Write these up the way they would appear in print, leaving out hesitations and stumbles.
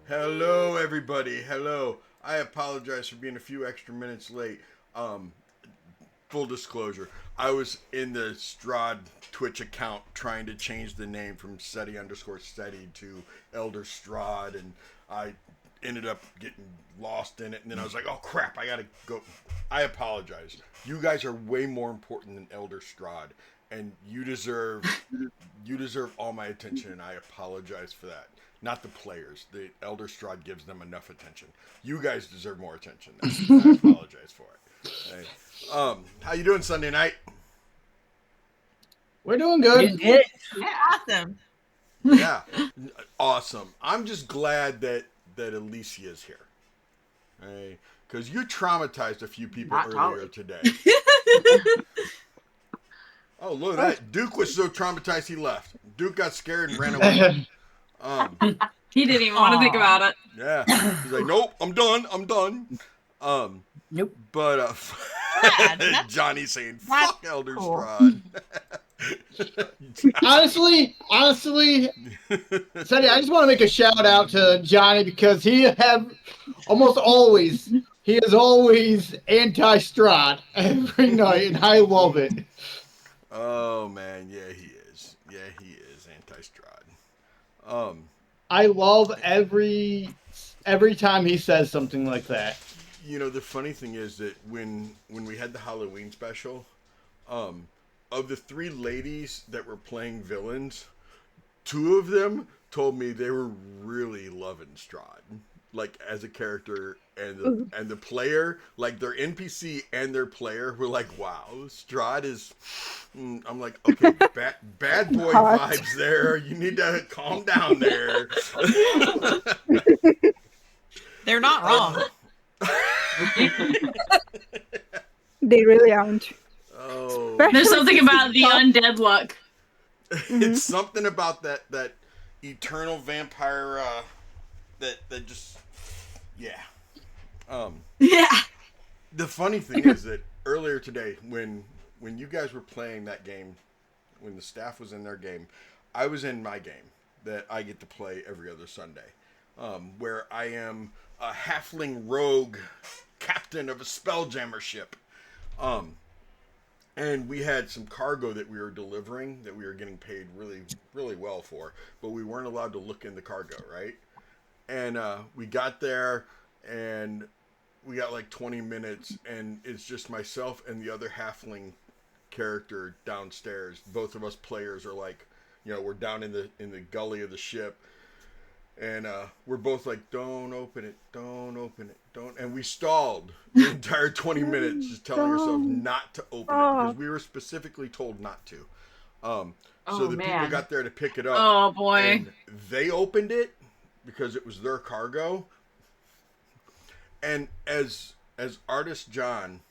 Hello, everybody. Hello. I apologize for being a few extra minutes late. Full disclosure, I was in the Strahd Twitch account trying to change the name from SETI_SETI to Elder Strahd, and I ended up getting lost in it. And then I was like, oh crap, I gotta go. I apologize. You guys are way more important than Elder Strahd, and you deserve all my attention, and I apologize for that. Not the players. The Elder Strahd gives them enough attention. You guys deserve more attention. I apologize for it. Hey. How you doing Sunday night? We're doing good. Yeah, Awesome. Yeah, awesome. I'm just glad that Alicia's here. Hey, because you traumatized a few people Not earlier today. Oh, look at that. Duke was so traumatized he left. Duke got scared and ran away. He didn't even want to think about it. Yeah. He's like, nope, I'm done. Nope. But That's Johnny saying, fuck Elder cool. Strahd. Honestly, Sonny, I just want to make a shout out to Johnny because he is always anti-Strahd every night, and I love it. Oh, man. Yeah, he is. Yeah, he is anti-Strahd. I love every time he says something like that. You know, the funny thing is that when we had the Halloween special, of the 3 ladies that were playing villains, 2 of them told me they were really loving Strahd, like as a character, and the player, like their NPC and their player were like, wow, Strahd is. I'm like, okay, bad boy vibes there. You need to calm down there. They're not wrong. They really aren't. Oh, There's something about the undead look. it's something about that eternal vampire that just yeah. Yeah. The funny thing is that earlier today, when you guys were playing that game, when the staff was in their game, I was in my game that I get to play every other Sunday, where I am a halfling rogue captain of a spelljammer ship. And we had some cargo that we were delivering that we were getting paid really, really well for, but we weren't allowed to look in the cargo, right? And we got there, and we got like 20 minutes, and it's just myself and the other halfling character downstairs. Both of us players are like, we're down in the gully of the ship, and we're both like, don't open it, and we stalled the entire 20 minutes just telling ourselves not to open it because we were specifically told not to. So the people got there to pick it up. Oh boy. And they opened it because it was their cargo. And as artist John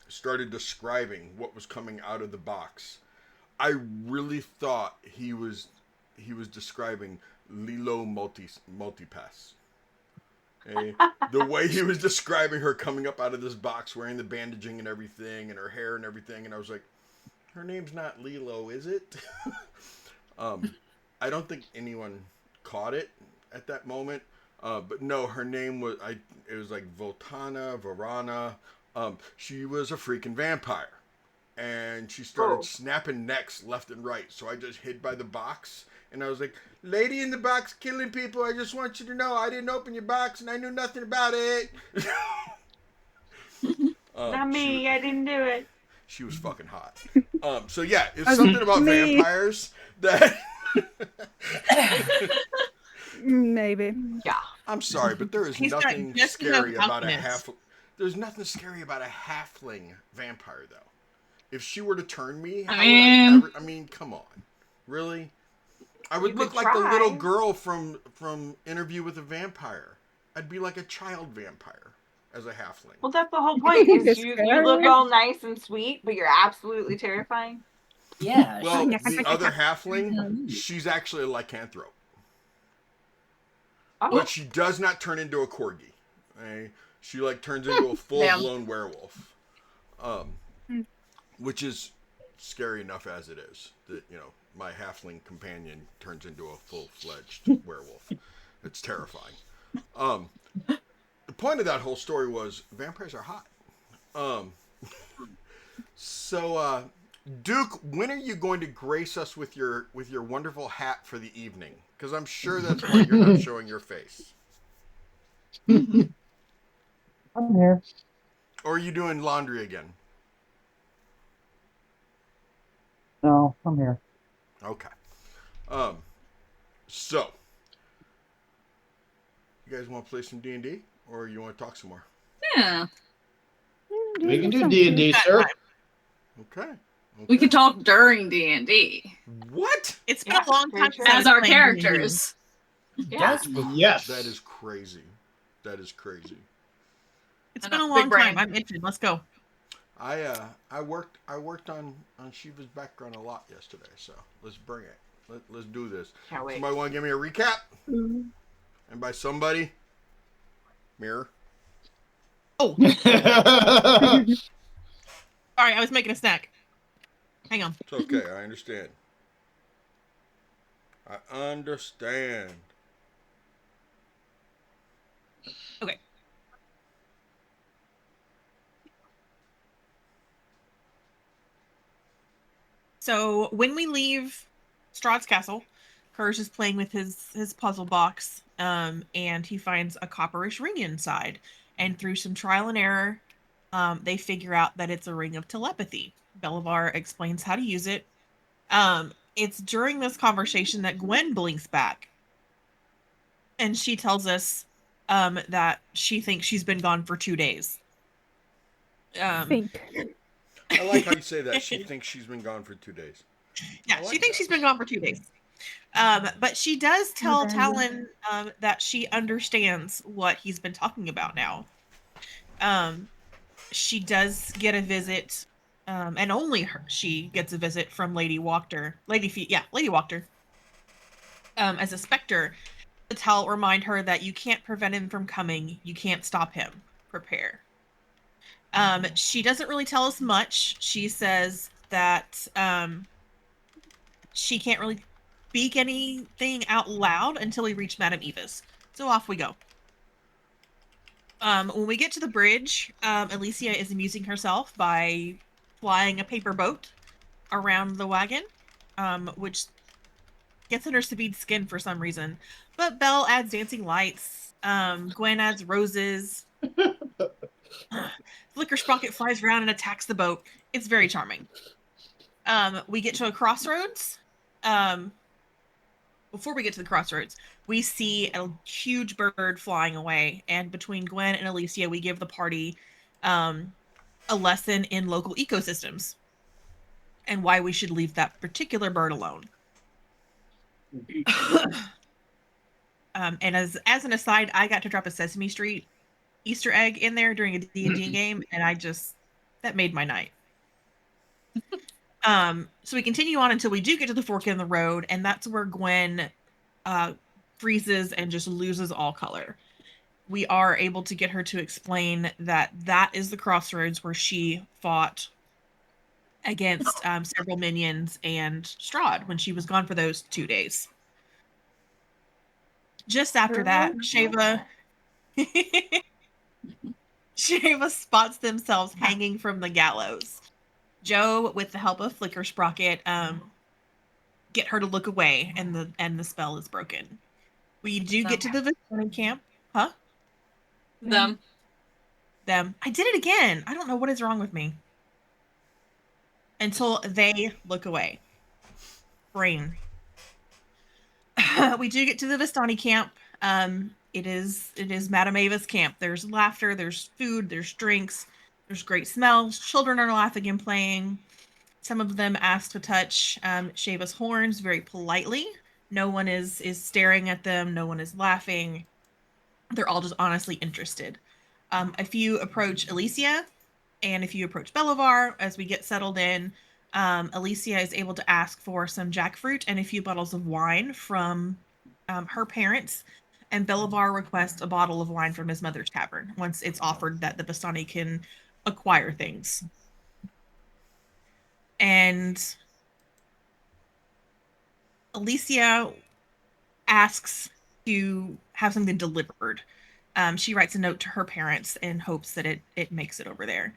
started describing what was coming out of the box, I really thought he was describing Lilo Multipass. Okay? The way he was describing her coming up out of this box wearing the bandaging and everything and her hair and everything, and I was like, her name's not Lilo, is it? I don't think anyone caught it at that moment. But no, her name was it was like Varana. She was a freaking vampire. And she started snapping necks left and right. So I just hid by the box. And I was like, lady in the box killing people, I just want you to know I didn't open your box and I knew nothing about it. Not me. I didn't do it. She was fucking hot. So yeah, it's something about vampires that... Maybe. Yeah. I'm sorry, but there is He's got nothing just scary enough about confidence. There's nothing scary about a halfling vampire, though. If she were to turn me, I mean, come on, really? I would You look would like the try. little girl from Interview with a Vampire. I'd be like a child vampire as a halfling. Well, that's the whole point. Is It's you scary. look all nice and sweet, but you're absolutely terrifying. Yeah. Well, the other halfling, she's actually a lycanthrope. Oh, But she does not turn into a corgi. Okay? She turns into a full-blown werewolf. Which is scary enough as it is. That, my halfling companion turns into a full-fledged werewolf. It's terrifying. The point of that whole story was vampires are hot. Um, so, Duke, when are you going to grace us with your wonderful hat for the evening? Because I'm sure that's why you're not showing your face. I'm here. Or are you doing laundry again? No, I'm here. Okay. Um, so you guys want to play some D&D, or you want to talk some more? Yeah. We can do D&D, sir. Okay. We could talk during D&D What? It's been Yeah, a long very time true. since I as was our playing D&D. characters. Yeah. Yes. That is crazy. That is crazy. It's I been know, a big long brain. time. I'm itching. Let's go. I worked on Shiva's background a lot yesterday, so let's bring it. Let's do this. Can't wait. Somebody want to give me a recap? And by somebody, Mirror. Oh, sorry. I was making a snack. Hang on. It's okay. I understand. I understand. Okay. So when we leave Strahd's castle, Kurz is playing with his puzzle box, and he finds a copperish ring inside. And through some trial and error, they figure out that it's a ring of telepathy. Belivar explains how to use it. It's during this conversation that Gwen blinks back, and she tells us that she thinks she's been gone for 2 days. Think. I like how you say that. She thinks she's been gone for 2 days. Yeah, I like she thinks that. she's been gone for 2 days. But she does tell Okay. Talon that she understands what he's been talking about now. She does get a visit, and only she gets a visit from Lady Wachter. Lady Wachter. As a specter, to remind her that you can't prevent him from coming. You can't stop him. Prepare. She doesn't really tell us much. She says that she can't really speak anything out loud until we reach Madame Eva's. So off we go. When we get to the bridge, Alicia is amusing herself by flying a paper boat around the wagon, which gets under Sabine's skin for some reason. But Belle adds dancing lights. Gwen adds roses. Flicker Sprocket flies around and attacks the boat. It's very charming. We get to a crossroads. Before we get to the crossroads, we see a huge bird flying away, and between Gwen and Alicia, we give the party a lesson in local ecosystems and why we should leave that particular bird alone. And as an aside, I got to drop a Sesame Street Easter egg in there during a D&D game, and that made my night. So we continue on until we do get to the fork in the road, and that's where Gwen freezes and just loses all color. We are able to get her to explain that is the crossroads where she fought against several minions and Strahd when she was gone for those 2 days. Just after that, Sheva spots themselves hanging from the gallows. Joe, with the help of Flicker Sprocket, get her to look away, and the spell is broken. We do get to the Victorian camp. Huh? Them. I did it again. I don't know what is wrong with me. Until they look away. Brain. We do get to the Vistani camp. It is Madame Ava's camp. There's laughter, there's food, there's drinks, there's great smells. Children are laughing and playing. Some of them ask to touch Sheva's horns very politely. No one is staring at them. No one is laughing. They're all just honestly interested. If you approach Alicia and if you approach Belivar, as we get settled in, Alicia is able to ask for some jackfruit and a few bottles of wine from her parents, and Belivar requests a bottle of wine from his mother's tavern once it's offered that the Bastani can acquire things. And Alicia asks to have something delivered. She writes a note to her parents in hopes that it makes it over there.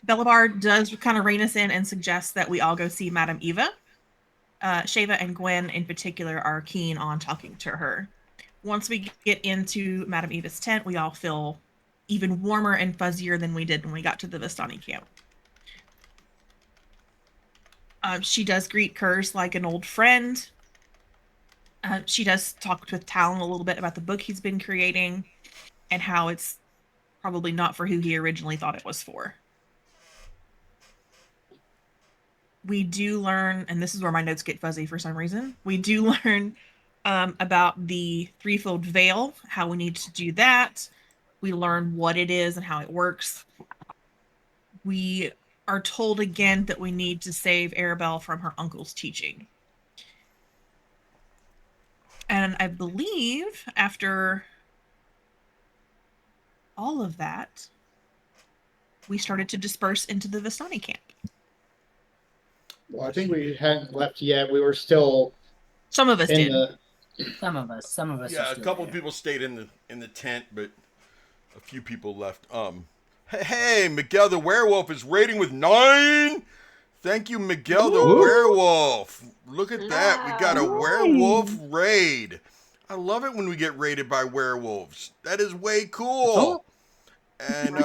Belabar does kind of rein us in and suggests that we all go see Madame Eva. Sheva and Gwen in particular are keen on talking to her. Once we get into Madame Eva's tent, we all feel even warmer and fuzzier than we did when we got to the Vistani camp. She does greet Kurz like an old friend. She does talk with Talon a little bit about the book he's been creating and how it's probably not for who he originally thought it was for. We do learn, and this is where my notes get fuzzy for some reason, we do learn about the threefold veil, how we need to do that. We learn what it is and how it works. We are told again that we need to save Arabelle from her uncle's teaching. And I believe after all of that, we started to disperse into the Vistani camp. Well, I think we hadn't left yet. We were still Some of us in did. the. Some of us. Are Yeah, a still couple there. people stayed in the tent, but a few people left. Hey, Miguel the werewolf is raiding with 9. Thank you, Miguel the Woo. werewolf. Look at that. We got a Nice. werewolf raid. I love it when we get raided by werewolves. That is way cool. And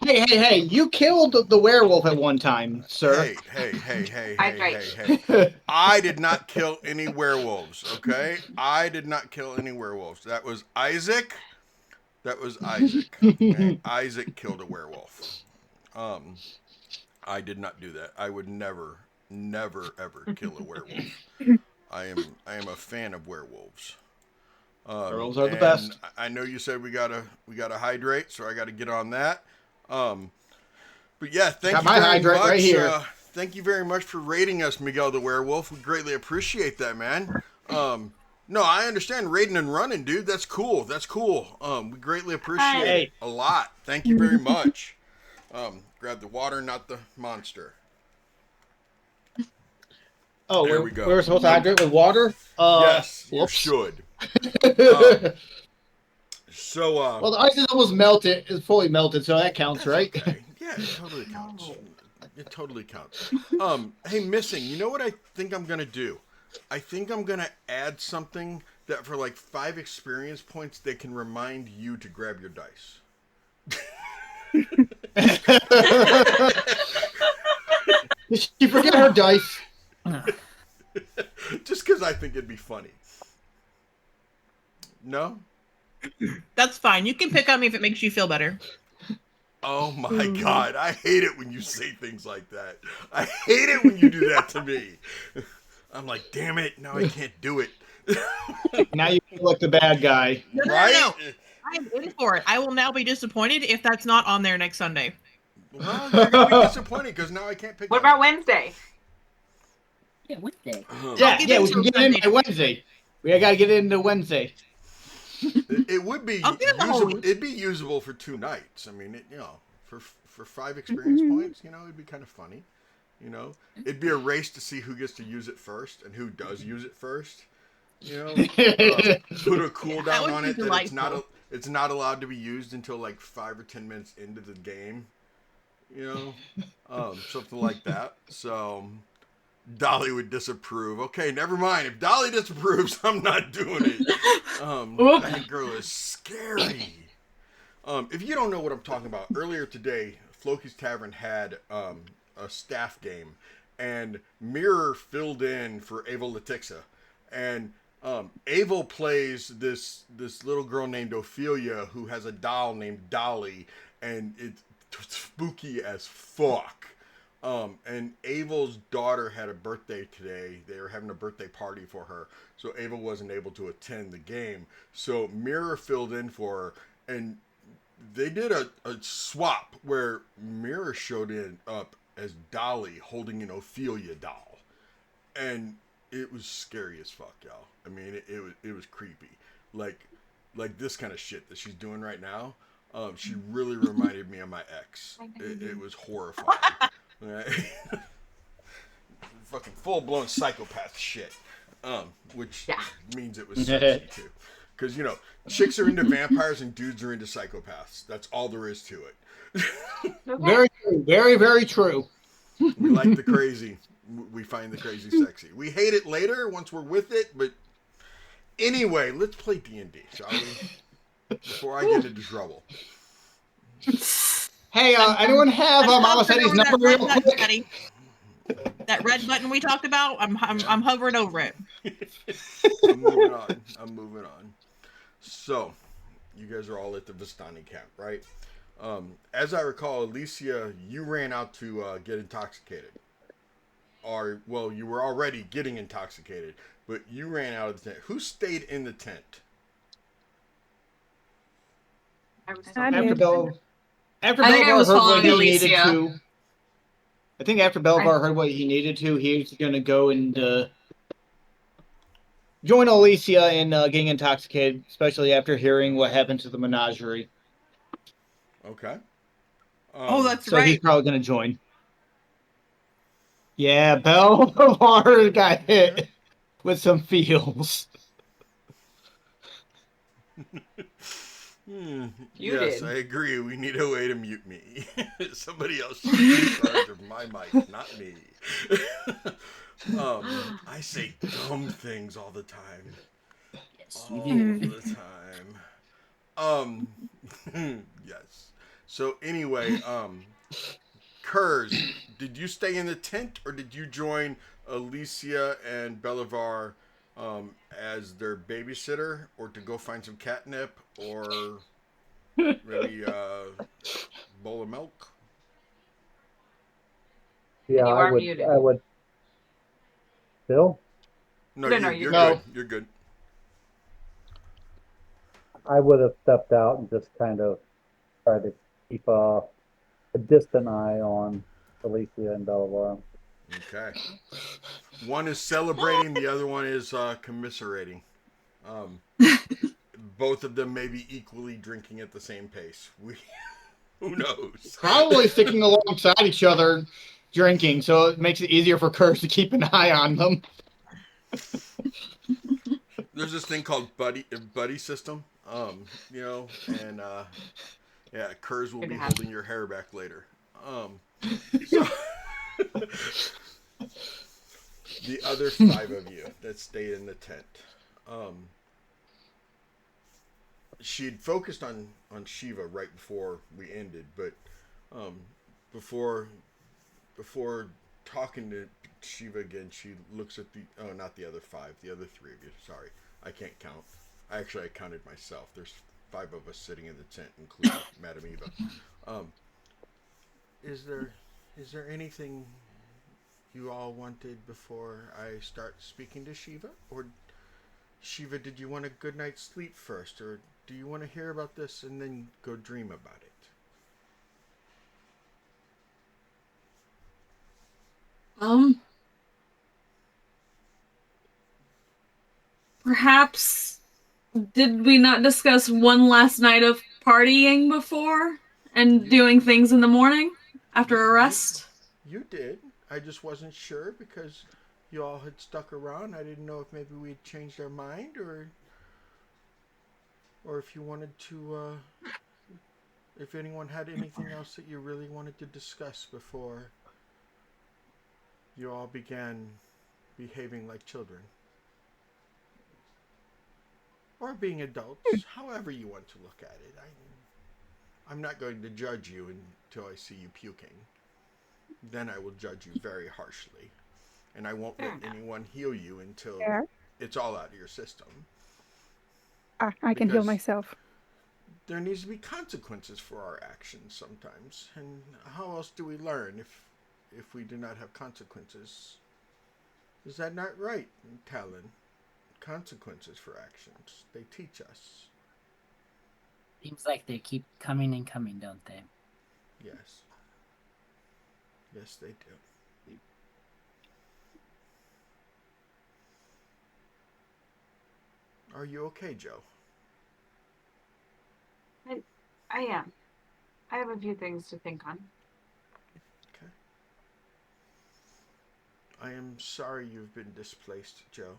Hey! You killed the werewolf at one time, sir. hey. I did not kill any werewolves, okay? I did not kill any werewolves. That was Isaac. Okay? Isaac killed a werewolf. I did not do that. I would never, ever kill a werewolf. I am a fan of werewolves. Werewolves are the best. I know you said we gotta hydrate, so I gotta get on that. But yeah, thank Got you my very hydrate much. right here. Thank you very much for raiding us, Miguel the werewolf. We greatly appreciate that, man. No, I understand raiding and running, dude. That's cool. We greatly appreciate Hey. it a lot. Thank you very much. Grab the water, not the monster. Oh, There we go. We were supposed to hydrate with water? Yes, you whoops. should. So, Well, the ice is almost melted. It's fully melted, so that counts, that's right? okay. Yeah, it totally counts. It totally counts. Hey, Missing, you know what I think I'm gonna do? I think I'm gonna add something that for like 5 experience points, they can remind you to grab your dice. Did she forget her dice? Just because I think it'd be funny. No? That's fine. You can pick on me if it makes you feel better. Oh my God. I hate it when you say things like that. I hate it when you do that to me. I'm like, damn it. Now I can't do it. Now you feel like the bad guy. No. I am in for it. I will now be disappointed if that's not on there next Sunday. Well, you're going to be disappointed because now I can't pick What on about it. Wednesday? Yeah, Wednesday. Yeah, get we into can it get in Sunday. by Wednesday. We gotta get into Wednesday. It would be I'll get the usable. hose. It'd be usable for 2 nights. I mean, for 5 experience points, it'd be kind of funny. It'd be a race to see who gets to use it first and who does use it first. Put a cooldown would on be it that delightful. it's not allowed to be used until like 5 or 10 minutes into the game. Something like that. So Dolly would disapprove. Okay, never mind. If Dolly disapproves, I'm not doing it. That girl is scary. If you don't know what I'm talking about, earlier today, Floki's Tavern had a staff game, and Mirror filled in for Ava Letixa, and Ava plays this little girl named Ophelia who has a doll named Dolly, and it's spooky as fuck. And Ava's daughter had a birthday today. They were having a birthday party for her, so Ava wasn't able to attend the game. So Mirror filled in for her, and they did a swap where Mirror showed up as Dolly holding an Ophelia doll, and it was scary as fuck, y'all. I mean, it was creepy, like this kind of shit that she's doing right now. She really reminded me of my ex. It was horrifying. Right? fucking full blown psychopath shit. Which Yeah. means it was sexy too. Because, you know, chicks are into vampires and dudes are into psychopaths. That's all there is to it. Okay. Very true. Very, very true. We like the crazy. We find the crazy sexy. We hate it later once we're with it, but anyway, let's play D&D, shall we? Before I get into trouble. Hey, anyone have Mama hovering Setty's over that number red real button, quick? buddy. That red button we talked about, I'm hovering over it. I'm moving on. So, you guys are all at the Vistani camp, right? As I recall, Alicia, you ran out to get intoxicated. Or, well, you were already getting intoxicated, but you ran out of the tent. Who stayed in the tent? I was I After did. After I think I Belivar was heard what following he needed Alicia. to. I think after Belivar heard what he needed to, he was going to go and join Alicia in getting intoxicated, especially after hearing what happened to the menagerie. Okay. Oh, that's So he's right. probably going to join. Yeah, Belivar got hit with some feels. You Yes, did. I agree. We need a way to mute me. Somebody else should be in charge of my mic, not me. I say dumb things all the time. Yes, All you do. the time. Yes. So anyway, Kurz, did you stay in the tent or did you join Alicia and Belivar as their babysitter, or to go find some catnip, or maybe a bowl of milk? Yeah, You I are would. muted. I would. Bill, No, No, you're you're good. good. You're good. I would have stepped out and just kind of tried to keep a distant eye on Alicia and Belivar. Okay. One is celebrating, the other one is commiserating. Both of them may be equally drinking at the same pace. Who knows? Probably sticking alongside each other drinking, so it makes it easier for Kurz to keep an eye on them. There's this thing called buddy system. You know, and yeah, Kurz will Good be to have. holding your hair back later. So the other 5 of you that stayed in the tent. She'd focused on Shiva right before we ended, but before talking to Shiva again, she looks at not the other 5, the other 3 of you. Sorry, I can't count. I counted myself. There's 5 of us sitting in the tent, including Madame Eva. Is there anything you all wanted before I start speaking to Shiva? Or Shiva, did you want a good night's sleep first, or do you want to hear about this and then go dream about it? Perhaps did we not discuss one last night of partying before and doing things in the morning after a rest? You did. I just wasn't sure because you all had stuck around. I didn't know if maybe we'd changed our mind, or if you wanted to, if anyone had anything else that you really wanted to discuss before you all began behaving like children. Or being adults, however you want to look at it. I'm not going to judge you until I see you puking. Then I will judge you very harshly. And I won't let anyone heal you until Fair. it's all out of your system. I can heal Because myself. there needs to be consequences for our actions sometimes. And how else do we learn if we do not have consequences? Is that not right, Talon? Consequences for actions. They teach us. Seems like they keep coming and coming, don't they? Yes. Yes, they do. Are you okay, Joe? I am. I have a few things to think on. Okay. I am sorry you've been displaced, Joe.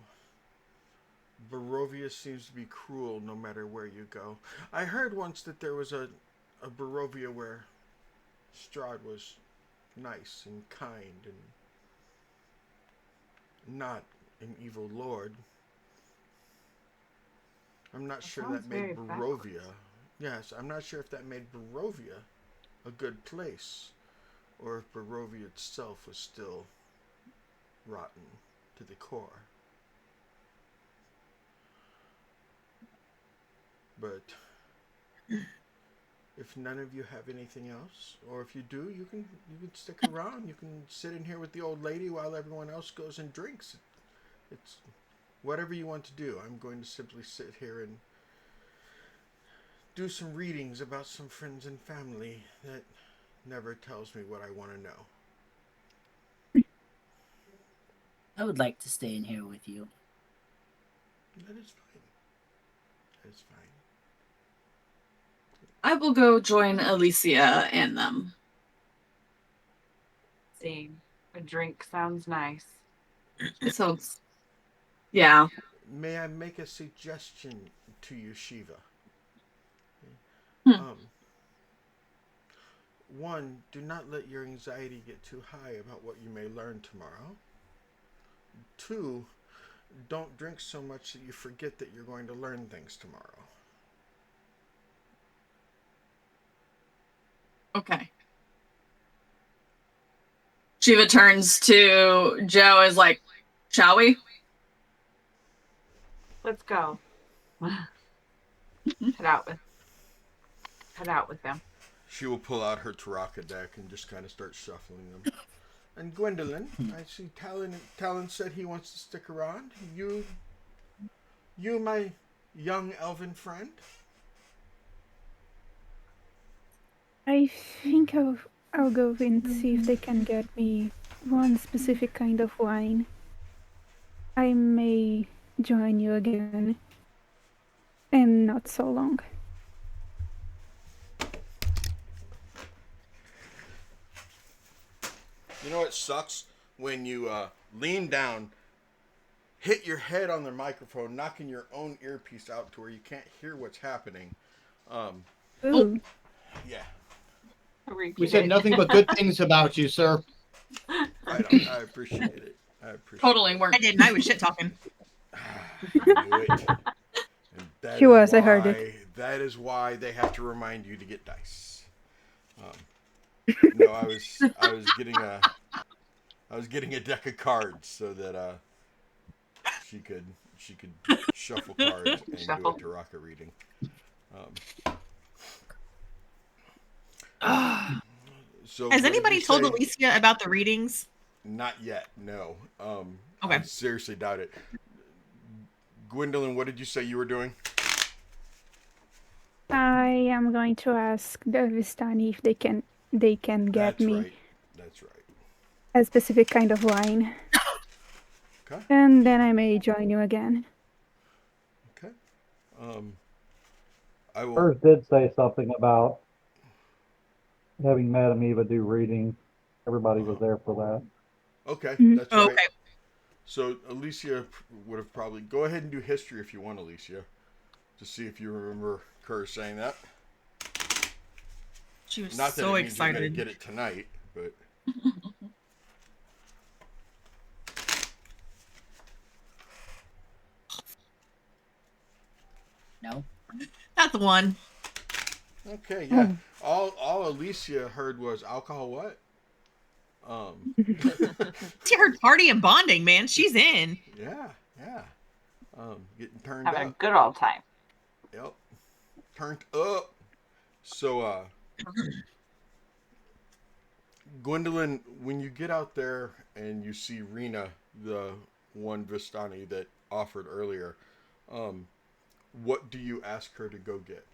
Barovia seems to be cruel no matter where you go. I heard once that there was a Barovia where Strahd was nice and kind and not an evil lord. I'm not sure sounds that made very backwards. Barovia. Yes, I'm not sure if that made Barovia a good place, or if Barovia itself was still rotten to the core. But if none of you have anything else, or if you do, you can stick around. You can sit in here with the old lady while everyone else goes and drinks. It's whatever you want to do. I'm going to simply sit here and do some readings about some friends and family that never tells me what I want to know. I would like to stay in here with you. That is fine. That is fine. I will go join Alicia and them. Same. A drink sounds nice. So, yeah. May I make a suggestion to you, Shiva? Hmm. One, do not let your anxiety get too high about what you may learn tomorrow. Two, don't drink so much that you forget that you're going to learn things tomorrow. Okay. Shiva turns to Joe is like, shall we? Let's go. Head out with them. She will pull out her Taraka deck and just kind of start shuffling them. And Gwendolyn, I see Talon said he wants to stick around. You, my young elven friend? I think I'll go and see if they can get me one specific kind of wine. I may join you again. And not so long. You know what sucks? When you lean down, hit your head on the microphone, knocking your own earpiece out to where you can't hear what's happening. Ooh. Yeah. We said nothing but good things about you, sir. Right on. I appreciate it. Totally weren't. I didn't. I was shit talking. I knew it. And that She is was, I heard it. That is why they have to remind you to get dice. No, I was getting a deck of cards so that she could shuffle cards and do a Taraka reading. So Has what did anybody you told say? Alicia about the readings? Not yet. No. Okay. I seriously doubt it. Gwendolyn, what did you say you were doing? I am going to ask the Vistani if they can get That's me right. That's right. a specific kind of wine. Okay. And then I may join you again. Okay. I will. Hers did say something about having Madame Eva do readings. Everybody was there for that. Okay, Mhm. that's Oh, right. okay. So Alicia would have probably go ahead and do history if you want, Alicia, to see if you remember Kerr saying that. She was Not that so it means you're excited. gonna get it tonight, but No? Not the one. okay, yeah. All Alicia heard was alcohol. What? She heard party and bonding, man. She's in. Yeah. Getting turned Having a up. good old time. Yep. Turned up. So, Gwendolyn, when you get out there and you see Rena, the one Vistani that offered earlier, what do you ask her to go get?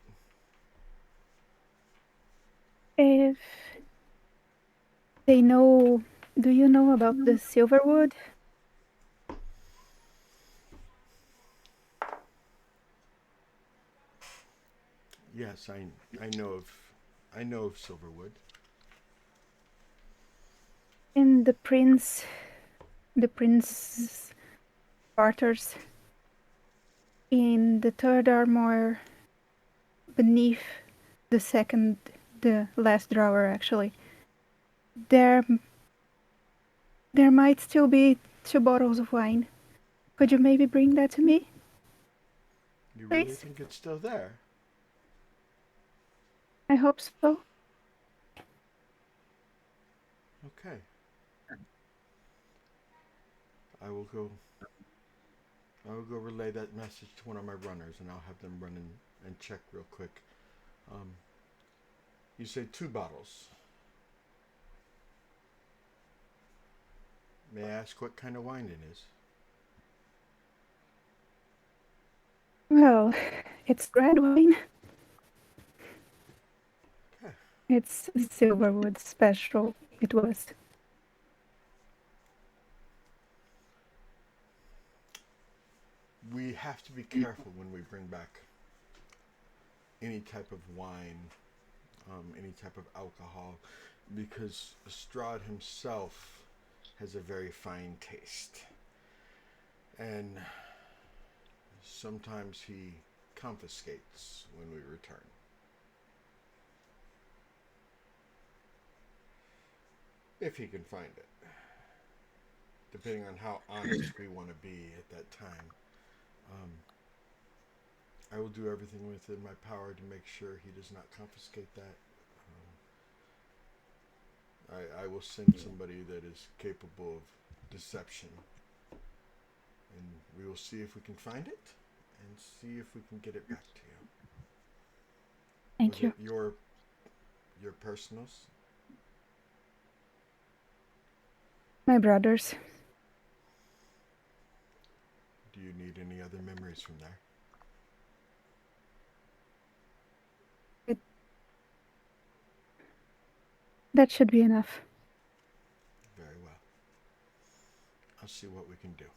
If they know, do you know about the Silverwood? Yes, I know of Silverwood. And the prince the Prince quarters. In the third armoire, beneath the last drawer actually, there might still be 2 bottles of wine. Could you maybe bring that to me? You really Please? think it's still there? I hope so. Okay. I will go relay that message to one of my runners, and I'll have them run and check real quick. You say 2 bottles. May I ask what kind of wine it is? Well, it's red wine. Okay. It's Silverwood special. It was. We have to be careful when we bring back any type of wine, any type of alcohol, because Strahd himself has a very fine taste. And sometimes he confiscates when we return. If he can find it. Depending on how honest we want to be at that time. I will do everything within my power to make sure he does not confiscate that. I will send somebody that is capable of deception. And we will see if we can find it and see if we can get it back to you. Thank you. Your personals? My brothers. Do you need any other memories from there? That should be enough. Very well. I'll see what we can do.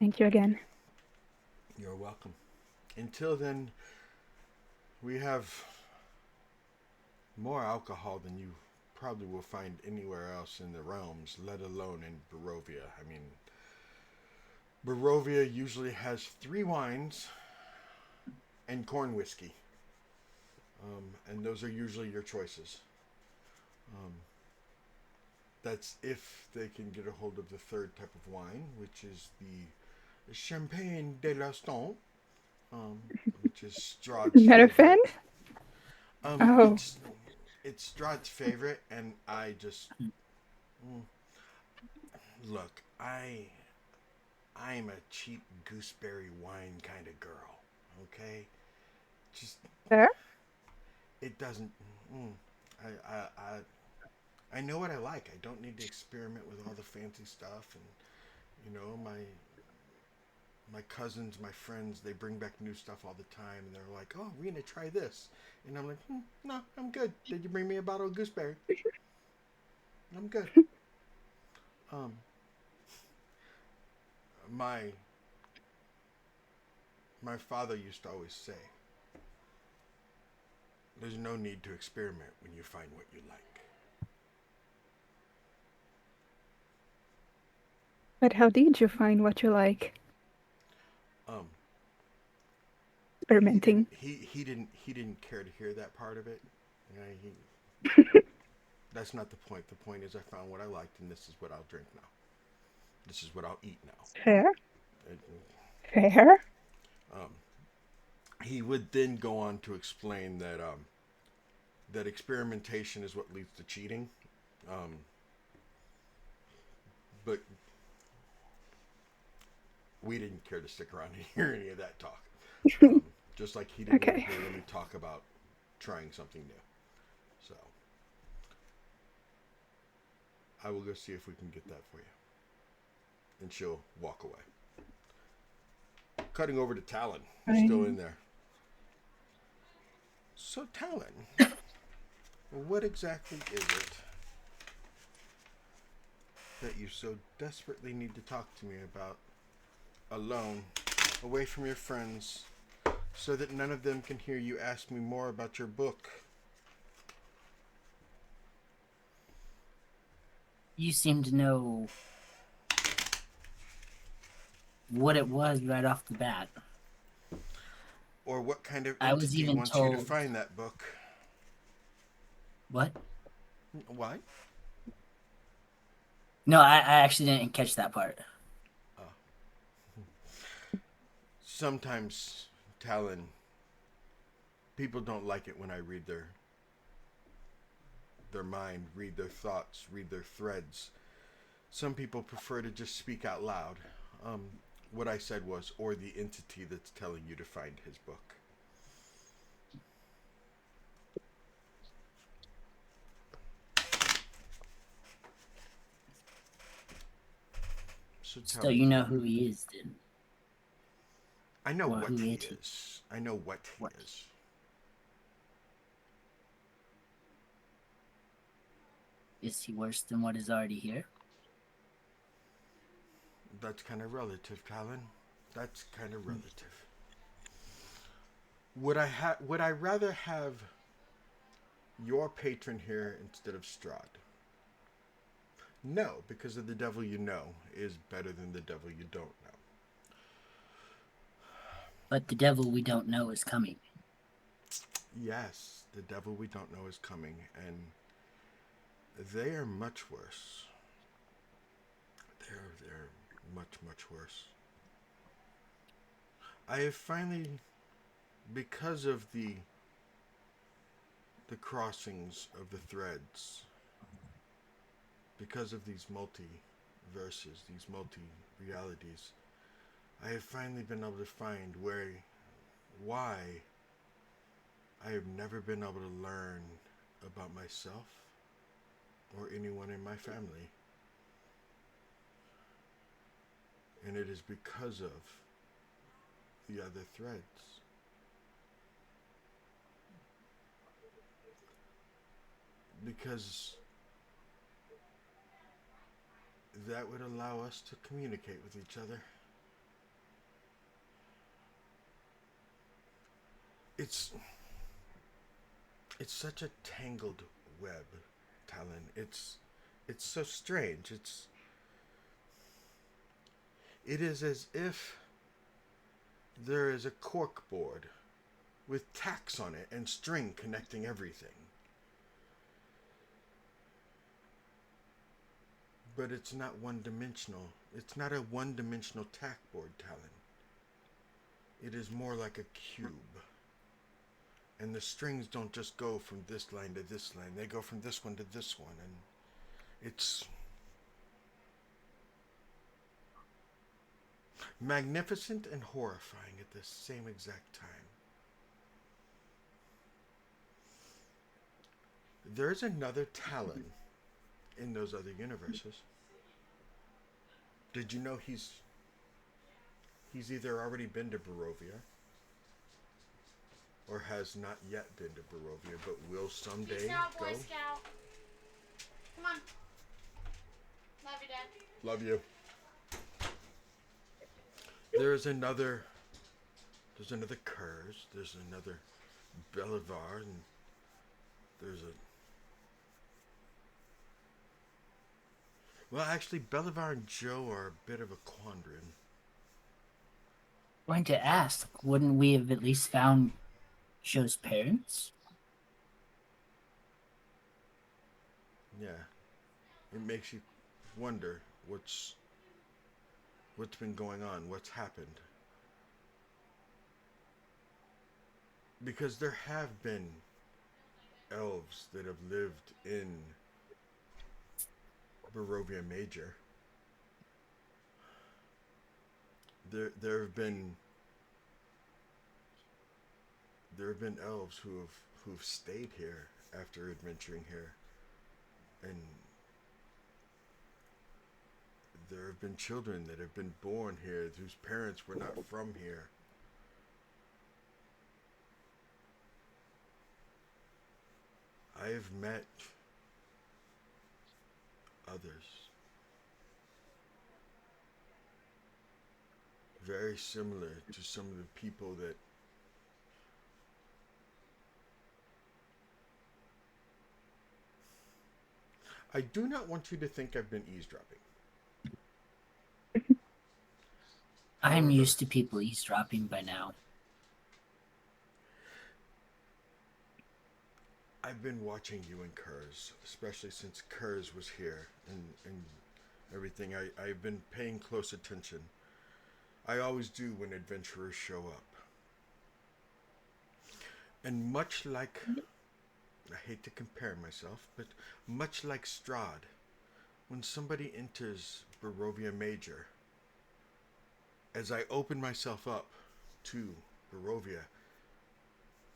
Thank you again. You're welcome. Until then, we have more alcohol than you probably will find anywhere else in the realms, let alone in Barovia. I mean, Barovia usually has 3 wines and corn whiskey. And those are usually your choices. That's if they can get a hold of the third type of wine, which is the Champagne de l'Aston, which is Strahd's Not a fan? favorite. Oh. It's Strahd's favorite, and I just look. I'm a cheap gooseberry wine kind of girl. Okay, just Sure. it doesn't. I know what I like. I don't need to experiment with all the fancy stuff, and my cousins, my friends, they bring back new stuff all the time, and they're like, "Oh, we're gonna try this," and I'm like, "No, I'm good. Did you bring me a bottle of gooseberry? I'm good." My father used to always say, "There's no need to experiment when you find what you like." But how did you find what you like? Experimenting. He didn't care to hear that part of it. That's not the point. The point is I found what I liked, and this is what I'll drink now. This is what I'll eat now. Fair. Fair. He would then go on to explain that that experimentation is what leads to cheating. But we didn't care to stick around and hear any of that talk. Just like he didn't want to hear any talk about trying something new. So I will go see if we can get that for you. And she'll walk away. Cutting over to Talon. Still in there. So Talon, what exactly is it that you so desperately need to talk to me about alone, away from your friends, so that none of them can hear you ask me more about your book? you seem to know what it was right off the bat. Or what kind of I was entity even wants you to told- find that book? What? What? No, I actually didn't catch that part. Sometimes, Talon, people don't like it when I read their mind, read their thoughts, read their threads. Some people prefer to just speak out loud. What I said was, or the entity that's telling you to find his book. So tell So me. you know who he is then? I know or what who he it is. is. I know what he What? is. Is he worse than what is already here? That's kind of relative, Talon. That's kind of relative. Would I rather have your patron here instead of Strahd? No, because of the devil you know is better than the devil you don't know. But the devil we don't know is coming. Yes, the devil we don't know is coming, and they are much worse. They're much worse. I have finally, because of the crossings of the threads, because of these multiverses, these multi-realities, I have finally been able to find why I have never been able to learn about myself or anyone in my family. And it is because of the other threads. Because that would allow us to communicate with each other. It's such a tangled web, Talon. It's so strange. It is as if there is a cork board with tacks on it and string connecting everything. But it's not one-dimensional. It's not a one-dimensional tack board, Talon. It is more like a cube. And the strings don't just go from this line to this line. They go from this one to this one. And it's magnificent and horrifying at the same exact time. There's another Talon in those other universes. Did you know he's either already been to Barovia or has not yet been to Barovia, but will someday Peace out, go? Boy Scout. Come on. Love you, Dad. Love you. There's another Kurz, there's another Belivar, and there's a... Well, actually, Belivar and Joe are a bit of a quandary. Going to ask, wouldn't we have at least found Joe's parents? Yeah. It makes you wonder what's been going on, what's happened. Because there have been elves that have lived in Barovia Major. There have been elves who've stayed here after adventuring here, and there have been children that have been born here whose parents were not from here. I have met others very similar to some of the people that I do not want you to think I've been eavesdropping. I'm However, used to people eavesdropping by now. I've been watching you and Kurz, especially since Kurz was here and everything. I've been paying close attention. I always do when adventurers show up. And much like, I hate to compare myself, but much like Strahd, when somebody enters Barovia Major, as I open myself up to Barovia,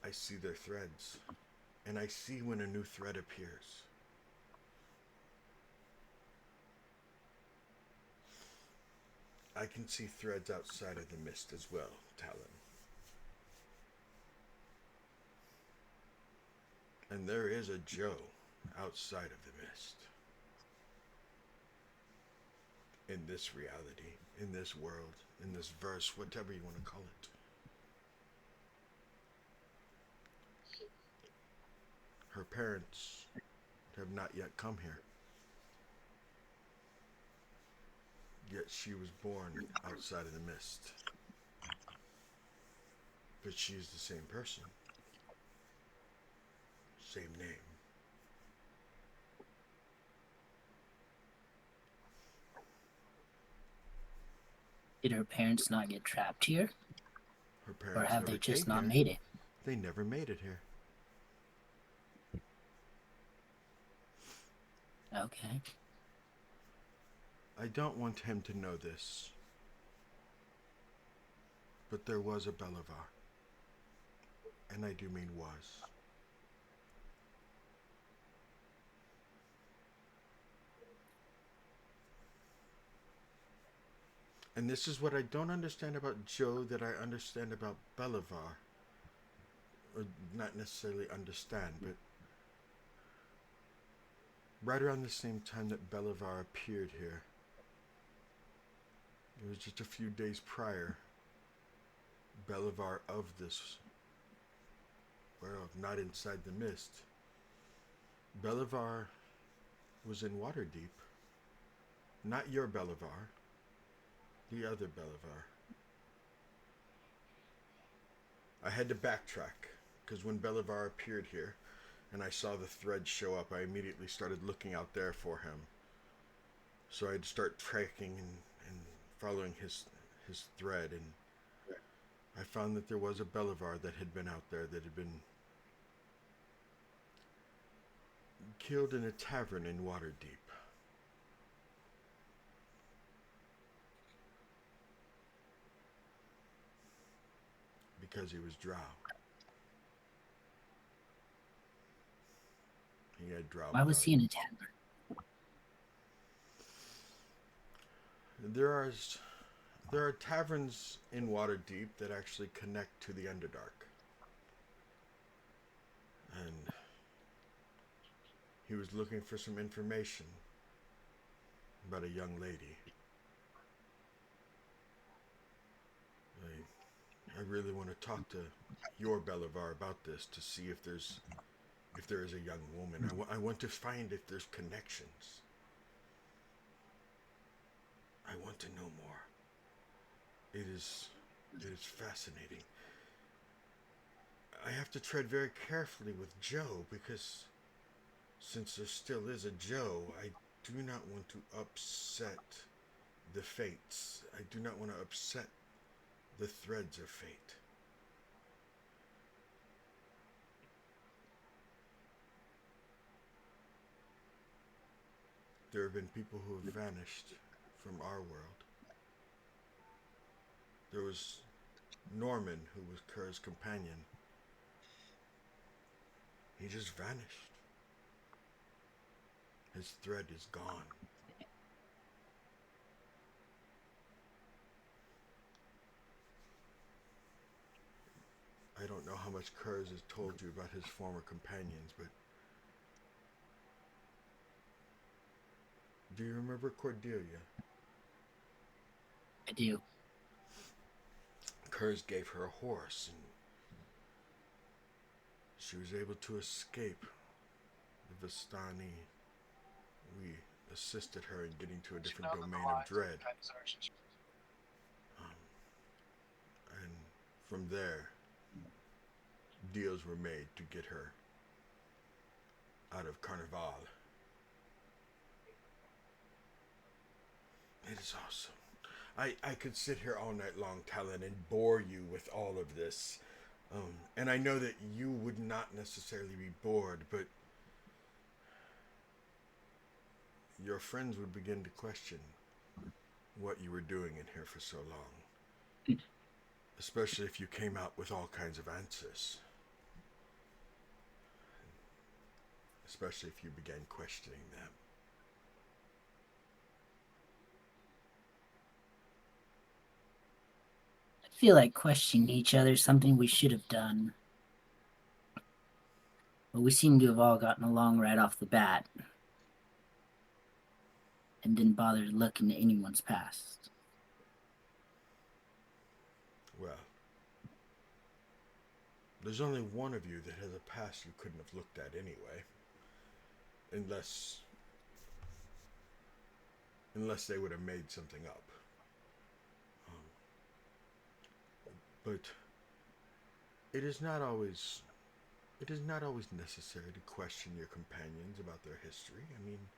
I see their threads, and I see when a new thread appears. I can see threads outside of the mist as well, Talon. And there is a Joe outside of the mist. In this reality, in this world, in this verse, whatever you want to call it. Her parents have not yet come here. Yet she was born outside of the mist. But she's the same person. Same name. Did her parents not get trapped here? Her Or parents have never they just came not here. made it? They never made it here. Okay. I don't want him to know this. But there was a Belivar. And I do mean was. And this is what I don't understand about Joe that I understand about Belivar. Or not necessarily understand, but right around the same time that Belivar appeared here, it was just a few days prior, Belivar of this world, not inside the mist. Belivar was in Waterdeep. Not your Belivar, the other Belivar. I had to backtrack, because when Belivar appeared here, and I saw the thread show up, I immediately started looking out there for him. So I'd start tracking and following his thread, and I found that there was a Belivar that had been out there that had been killed in a tavern in Waterdeep. Because he was drow. He had drow Why was blood. he in a tavern? There are taverns in Waterdeep that actually connect to the Underdark. And he was looking for some information about a young lady. I really want to talk to your Belivar about this to see if there is a young woman. I want to find if there's connections. I want to know more. It is fascinating. I have to tread very carefully with Joe because since there still is a Joe, I do not want to upset the fates. I do not want to upset the threads of fate. There have been people who have vanished from our world. There was Norman, who was Kerr's companion. He just vanished. His thread is gone. I don't know how much Kurz has told you about his former companions, but do you remember Cordelia? I do. Kurz gave her a horse, and she was able to escape the Vistani we assisted her in getting to a different domain of dread. And from there, deals were made to get her out of Carnival. It is awesome. I could sit here all night long, Talon, and bore you with all of this. And I know that you would not necessarily be bored, but your friends would begin to question what you were doing in here for so long. Especially if you came out with all kinds of answers. Especially if you began questioning them. I feel like questioning each other is something we should have done. But we seem to have all gotten along right off the bat. And didn't bother to look into anyone's past. Well, there's only one of you that has a past you couldn't have looked at anyway. Unless they would have made something up. But it is not always necessary to question your companions about their history. I mean,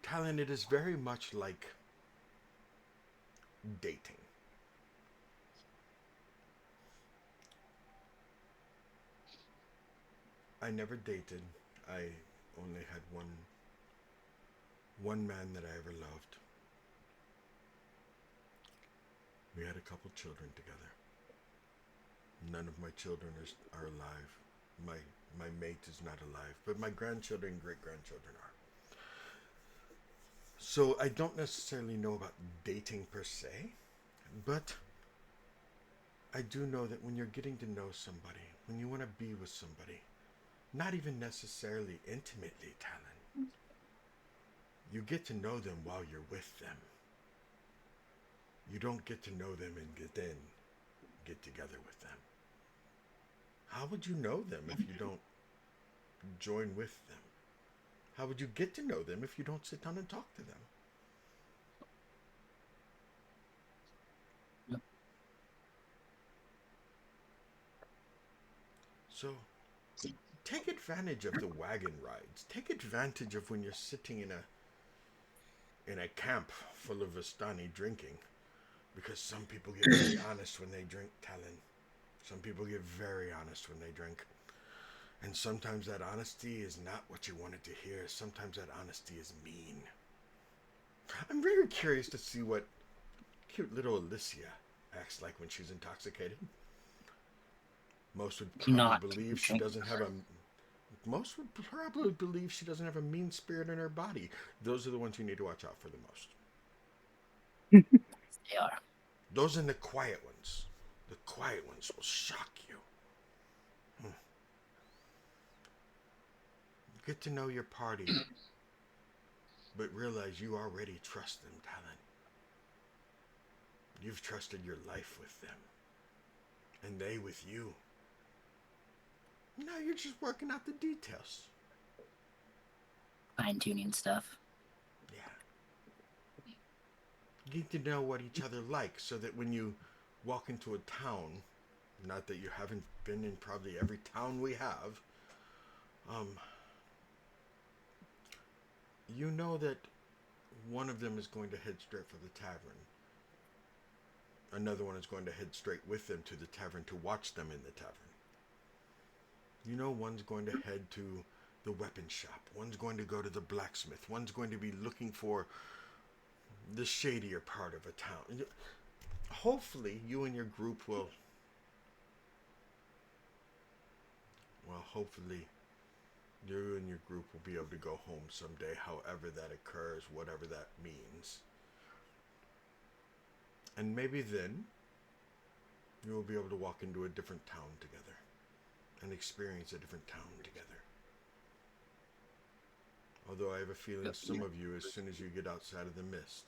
Talon, it is very much like dating. I never dated. I only had one man that I ever loved. We had a couple children together. None of my children are alive. My mate is not alive, but my grandchildren and great-grandchildren are. So I don't necessarily know about dating per se, but I do know that when you're getting to know somebody, when you want to be with somebody, not even necessarily intimately, Talon, you get to know them while you're with them. You don't get to know them and then get together with them. How would you know them if you don't join with them? How would you get to know them if you don't sit down and talk to them? Yep. So, take advantage of the wagon rides. Take advantage of when you're sitting in a camp full of Vistani drinking. Because some people get very honest when they drink, Talon. Some people get very honest when they drink. And sometimes that honesty is not what you wanted to hear. Sometimes that honesty is mean. I'm very curious to see what cute little Alicia acts like when she's intoxicated. Most would probably believe she doesn't have a mean spirit in her body. Those are the ones you need to watch out for the most. They are. Those are the quiet ones. The quiet ones will shock you. Get to know your party, but realize you already trust them, Talon. You've trusted your life with them, and they with you. Now you're just working out the details. Fine-tuning stuff. Yeah. Get to know what each other like, so that when you walk into a town, not that you haven't been in probably every town we have, you know that one of them is going to head straight for the tavern. Another one is going to head straight with them to the tavern to watch them in the tavern. You know one's going to head to the weapon shop. One's going to go to the blacksmith. One's going to be looking for the shadier part of a town. Hopefully you and your group will... Well, hopefully you and your group will be able to go home someday, however that occurs, whatever that means. And maybe then you will be able to walk into a different town together and experience a different town together. Although I have a feeling some of you, as soon as you get outside of the mist,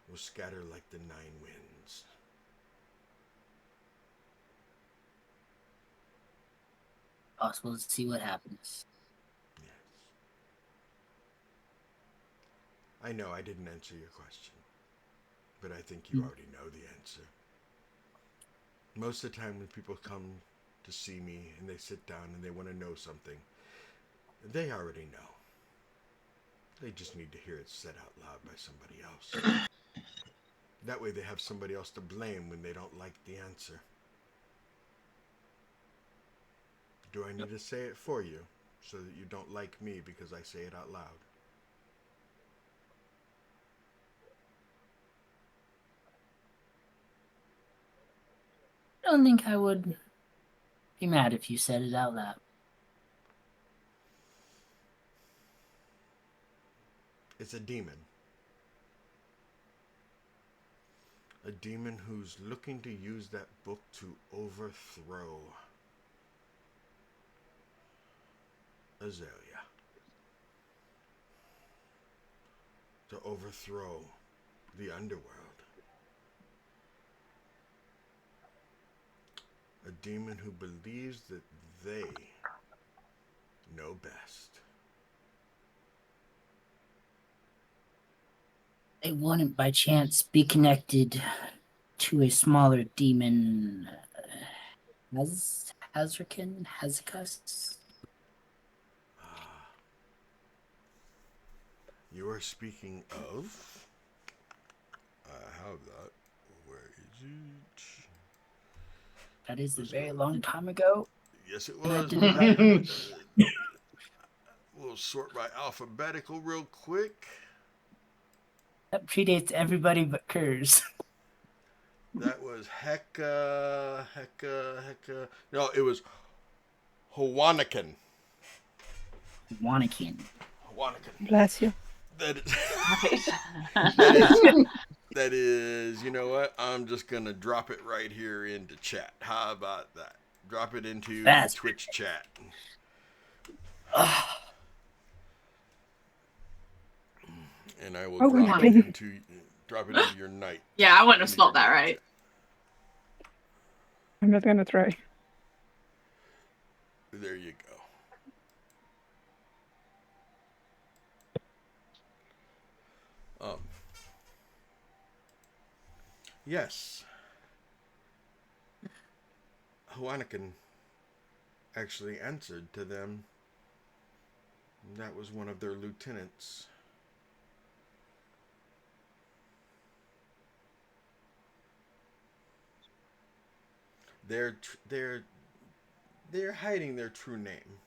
will scatter like the 9 winds. Possible to see what happens. Yes. I know I didn't answer your question, but I think you already know the answer. Most of the time when people come to see me and they sit down and they want to know something, they already know. They just need to hear it said out loud by somebody else. That way they have somebody else to blame when they don't like the answer. Do I need to say it for you so that you don't like me because I say it out loud? I don't think I would be mad if you said it out loud. It's a demon. A demon who's looking to use that book to overthrow Azalea. To overthrow the underworld. A demon who believes that they know best. They wouldn't by chance be connected to a smaller demon, Hazrakin? Hazakus? You are speaking of? I have that. Where is it? That is a very long time ago. Yes, it And I was. didn't We'll sort by alphabetical real quick. That predates everybody but Kurz. That was Heka. No, it was Hawanakin. Wanakin. Bless you. That is, Right. that is, you know what? I'm just going to drop it right here into chat. How about that? Drop it into the Twitch chat. And I will drop it into your night. Yeah, I wouldn't have spelled that right. I'm not gonna try. There you go. Yes. Hawanakin actually answered to them. That was one of their lieutenants. They're hiding their true name.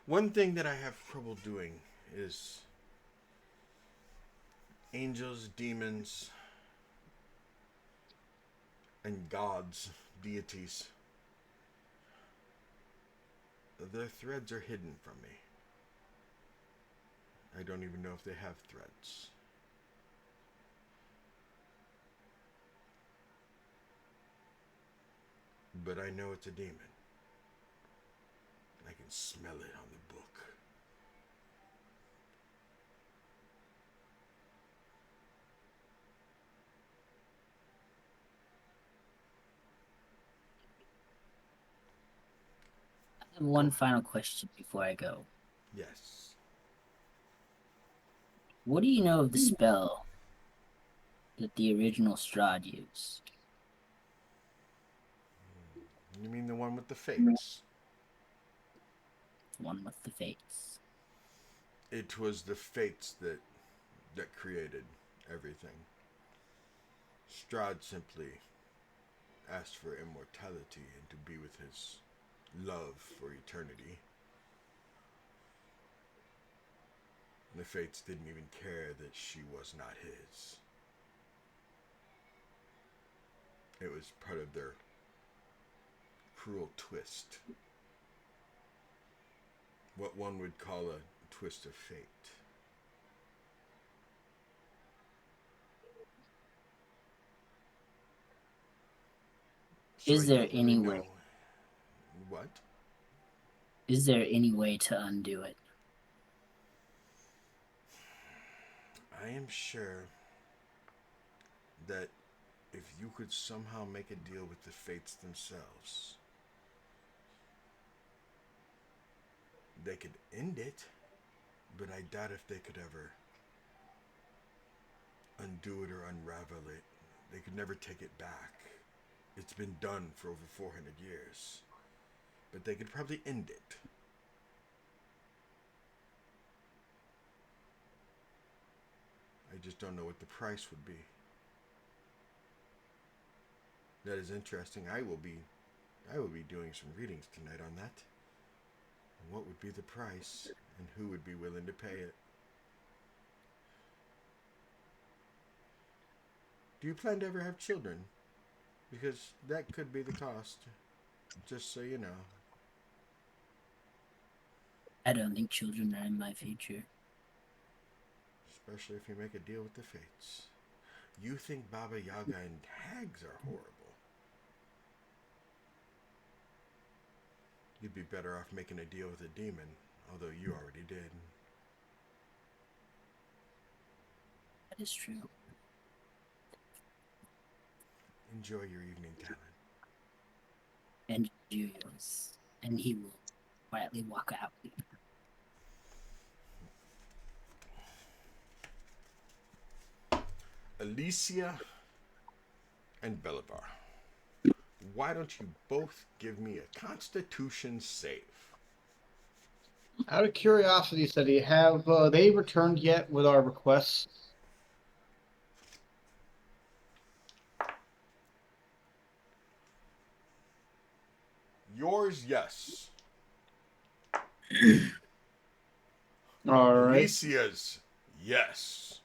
One thing that I have trouble doing is angels, demons, and gods, deities. Their threads are hidden from me. I don't even know if they have threads. But I know it's a demon. I can smell it on the book. I have one final question before I go. Yes. What do you know of the spell that the original Strahd used? You mean the one with the fates? The one with the fates. It was the fates that created everything. Strahd simply asked for immortality and to be with his love for eternity. The fates didn't even care that she was not his. It was part of their cruel twist. What one would call a twist of fate. So Is there any way? What? Is there any way to undo it? I am sure that if you could somehow make a deal with the fates themselves, they could end it, but I doubt if they could ever undo it or unravel it. They could never take it back. It's been done for over 400 years. But they could probably end it. I just don't know what the price would be. That is interesting. I will be doing some readings tonight on that. And what would be the price and who would be willing to pay it? Do you plan to ever have children? Because that could be the cost. Just so you know. I don't think children are in my future. Especially if you make a deal with the fates. You think Baba Yaga and hags are horrible. You'd be better off making a deal with a demon, although you already did. That is true. Enjoy your evening, Talon. And you yours. And he will quietly walk out. Alicia and Belivar, why don't you both give me a Constitution save? Out of curiosity, City, have they returned yet with our requests? Yours, yes. All right. Alicia's, yes.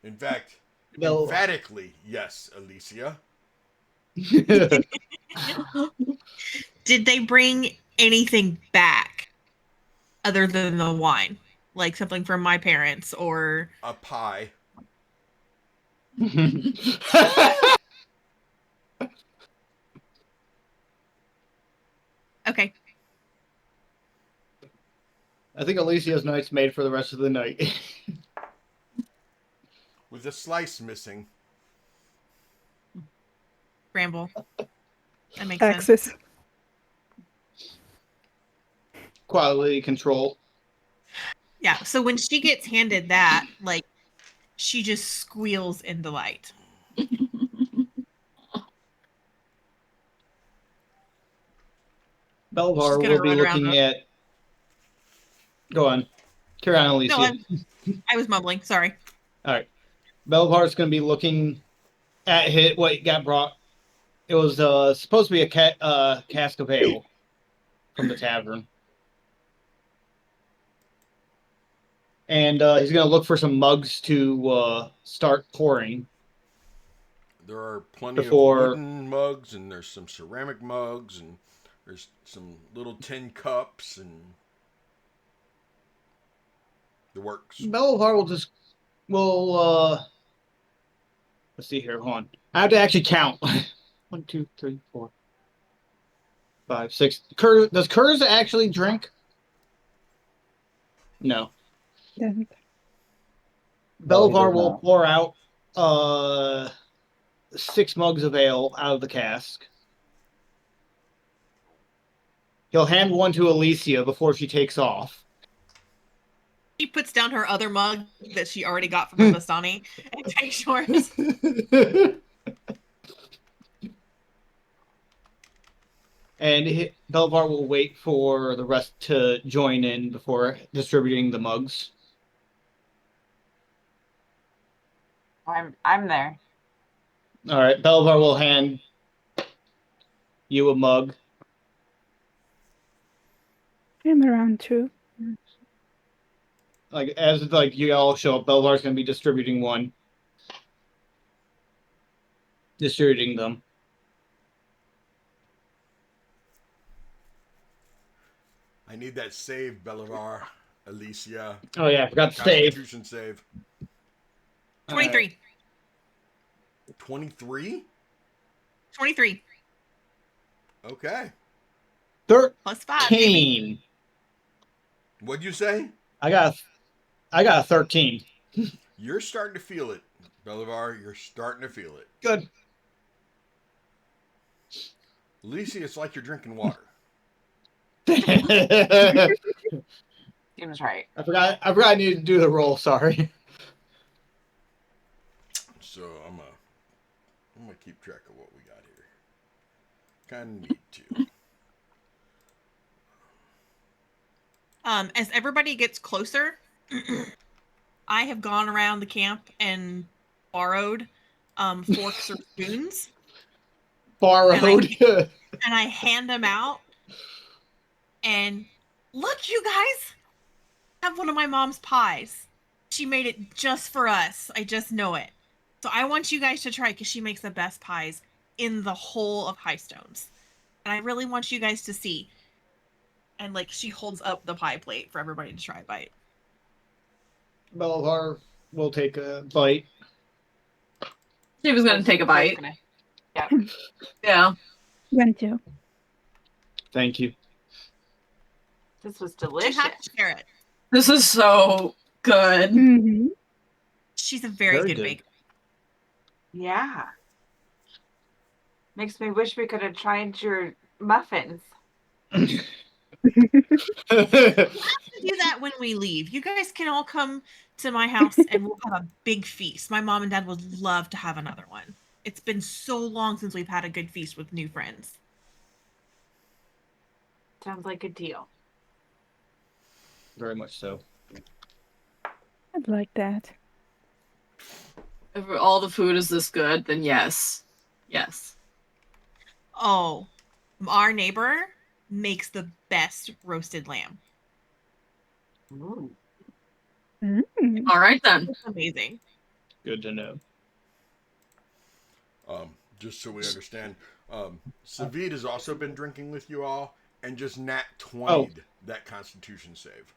In fact, No. emphatically, yes, Alicia. Did they bring anything back other than the wine? Like something from my parents or A pie. okay. I think Alicia's night's made for the rest of the night. With a slice missing. Ramble. That makes sense. Access. Quality control. Yeah. So when she gets handed that, like, she just squeals in delight. Belvar She's gonna will be run around looking at. Go on. Carry on, Alicia. No, I was mumbling. Sorry. All right. Belvar's going to be looking at what got brought. It was supposed to be a cask of ale from the tavern. And he's going to look for some mugs to start pouring. There are plenty Before- of wooden mugs, and there's some ceramic mugs, and there's some little tin cups, and the works. Belvar let's see here. Hold on. I have to actually count. 1, 2, 3, 4, 5, 6. Does Kurz actually drink? No. Then No, he Belvar does will not. pour out 6 mugs of ale out of the cask. He'll hand one to Alicia before she takes off. She puts down her other mug that she already got from the Vistani and takes yours. And Belvar will wait for the rest to join in before distributing the mugs. I'm there. All right, Belvar will hand you a mug. I'm around too. As you all show up, Belvar's going to be distributing them. I need that save, Belivar, Alicia. Oh yeah, I forgot to save. Constitution save. 23. 23? 23. Okay. 13. Plus 5. Baby. What'd you say? I got a 13. You're starting to feel it, Belivar. You're starting to feel it. Good. Alicia, it's like you're drinking water. Do Seems right. I forgot I needed to do the roll, sorry. So I'm gonna keep track of what we got here. Kind of need to. As everybody gets closer, I have gone around the camp and borrowed forks or spoons. Borrowed. And I hand them out. And look, you guys, I have one of my mom's pies. She made it just for us. I just know it. So I want you guys to try because she makes the best pies in the whole of High Stones. And I really want you guys to see. And like she holds up the pie plate for everybody to try a bite. Belvar will take a bite. She was gonna take a bite. Yeah. Yeah. Going to. Thank you. This was She delicious. had to share it. This is so good. Mm-hmm. She's a very good baker. Yeah. Makes me wish we could have tried your muffins. We'll have to do that when we leave. You guys can all come to my house and we'll have a big feast. My mom and dad would love to have another one. It's been so long since we've had a good feast with new friends. Sounds like a deal. Very much so. I'd like that. If all the food is this good, then yes. Yes. Oh, our neighbor makes the best roasted lamb. Ooh. Mm. All right then. It's amazing. Good to know. Just so we understand, Savid has also been drinking with you all and just nat 20'd that Constitution save.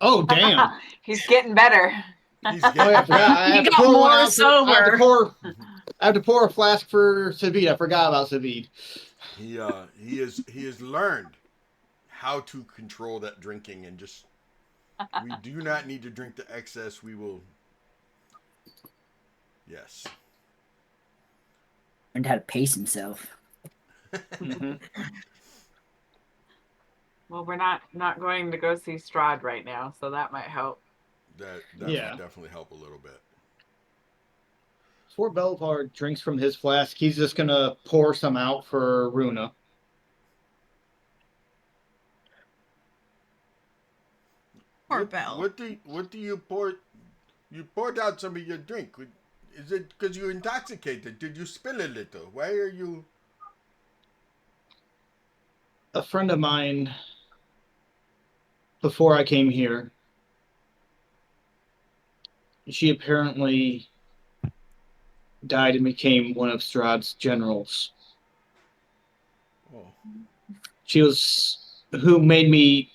Oh, damn. He's getting better. He's Oh, yeah, I forgot. I have He to got pour one more out for- sober. I have to pour a flask for Savid. I forgot about Savid. He has learned how to control that drinking and just we do not need to drink the excess. We will. Yes. Learned how to pace himself. Mm-hmm. Well, we're not going to go see Strahd right now, so that might help. That Yeah. would definitely help a little bit. Before Belvar drinks from his flask, he's just going to pour some out for Runa. Poor Belle. What do you pour? You poured out some of your drink. Is it because you're intoxicated? Did you spill a little? Why are you? A friend of mine, before I came here, she apparently died and became one of Strahd's generals. Oh, She was who made me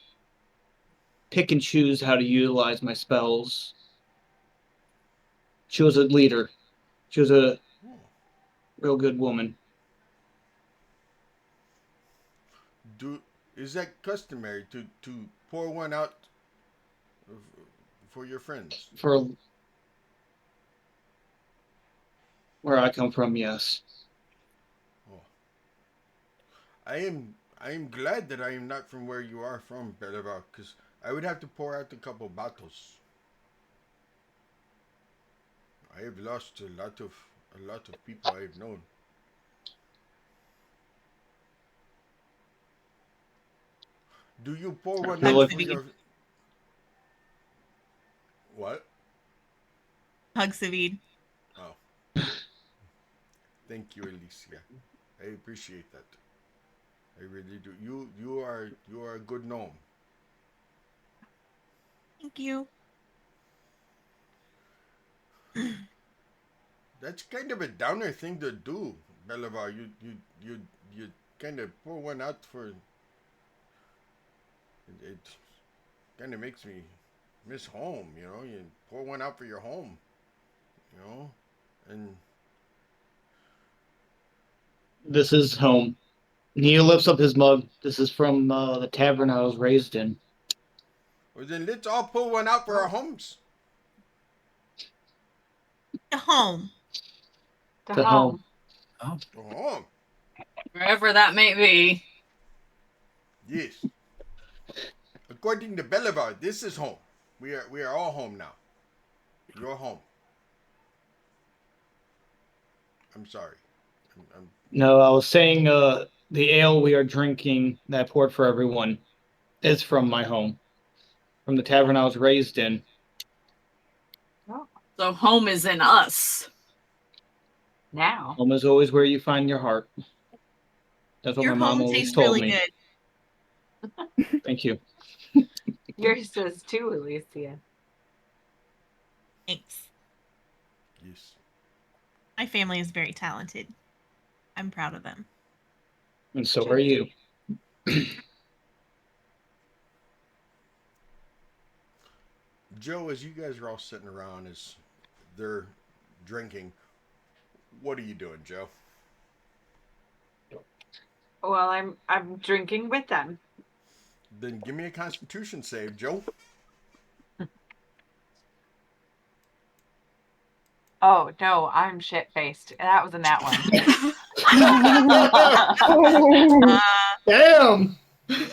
pick and choose how to utilize my spells. She was a leader. She was a real good woman. Is that customary to pour one out for your friends? For where I come from, yes. Oh. I am glad that I am not from where you are from, Belivar, because I would have to pour out a couple bottles. I have lost a lot of people I have known. Do you pour one You're out looking- for your what? Hug Savid. Oh, thank you, Alicia. I appreciate that. I really do. You are a good gnome. Thank you. That's kind of a downer thing to do, Belivar. You kind of pour one out for. It kind of makes me miss home, you know. You pour one out for your home, you know, and This is home. Neil lifts up his mug. This is from the tavern I was raised in. well, then let's all pour one out for our homes. Home. To home. For home, Wherever that may be. yes. A According to Bolivar, this is home. We are all home now. You're home. I'm sorry. No, I was saying the ale we are drinking that I poured for everyone is from my home, from the tavern I was raised in. So home is in us. Now. Home is always where you find your heart. That's what Your my mom home always tastes told really me. good. Thank you. Yours does too, Alicia. Thanks. Yes. My family is very talented. I'm proud of them. And so are you. Joe, as you guys are all sitting around as they're drinking, what are you doing, Joe? Well, I'm drinking with them. Then give me a Constitution save, Joe. Oh no, I'm shit faced. That was a nat one. Oh, Damn!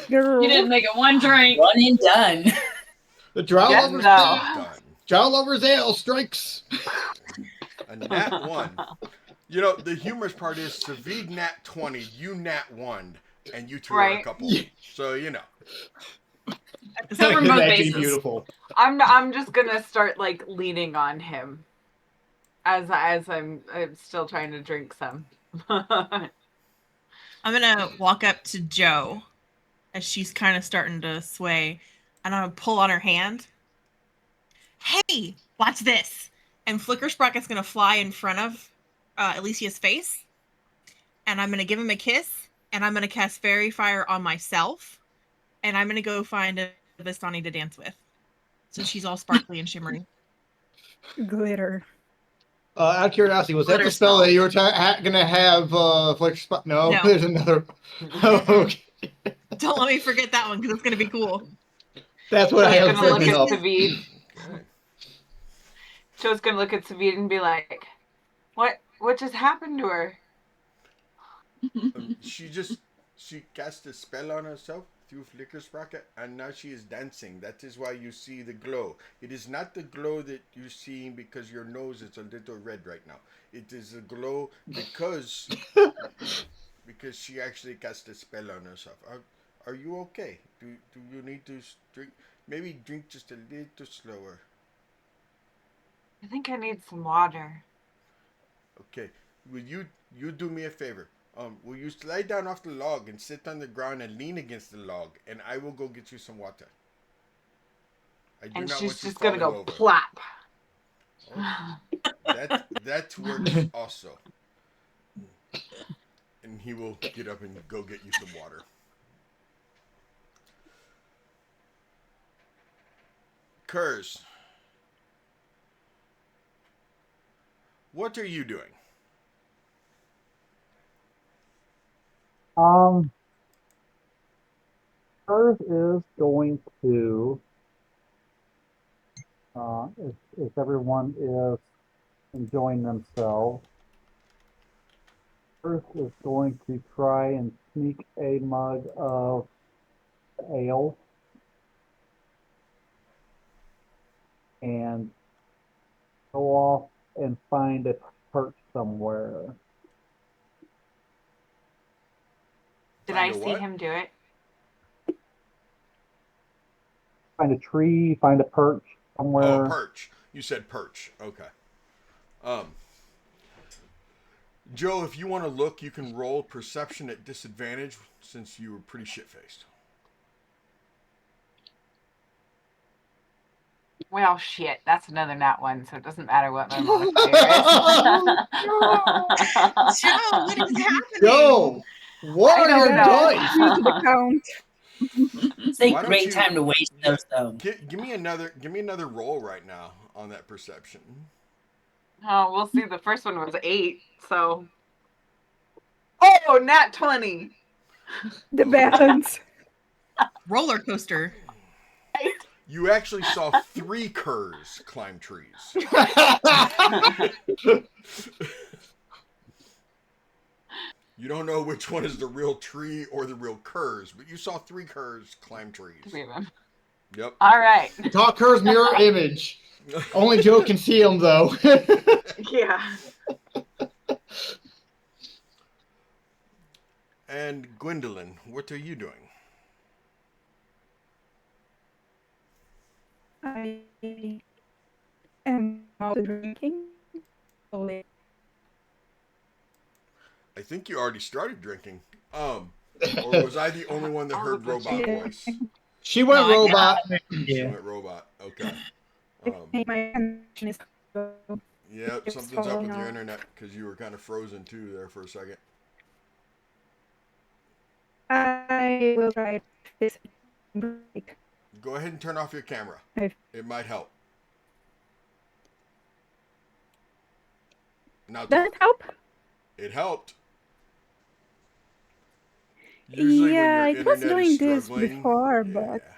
girl. You didn't make it one drink. One and done. The Drow Yes, Lovers no. Done. Drow Lovers Ale strikes. A nat 1. You know, the humorous part is Savid nat 20, you nat 1, and you two are a Right. couple. So, you know. Cover both That'd be bases. beautiful. I'm just gonna start like leaning on him as I'm still trying to drink some. I'm gonna walk up to Joe as she's kind of starting to sway, and I'm gonna pull on her hand. Hey, watch this! And Flicker Sprocket's gonna fly in front of Alicia's face, and I'm gonna give him a kiss, and I'm gonna cast Fairy Fire on myself, and I'm gonna go find a Vistani to dance with, so she's all sparkly and shimmery. Glitter. Out of curiosity, was that Glitter the spell spell. that you were gonna have Flicker Spot? No, No. there's another. Okay. Don't let me forget that one because it's gonna be cool. That's what I Joe's was gonna look thinking at of. Savid. Okay. Joe's gonna look at Savid and be like, What just happened to her? She cast a spell on herself through Flicker Sprocket, and now she is dancing. That is why you see the glow. It is not the glow that you're seeing because your nose is a little red right now. It is a glow because she actually cast a spell on herself. Are you okay? Do you need to drink? Maybe drink just a little slower. I think I need some water. Okay. Will you do me a favor? Will you slide down off the log and sit on the ground and lean against the log, and I will go get you some water. I do And not she's want you just gonna go falling over. plop. Oh, that works also. And he will get up and go get you some water. Kurz, what are you doing? Earth is going to, if everyone is enjoying themselves, Earth is going to try and sneak a mug of ale and go off and find a perch somewhere. Did Find I a see what? him do it? Find a tree, find a perch somewhere. Oh, perch. You said perch. Okay. Joe, if you want to look, you can roll perception at disadvantage since you were pretty shit-faced. Well, shit, that's another nat one, so it doesn't matter what my modifier is. Joe, what is happening? Joe, what I are don't your know. dice? Due to the count. It's a Why don't great you- time to waste those, though. Give me another roll right now on that perception. Oh, we'll see. The first one was 8, so. Oh, nat 20. The balance. Roller coaster. You actually saw 3 curs climb trees. You don't know which one is the real tree or the real curs, but you saw 3 curs climb trees. 3 of them. Yep. All right. Talker's mirror image. Only Joe can see him though. Yeah. And Gwendolyn, what are you doing? I am also drinking. Slowly. I think you already started drinking. Or was I the only one that All heard of us. robot Yeah. voice? She went No, I- robot. She Yeah. went robot. Okay. I think my connection is Yep, It's something's up with falling your off. internet because you were kind of frozen too there for a second. I will try this break. Go ahead and turn off your camera. I've- It might help. Now Does it talk. help? It helped. Usually Yeah, when it your was internet is doing this struggling, before, yeah. but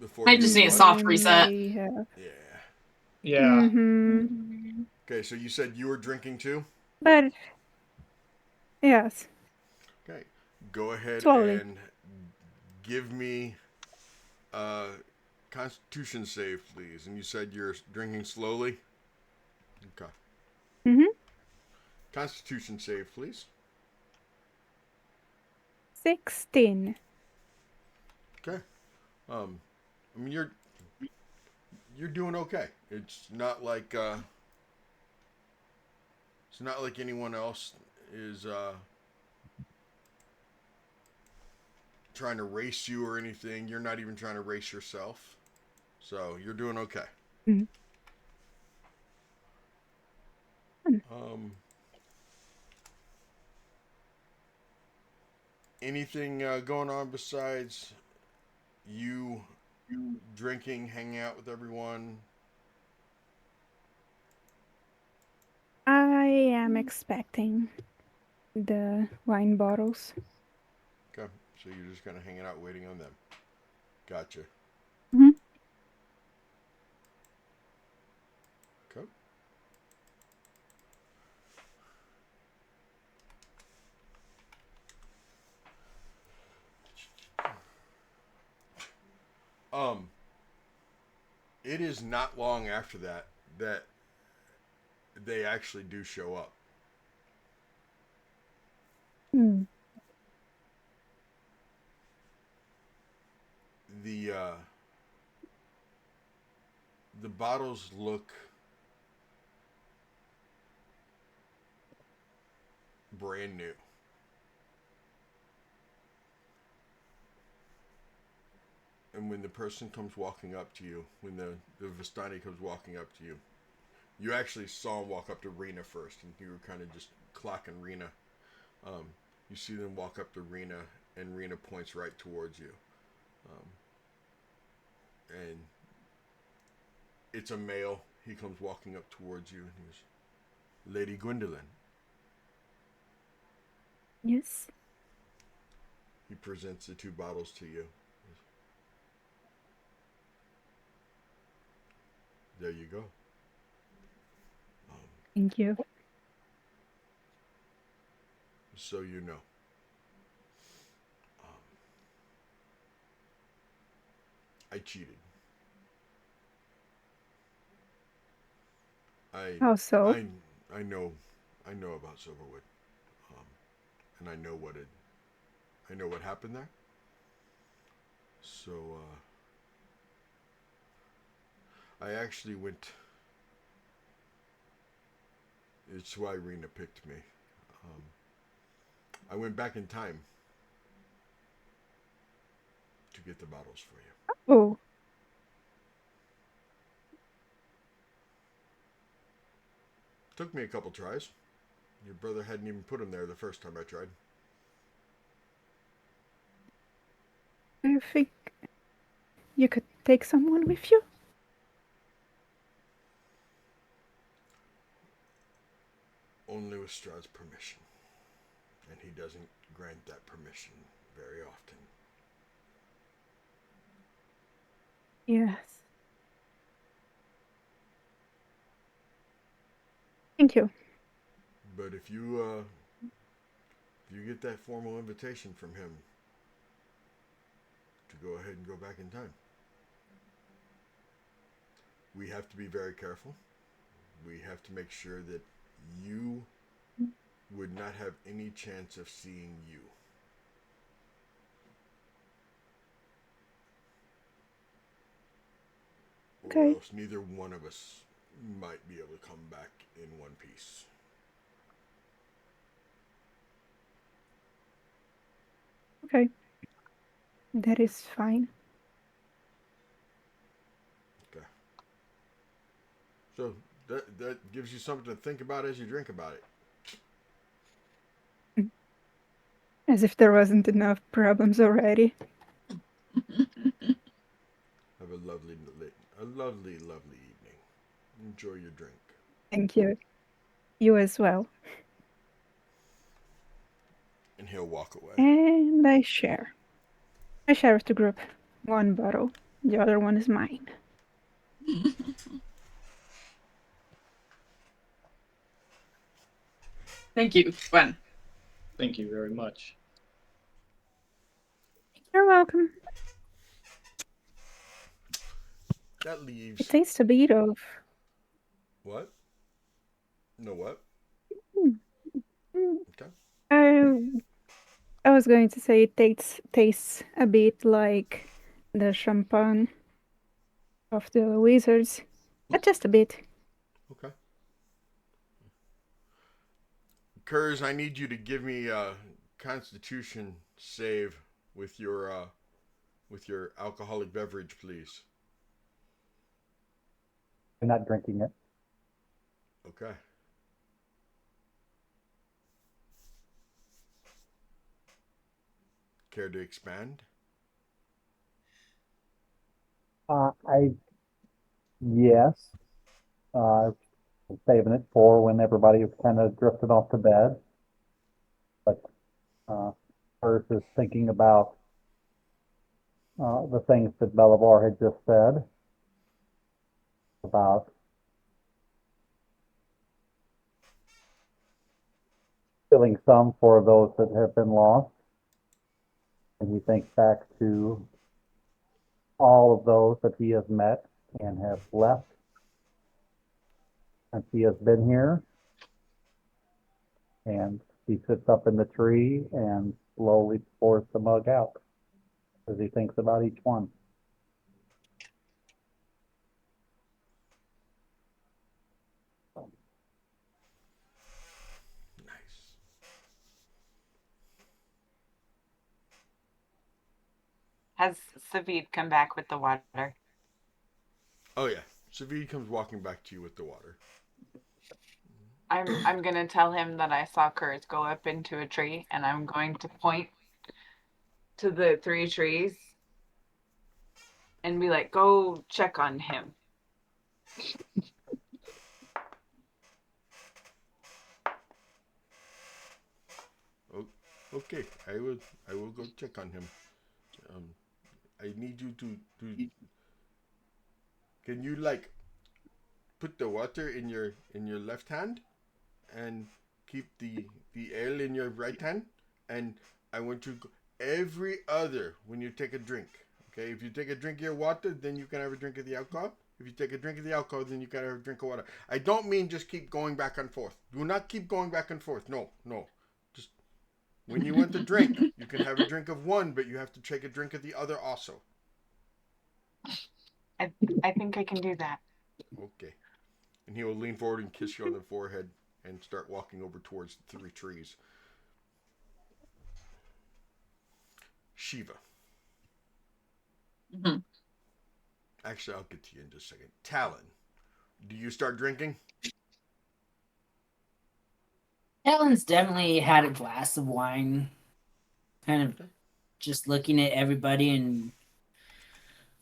Before Might you just need a what? soft I reset. may have. Yeah. Yeah. Mm-hmm. Okay, so you said you were drinking too? But yes, Okay. Go ahead slowly. and give me a Constitution save, please. And you said you're drinking slowly? Okay. Mm-hmm. Constitution save, please. 16. Okay. I mean you're doing okay. It's not like anyone else is trying to race you or anything. You're not even trying to race yourself. So you're doing okay. Mhm. Anything going on besides you drinking, hanging out with everyone? I am expecting the wine bottles. Okay. So you're just kind of hanging out waiting on them. Gotcha. Mhm. Okay. It is not long after that that they actually do show up. Mm. The bottles look brand new. And when the person comes walking up to you, when the Vistani comes walking up to you, you actually saw him walk up to Rena first, and you were kind of just clocking Rena. You see them walk up to Rena, and Rena points right towards you. And it's a male. He comes walking up towards you, and he goes, Lady Gwendolyn. Yes. He presents the two bottles to you. There you go. Thank you. So you know. I cheated. How so? I know about Silverwood, and I know what happened there. So I actually went. It's why Rena picked me. I went back in time to get the bottles for you. Oh, Took me a couple tries. Your brother hadn't even put them there the first time I tried. I think you could take someone with you. Only with Strahd's permission. And he doesn't grant that permission very often. Yes. Thank you. But if you get that formal invitation from him to go ahead and go back in time. We have to be very careful. We have to make sure that you would not have any chance of seeing you. Okay. Or else neither one of us might be able to come back in one piece. Okay. That is fine. Okay. So that gives you something to think about as you drink about it. As if there wasn't enough problems already. Have a lovely, lovely evening. Enjoy your drink. Thank you. You as well. And he'll walk away. And I share. I share with the group. One bottle. The other one is mine. Thank you, Gwen. Thank you very much. You're welcome. That leaves. It tastes a bit of. What? No what? Okay. I was going to say it tastes a bit like the champagne of the wizards, but just a bit. Okay. Kurz, I need you to give me a Constitution save with your alcoholic beverage, please. I'm not drinking it. Okay. Care to expand? Yes. I'm saving it for when everybody kind of drifted off to bed. But first is thinking about the things that Belivar had just said about filling some for those that have been lost. And he thinks back to all of those that he has met and have left since he has been here. And he sits up in the tree and slowly pours the mug out as he thinks about each one. Nice. Has Savid come back with the water? Oh yeah. Savid comes walking back to you with the water. I'm gonna tell him that I saw Kurz go up into a tree, and I'm going to point to the 3 trees and be like, "Go check on him." Oh, okay. I will go check on him. I need you to. Can you like put the water in your left hand and keep the ale in your right hand, and I want you to every other when you take a drink. Okay, if you take a drink of your water, then you can have a drink of the alcohol. If you take a drink of the alcohol, then you can have a drink of water. I don't mean just keep going back and forth. Do not keep going back and forth. No. Just when you want to drink, you can have a drink of one, but you have to take a drink of the other also. I think I can do that. Okay. And he will lean forward and kiss you on the forehead and start walking over towards the 3 trees. Shiva. Mm-hmm. Actually, I'll get to you in just a second. Talon, do you start drinking? Helen's definitely had a glass of wine, kind of just looking at everybody and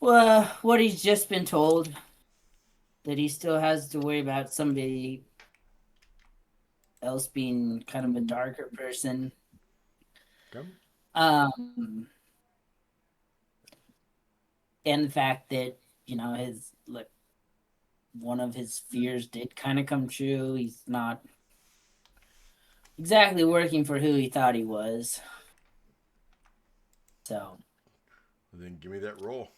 well, what he's just been told, that he still has to worry about somebody else being kind of a darker person. Okay. And the fact that, his one of his fears did kind of come true. He's not exactly working for who he thought he was. So Then give me that roll.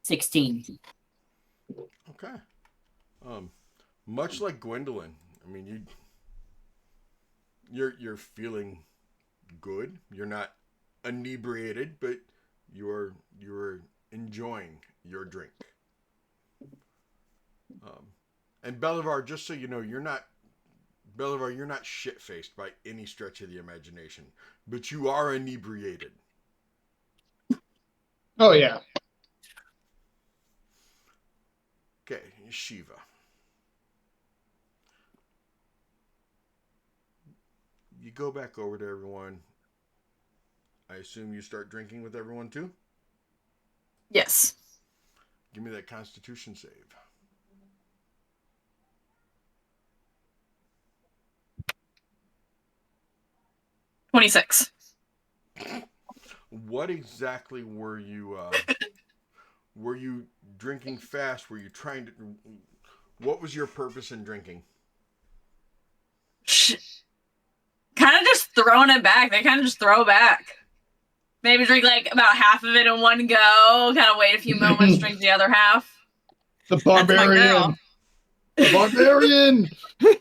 16. Okay. Much like Gwendolyn, I mean, you're feeling good. You're not inebriated, but you're enjoying your drink. And Bolivar, just so you know, you're not shit faced by any stretch of the imagination, but you are inebriated. Oh yeah. Okay, Shiva. You go back over to everyone. I assume you start drinking with everyone too? Yes. Give me that Constitution save. 26. What exactly were you drinking fast? Were you trying to? What was your purpose in drinking? Kind of just throwing it back. They kind of just throw back. Maybe drink like about half of it in one go. Kind of wait a few moments, drink the other half. The That's my barbarian. girl. The barbarian.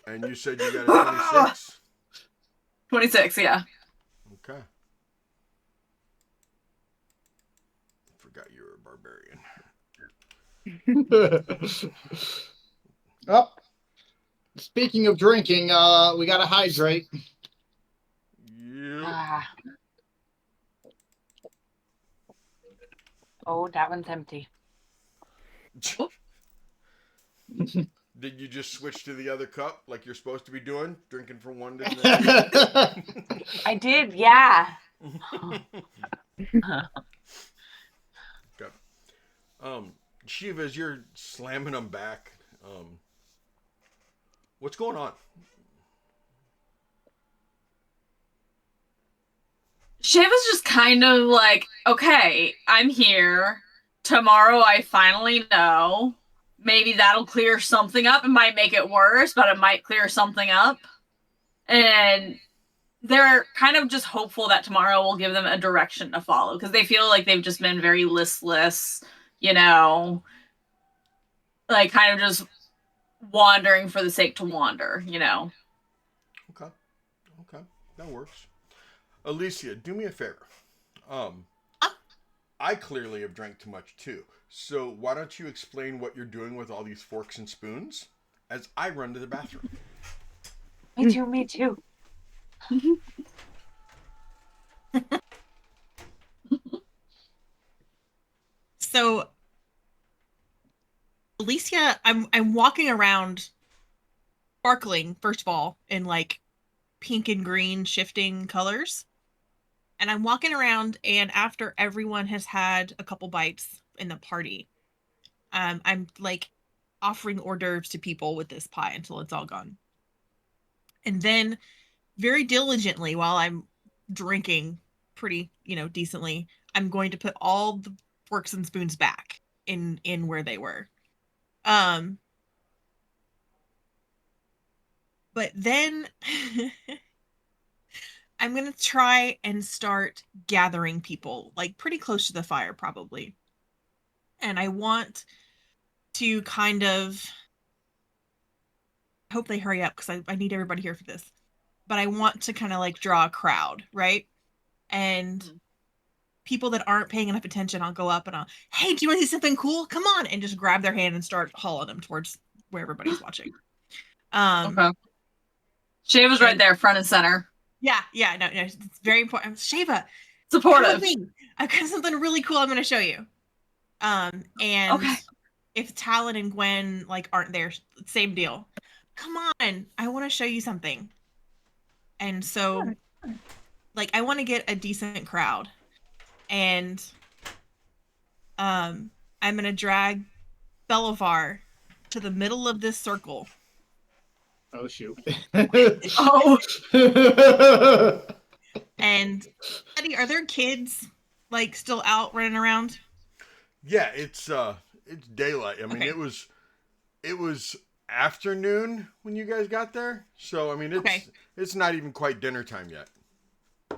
And you said you got a 26? 26, yeah. Okay. Forgot you were a barbarian. Oh, speaking of drinking, we gotta hydrate. Yep. Oh, that one's empty. Did you just switch to the other cup like you're supposed to be doing? Drinking from one to the next? I did, yeah. Okay. Shiva, as you're slamming them back, what's going on? Shiva's just kind of like, okay, I'm here. Tomorrow I finally know. Maybe that'll clear something up. It might make it worse, but it might clear something up. And they're kind of just hopeful that tomorrow will give them a direction to follow because they feel like they've just been very listless, you know, like kind of just wandering for the sake to wander, you know. Okay, that works. Alicia, do me a favor. I clearly have drank too much too. So why don't you explain what you're doing with all these forks and spoons as I run to the bathroom? Me too. So, Alicia, I'm walking around, sparkling first of all in like pink and green shifting colors, and I'm walking around. And after everyone has had a couple bites in the party, I'm like offering hors d'oeuvres to people with this pie until it's all gone. And then, very diligently, while I'm drinking pretty, decently, I'm going to put all the forks and spoons back in where they were. But then I'm going to try and start gathering people, like pretty close to the fire, probably. And I want to kind of, I hope they hurry up because I need everybody here for this. But I want to kind of like draw a crowd, right? And people that aren't paying enough attention, I'll go up and I'll, hey, do you want to see something cool? Come on. And just grab their hand and start hauling them towards where everybody's watching. Okay. Shiva's right there, front and center. Yeah, no, it's very important. Shiva, supportive. I've got something really cool I'm going to show you. And okay. If Talon and Gwen like aren't there, same deal. Come on, I want to show you something. And so, like, I want to get a decent crowd, and I'm going to drag Bolivar to the middle of this circle. Oh shoot! Oh. And Eddie, are there kids like still out running around? Yeah, it's daylight. I mean, Okay. it was afternoon when you guys got there. So I mean, Okay. it's not even quite dinner time yet.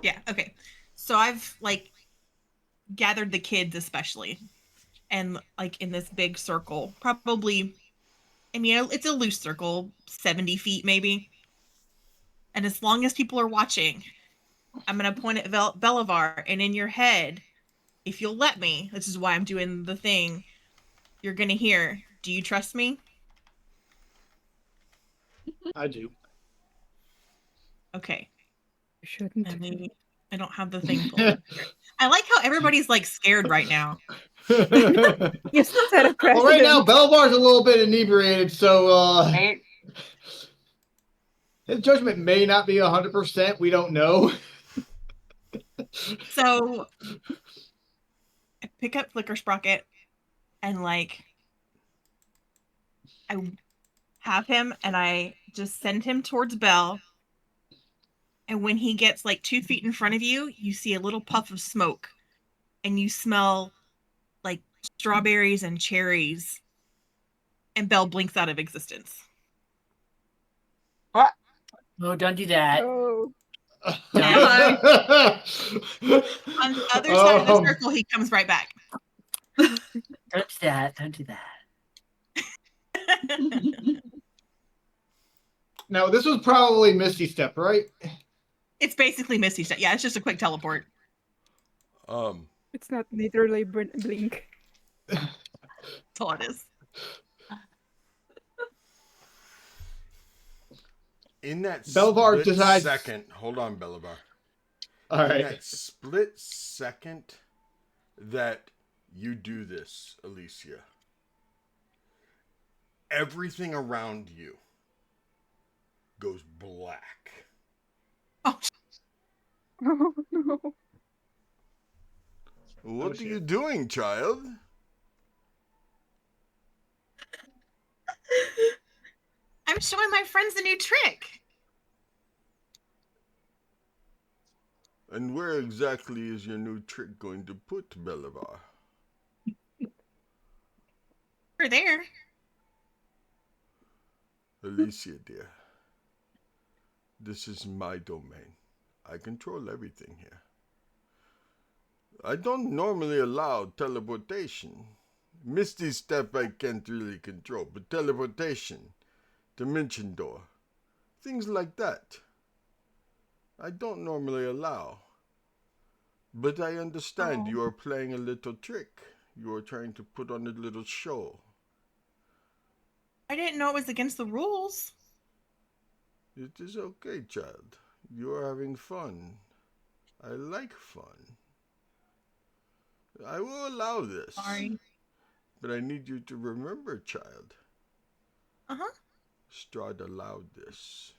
Yeah, okay. So I've like gathered the kids especially and like in this big circle, probably I mean it's a loose circle, 70 feet maybe. And as long as people are watching, I'm gonna point at Belivar, and in your head, if you'll let me, this is why I'm doing the thing, you're gonna hear, do you trust me? I do. Okay. You shouldn't. I don't have the thing pulled up here. I like how everybody's like scared right now. You set a precedent. Well, right now, Belvar's a little bit inebriated, so Right? his judgment may not be 100%. We don't know. So I pick up Flicker Sprocket and like I have him and I just send him towards Belle. And when he gets like 2 feet in front of you, you see a little puff of smoke and you smell like strawberries and cherries. And Belle blinks out of existence. What? No, don't do that. Oh, On the other side of the circle, he comes right back. Don't do that. Don't do that. Now, this was probably Misty Step, right? It's basically Misty Step. Yeah, it's just a quick teleport. it's not literally blink. That's all it is. In that Belivar split decides- second, hold on, Belivar. All right. In that split second that you do this, Alicia, everything around you goes black. Oh, Oh no. What are you doing, child? I'm showing my friends the new trick. And where exactly is your new trick going to put Belivar? We're there. Alicia, dear, this is my domain. I control everything here. I don't normally allow teleportation. Misty Step I can't really control, but teleportation, dimension door, things like that, I don't normally allow. But I understand you are playing a little trick. You are trying to put on a little show. I didn't know it was against the rules. It is okay, child. You are having fun. I like fun. I will allow this. Sorry. But I need you to remember, child. Uh-huh. Strahd allowed this.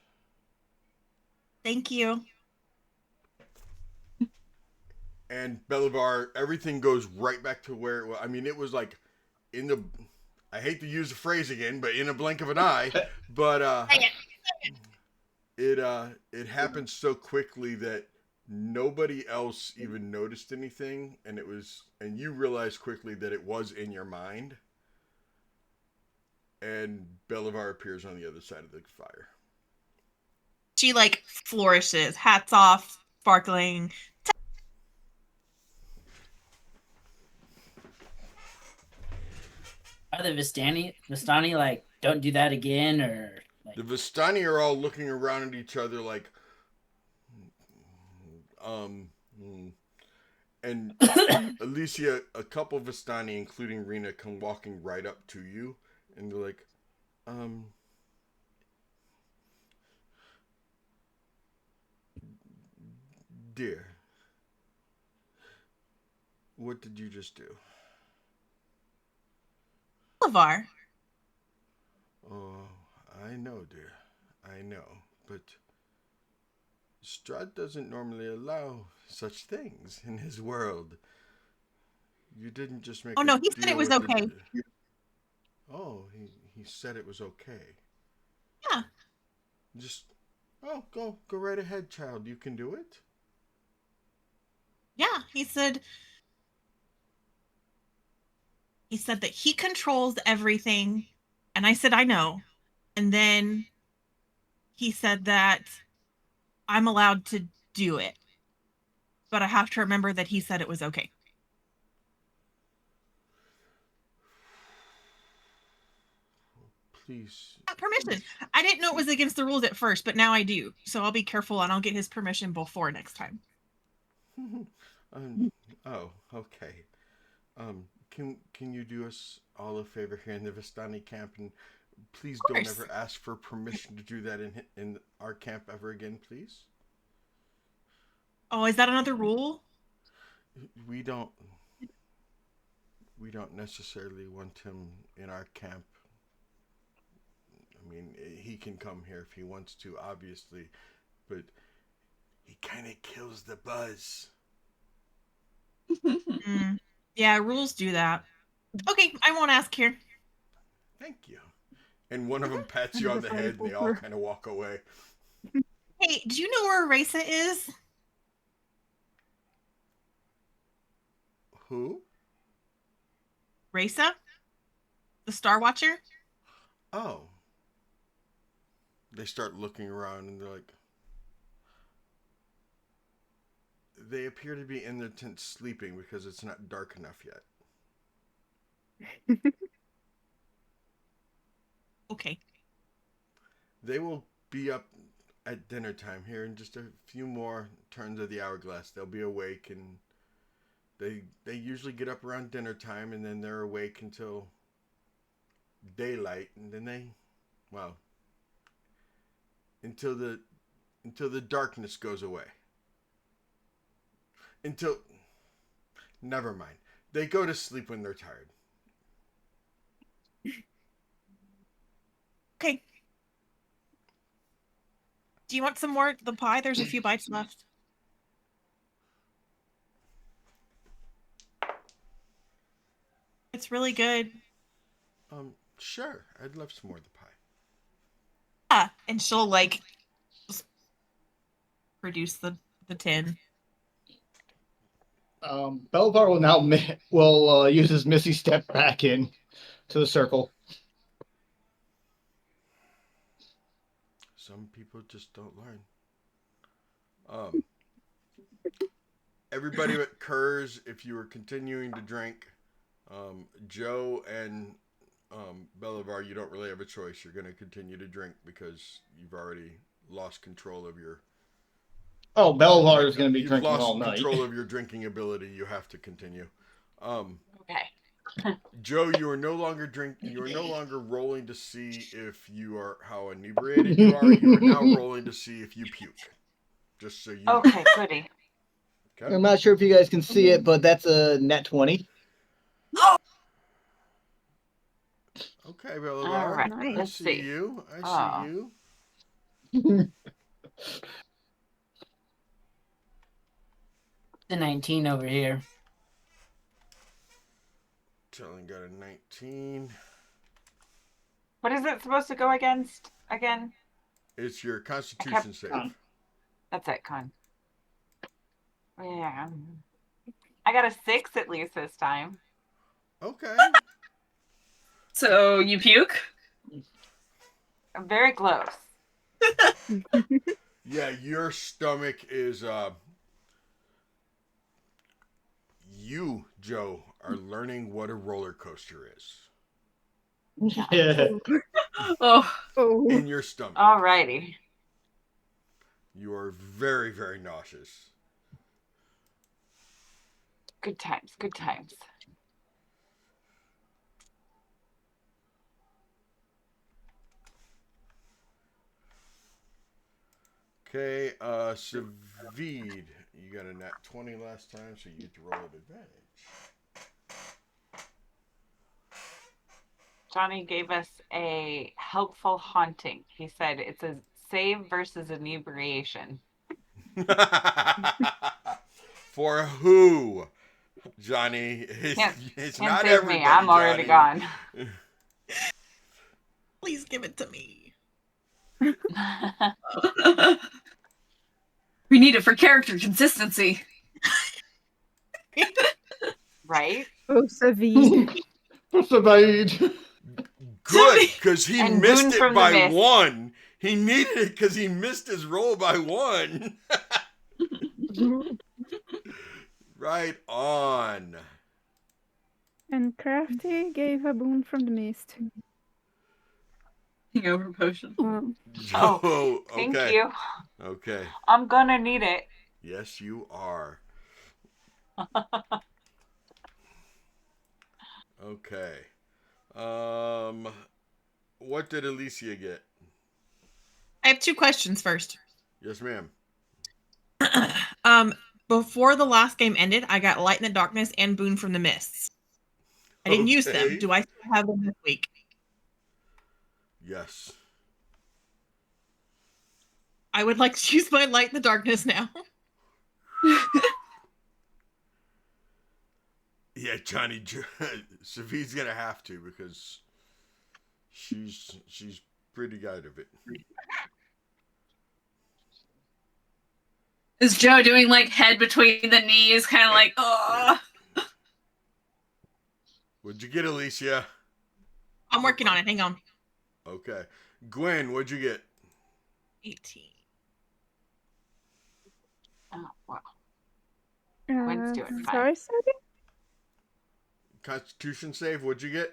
Thank you. And Belivar, everything goes right back to where it was. I mean, it was like in the, I hate to use the phrase again, but in a blink of an eye. But it happened so quickly that nobody else even noticed anything, and you realized quickly that it was in your mind. And Belivar appears on the other side of the fire. She like flourishes, hats off, sparkling. Are the Vistani like, don't do that again, or like... The Vistani are all looking around at each other like, and Alicia, a couple of Vistani, including Rena, come walking right up to you, and they're like, dear, what did you just do? Bolivar. Oh, I know, dear. I know. But Strahd doesn't normally allow such things in his world. You didn't just make. Oh no, he said it was okay. Oh, he said it was okay. Yeah. Just go right ahead, child. You can do it. Yeah, he said that he controls everything, and I said I know, And then he said that I'm allowed to do it. But I have to remember that he said it was okay. Please. Permission. I didn't know it was against the rules at first, but now I do. So I'll be careful and I'll get his permission before next time. Oh, okay. Can you do us all a favor here in the Vistani camp, and please don't ever ask for permission to do that in our camp ever again, please? Oh, is that another rule? We don't necessarily want him in our camp. I mean, he can come here if he wants to, obviously, but he kind of kills the buzz. Yeah, rules do that. Okay, I won't ask here. Thank you. And one of them pats you on the head, and they all kind of walk away. Hey, do you know where Raisa is? Who? Raisa? The Star Watcher? Oh. They start looking around, and they're like... They appear to be in their tent sleeping because it's not dark enough yet. Okay. They will be up at dinner time here in just a few more turns of the hourglass. They'll be awake, and they usually get up around dinner time, and then they're awake until daylight, and then until the darkness goes away. Never mind. They go to sleep when they're tired. Okay. Do you want some more of the pie? There's a few bites left. It's really good. Sure. I'd love some more of the pie. Yeah, and she'll just produce the tin. Belvar will now use his Missy step back in to the circle. Some people just don't learn. Everybody but Kurz, if you are continuing to drink, Joe and Belivar, you don't really have a choice. You're going to continue to drink because you've already lost control of your... Oh, Belvar is going to be drinking all night. You've lost control of your drinking ability. You have to continue. Okay. Joe, you are no longer rolling to see if you are how inebriated you are. You are now rolling to see if you puke. Just so you know. Okay, goody. Okay. I'm not sure if you guys can see it, but that's a net 20. Okay, Belivar. All right, I let's see see. you. Oh. See you. The 19 over here. Telling got a 19. What is it supposed to go against again? It's your Constitution save. That's it, con. Yeah. I got a 6 at least this time. Okay. So you puke? I'm very close. Yeah, your stomach is you, Joe, are learning what a roller coaster is. Yeah. Oh. In your stomach. Alrighty. You are very, very nauseous. Good times, good times. Okay, Savid, you got a nat 20 last time, so you get to roll at advantage. Johnny gave us a helpful haunting. He said it's a save versus inebriation. For who, Johnny? It's Can't not save everybody. me. I'm already Johnny. gone. Please give it to me. We need it for character consistency. Right? Oh, Savid. Savid. Good, because he And missed Boone it from the by mist. 1. He needed it because he missed his roll by 1. Right on. And Crafty gave a boon from the mist. Hangover potion. Oh, thank okay. you. Okay. I'm gonna need it. Yes, you are. Okay. What did Alicia get? I have 2 questions first. Yes, ma'am. Before the last game ended, I got Light in the Darkness and Boon from the Mists. I didn't use them. Okay. Do I still have them this week? Yes. I would like to use my Light in the Darkness now. Yeah, Johnny. Savi's gonna have to because she's pretty out of it. Is Joe doing like head between the knees, kind of like, oh? What'd you get, Alicia? I'm working on it. Hang on. Okay. Gwen, what'd you get? 18. Oh, wow. Gwen's doing fine. Sorry, Sadie? Constitution save, what'd you get?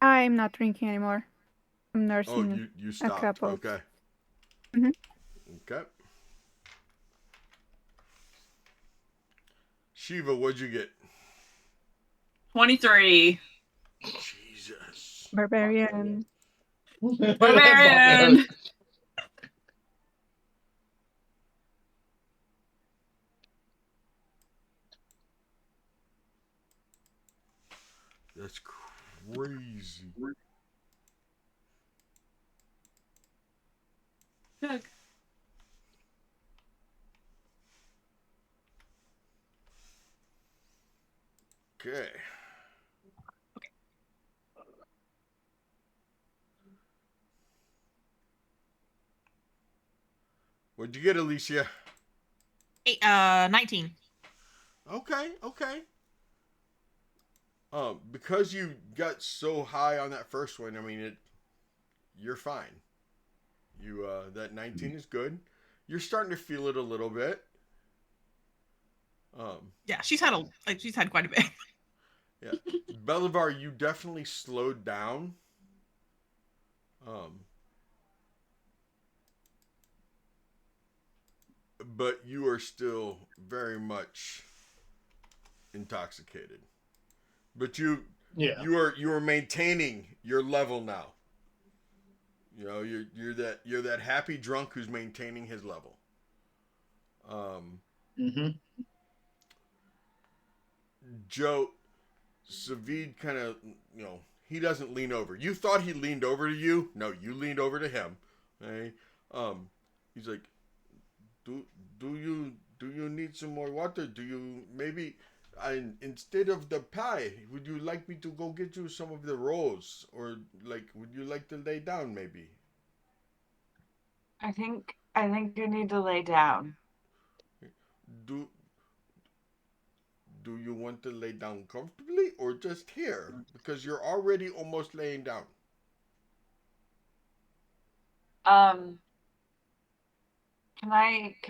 I'm not drinking anymore. I'm Oh, nursing you a stopped. couple. Okay. Mhm. Okay. Shiva, what'd you get? 23. Jesus. Barbarian. Barbarian. That's crazy. Doug. Okay. What'd you get, Alicia? 19. Okay. Because you got so high on that first one, I mean, you're fine. You that 19 is good. You're starting to feel it a little bit. Yeah, she's had quite a bit. Yeah, Bolivar, you definitely slowed down. But you are still very much intoxicated. But you are maintaining your level now. You know, you're that happy drunk who's maintaining his level. Joe, Savid kind of, he doesn't lean over. You thought he leaned over to you. No, you leaned over to him. Okay? He's like, do you need some more water? Do you maybe instead of the pie, would you like me to go get you some of the rolls, or like would you like to lay down maybe? I think you need to lay down. Do you want to lay down comfortably or just here? Because you're already almost laying down. Can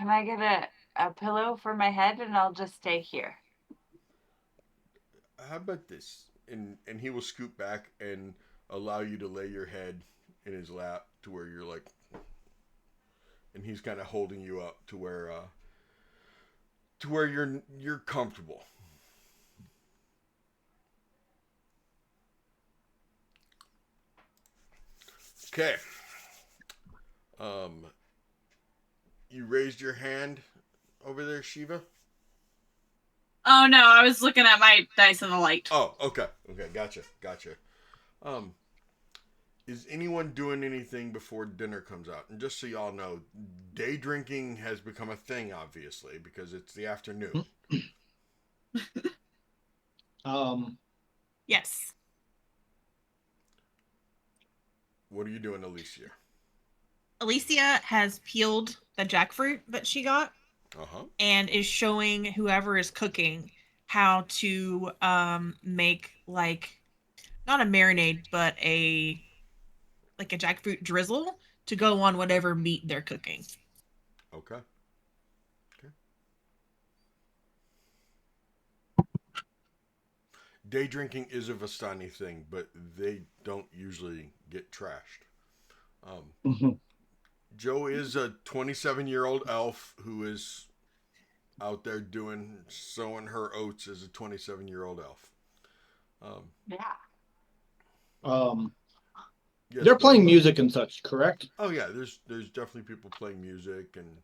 I get a pillow for my head and I'll just stay here? How about this? And he will scoot back and allow you to lay your head in his lap to where you're like, and he's kind of holding you up to where you're comfortable. Okay. You raised your hand over there, Shiva? Oh no, I was looking at my dice in the light. Oh, okay. Gotcha. Is anyone doing anything before dinner comes out? And just so y'all know, day drinking has become a thing, obviously, because it's the afternoon. Yes. What are you doing, Alicia? Alicia has peeled the jackfruit that she got and is showing whoever is cooking how to make like not a marinade, but a jackfruit drizzle to go on whatever meat they're cooking. Okay. Day drinking is a Vistani thing, but they don't usually get trashed. Joe is a 27-year-old elf who is out there sowing her oats as a 27-year-old elf. Yeah. Yes, They're playing Belva. music and such, correct? Oh yeah, there's definitely people playing music, and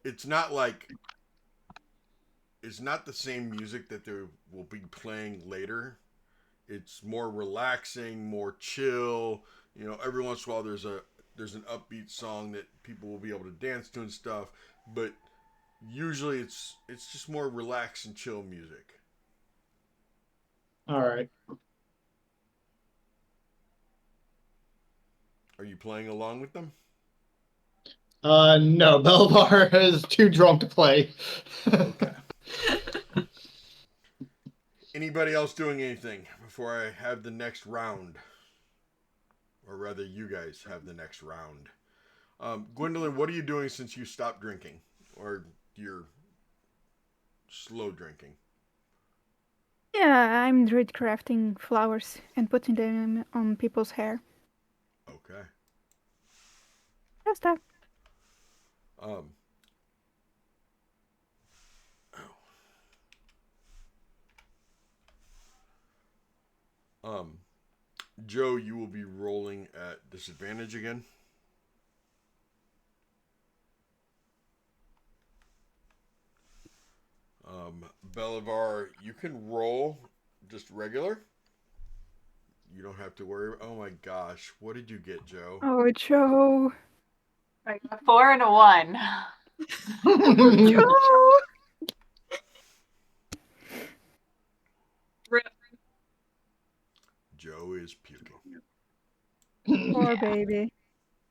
it's not like it's not the same music that they will be playing later. It's more relaxing, more chill. You know, every once in a while there's an upbeat song that people will be able to dance to and stuff, but usually it's just more relaxed and chill music. All right. Are you playing along with them? No, Belvar is too drunk to play. Okay. Anybody else doing anything before I have the next round? Or rather, you guys have the next round. Gwendolyn, what are you doing since you stopped drinking? Or you're slow drinking? Yeah, I'm druid crafting flowers and putting them on people's hair. Okay. Just that. Um, um, Joe, you will be rolling at disadvantage again. Belivar, you can roll just regular. You don't have to worry. Oh my gosh, what did you get, Joe? Oh, Joe. Like a 4 and a 1. Joe. Rip. Joe is puking. Poor baby.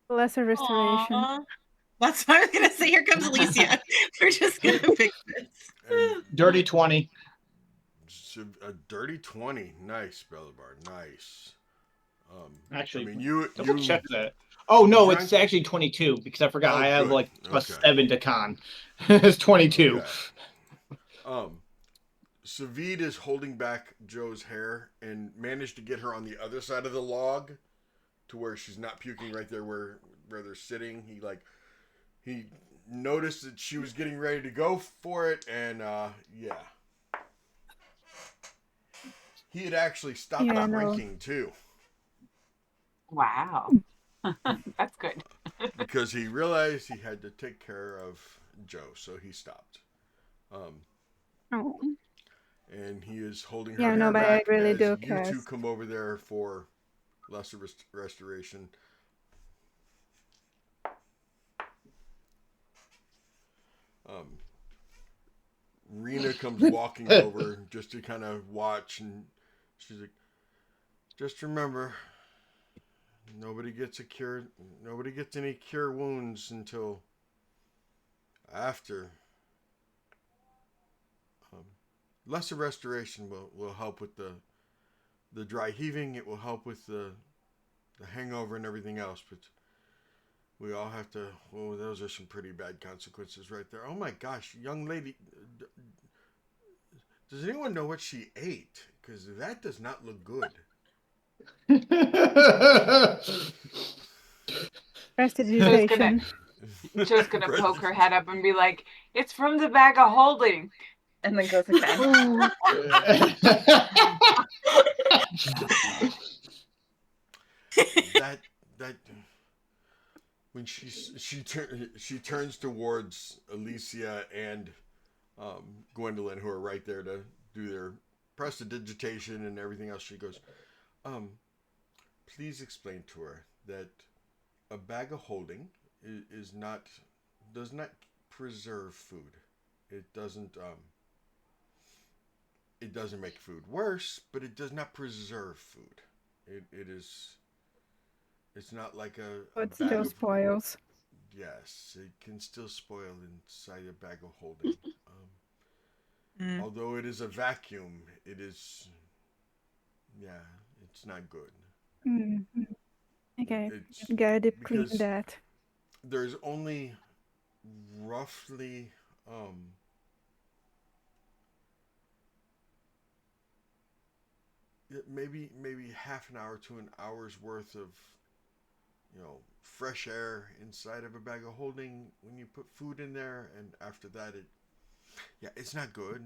Lesser restoration. Aww. That's what I was gonna say. Here comes Alicia. We're just gonna fix this. And Dirty 20. a dirty 20. Nice, Belivar. Nice. Actually, I mean, you check that. Oh no, drank? it's actually 22 because I forgot Oh, I have good. like a Okay. 7 to con. It's 22. Okay. Savid is holding back Joe's hair and managed to get her on the other side of the log to where she's not puking right there where they're sitting. He noticed that she was getting ready to go for it, and yeah. He had actually stopped drinking too. Wow. That's good. Because he realized he had to take care of Joe, so he stopped. Oh. And he is holding her Yeah, hair no, but back I really as do you cast. two come over there for lesser restoration. Rena comes walking over just to kind of watch, and she's like, "Just remember, nobody gets any cure wounds until after. Lesser restoration will help with the dry heaving. It will help with the hangover and everything else, but we all have to. Well, those are some pretty bad consequences right there. Oh my gosh, young lady, does anyone know what she ate? Because that does not look good." Prestidigitation. Joe's gonna poke her head up and be like, "It's from the bag of holding," and then goes again. that when she turns towards Alicia and Gwendolyn, who are right there to do their prestidigitation and everything else. She goes, please explain to her that a bag of holding does not preserve food. It doesn't make food worse, but it does not preserve food. It's not like a It bag still of spoils. Yes, it can still spoil inside a bag of holding. Although it is a vacuum, it is yeah, it's not good. Mm. Okay, It's gotta clean because that. there's only roughly maybe half an hour to an hour's worth of fresh air inside of a bag of holding when you put food in there, and after that it's not good.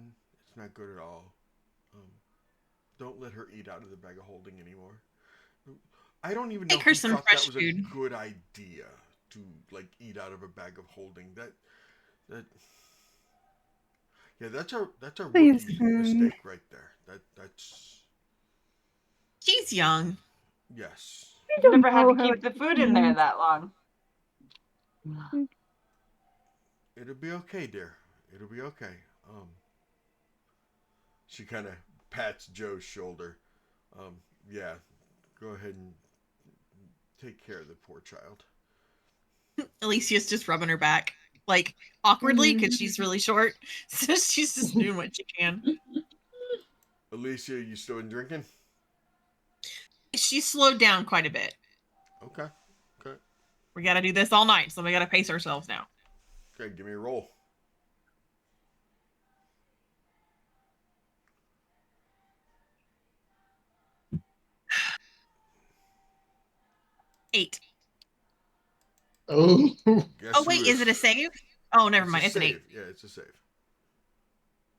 It's not good at all. Um, don't let her eat out of the bag of holding anymore. I don't even know Make her who some thought that fresh was food. a good idea to like eat out of a bag of holding. That yeah, that's a Please, rookie mistake right there. That's She's young. yes. I I've don't never had to know how keep the food in there that long. It'll be okay, dear. It'll be okay. She kind of pats Joe's shoulder. Um, yeah, go ahead and take care of the poor child. Alicia's just rubbing her back, like awkwardly, because she's really short. So she's just doing what she can. Alicia, you still been drinking? She's slowed down quite a bit. Okay. Okay. We got to do this all night, so we got to pace ourselves now. Okay, give me a roll. Eight. Oh. Guess Oh who wait, is it a save? Oh, never mind. It's an save. 8. Yeah, it's a save.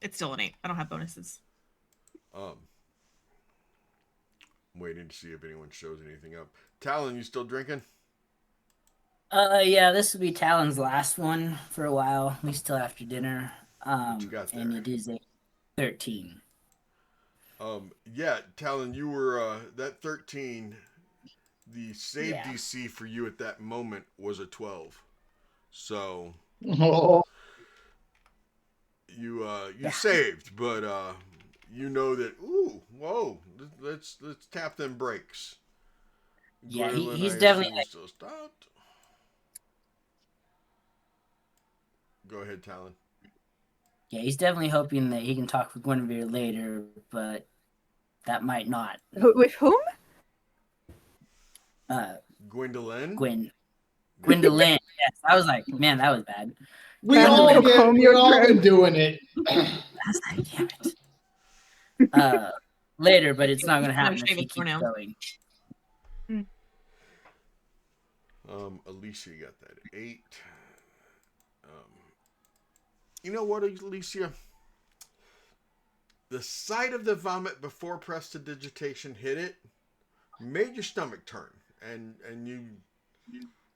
It's still an 8. I don't have bonuses. I'm waiting to see if anyone shows anything up. Talon, you still drinking? Yeah, this will be Talon's last one for a while, at least till after dinner. What you got And there? it is a 13. Yeah, Talon, you were that 13. The save Yeah. DC for you at that moment was a 12. So Oh. you saved, but you know that. Ooh, whoa! Let's tap them brakes. Yeah, Gwendolyn, he's I definitely assume, is still stopped. Go ahead, Talon. Yeah, he's definitely hoping that he can talk with Guinevere later, but that might not. With whom? Gwendolyn. Gwendolyn. Yes, I was like, man, that was bad. We're all been doing it. I was like, damn it. Later, but it's not going to happen if he keeps going. Alicia got that 8. You know what, Alicia? The sight of the vomit before prestidigitation hit it made your stomach turn, and you,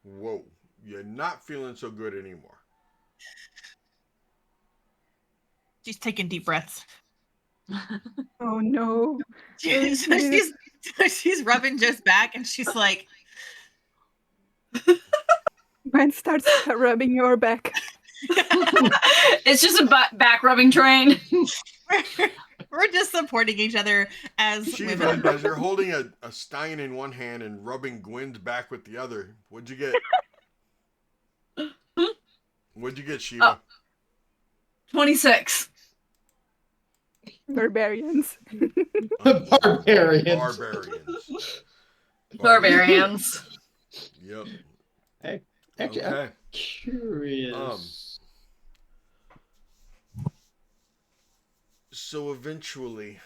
whoa, you're not feeling so good anymore. She's taking deep breaths. Oh no. she's rubbing Joe's back, and she's like, Gwen starts rubbing your back. It's just a back rubbing train. we're just supporting each other as Shiva, women. as you're holding a stein in one hand and rubbing Gwen's back with the other, what'd you get? What'd you get, Shiva? 26. Barbarians. Barbarians. Barbarians. Yep. Hey, actually, Okay. I'm curious. So eventually,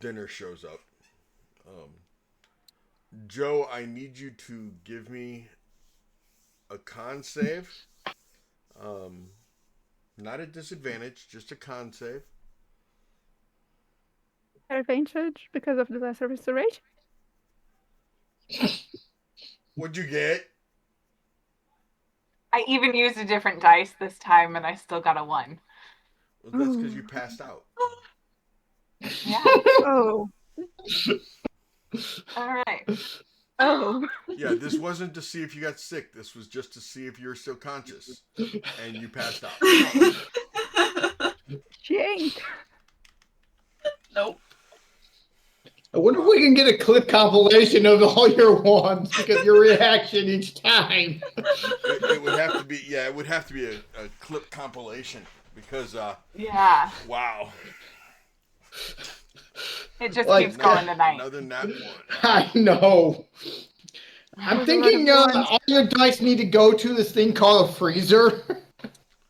dinner shows up. Joe, I need you to give me a con save. Not a disadvantage, just a con save. Advantage because of the lesser restoration. What'd you get? I even used a different dice this time, and I still got a 1. Well, that's because you passed out. Yeah. Oh. All right. Oh. Yeah, this wasn't to see if you got sick. This was just to see if you were still conscious. And you passed out. She ain't. Nope. I wonder if we can get a clip compilation of all your ones because your reaction each time. It would have to be, it would have to be a clip compilation because, Yeah. wow. It just Like, keeps going tonight. Another nat one. I know. I'm Was a lot of thinking ones. all your dice need to go to this thing called a freezer.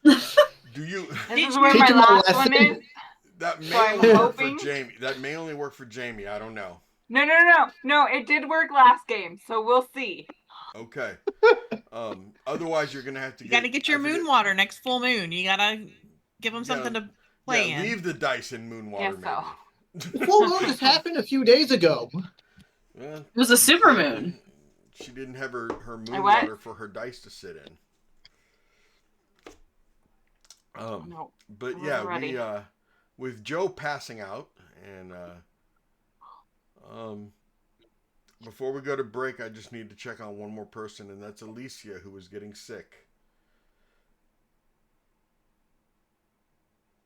Do you? This is where Teach my him a last one lesson. is. That may So I'm only work for hoping- Jamie. That may only work for Jamie. I don't know. No. It did work last game, so we'll see. Okay. Otherwise, you're gonna have to You got to get your moon water next full moon. You got to give them something to play in. Leave the dice in moon water, Guess so. maybe. The full moon just happened a few days ago. Well, It was a super moon. She didn't have her moon what? water for her dice to sit in. No. But I yeah, wasn't ready. with Joe passing out, and before we go to break, I just need to check on one more person, and that's Alicia, who was getting sick.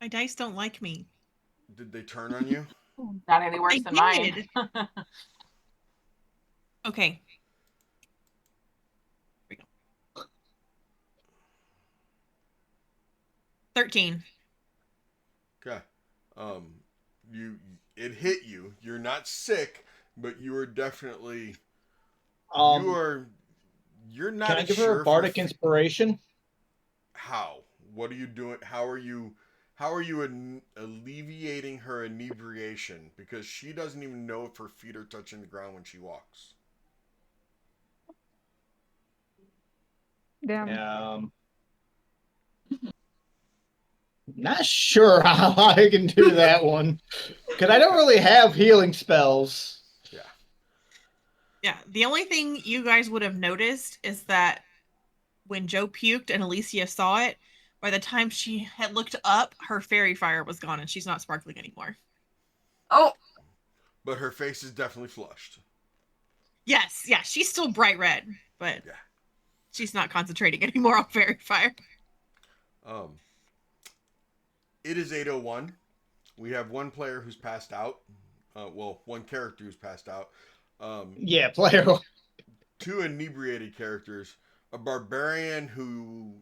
My dice don't like me. Did they turn on you? Not any worse They than mine. did. Okay. Here we go. 13. Okay. It hit you. You're not sick, but you are definitely you're not Can I give sure her a if bardic you're- inspiration? How? What are you doing? How are you alleviating her inebriation? Because she doesn't even know if her feet are touching the ground when she walks. Damn. Not sure how I can do that one. Because I don't really have healing spells. Yeah. The only thing you guys would have noticed is that when Joe puked and Alicia saw it, by the time she had looked up, her fairy fire was gone and she's not sparkling anymore. Oh, But her face is definitely flushed. Yes, yeah, she's still bright red, but Yeah. she's not concentrating anymore on fairy fire. It is 8:01. We have one player who's passed out. One character who's passed out. Yeah, player. Two inebriated characters. A barbarian who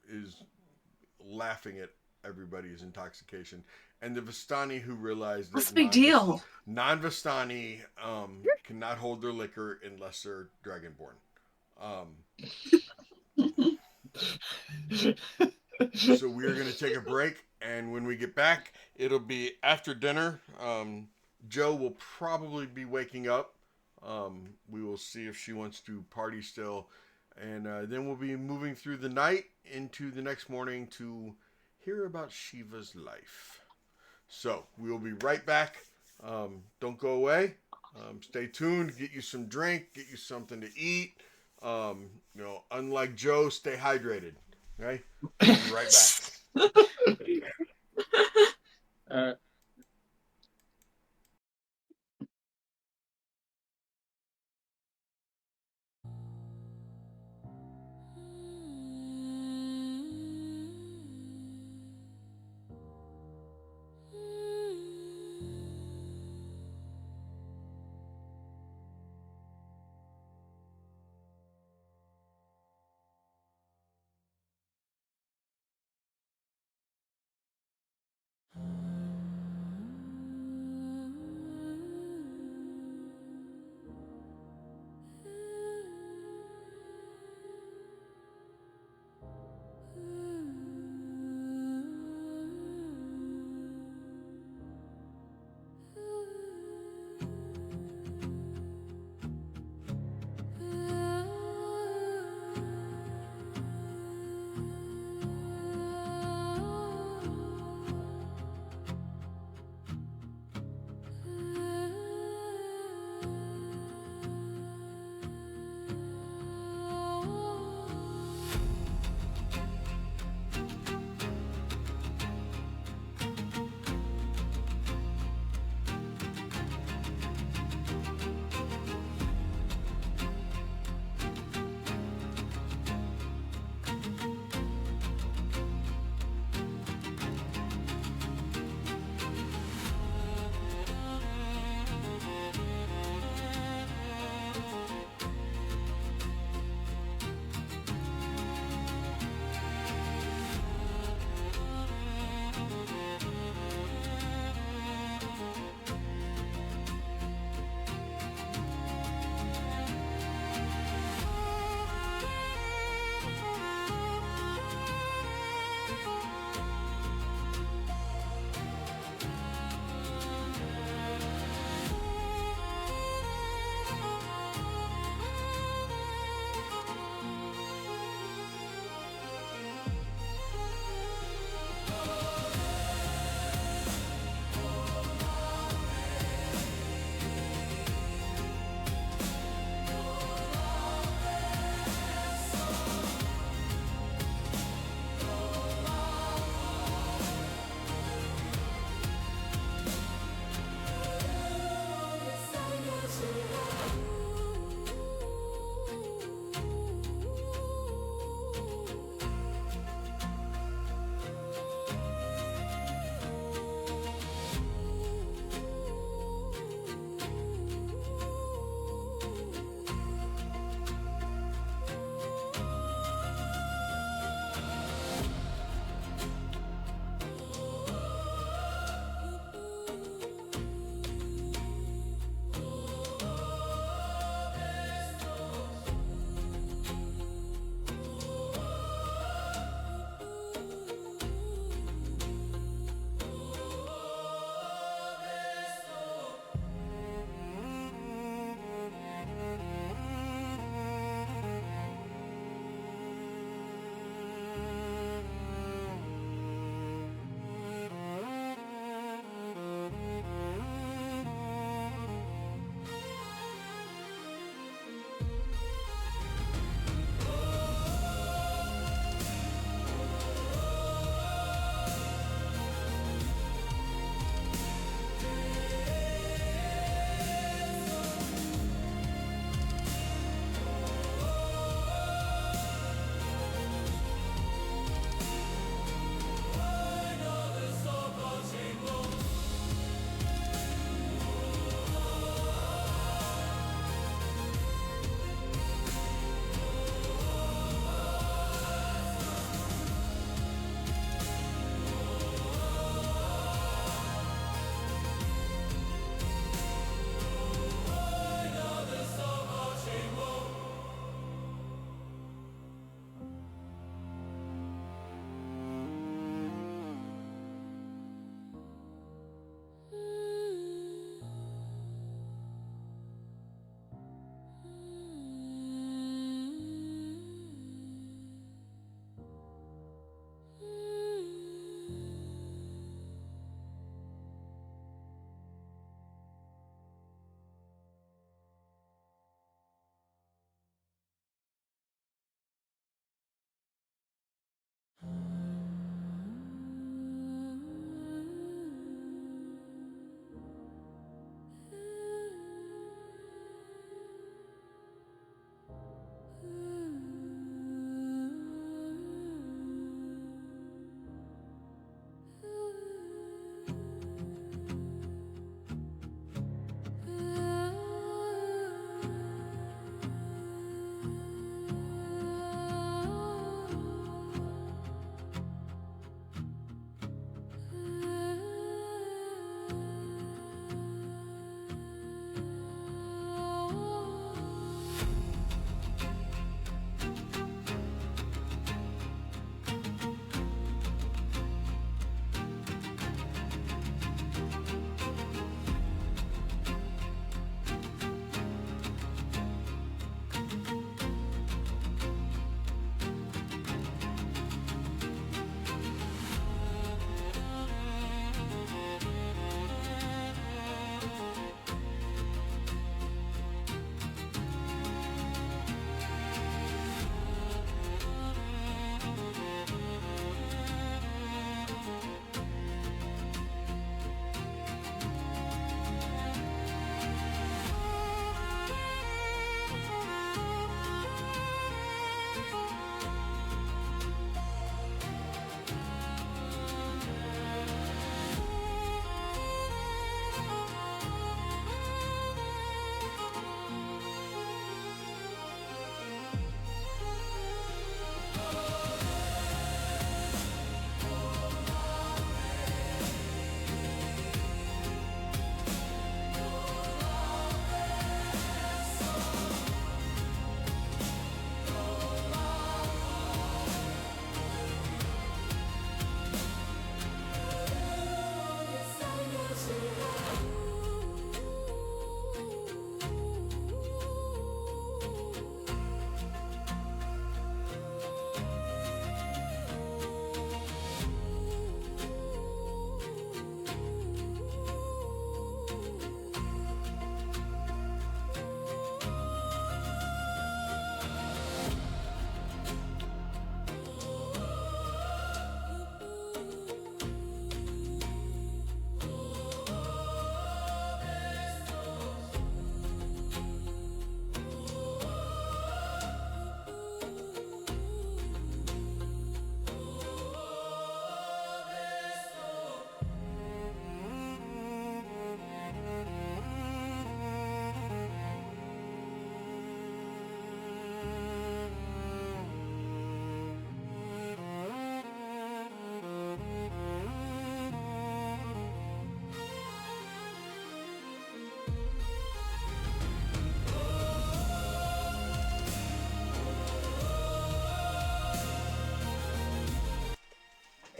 is laughing at everybody's intoxication. And the Vistani who realized what's that the big deal? non-Vistani cannot hold their liquor unless they're dragonborn. So we are going to take a break, and when we get back, it'll be after dinner. Joe will probably be waking up. We will see if she wants to party still, and then we'll be moving through the night into the next morning to hear about Shiva's life. So we will be right back. Don't go away. Stay tuned. Get you some drink. Get you something to eat. Unlike Joe, stay hydrated. Okay? We'll be right back.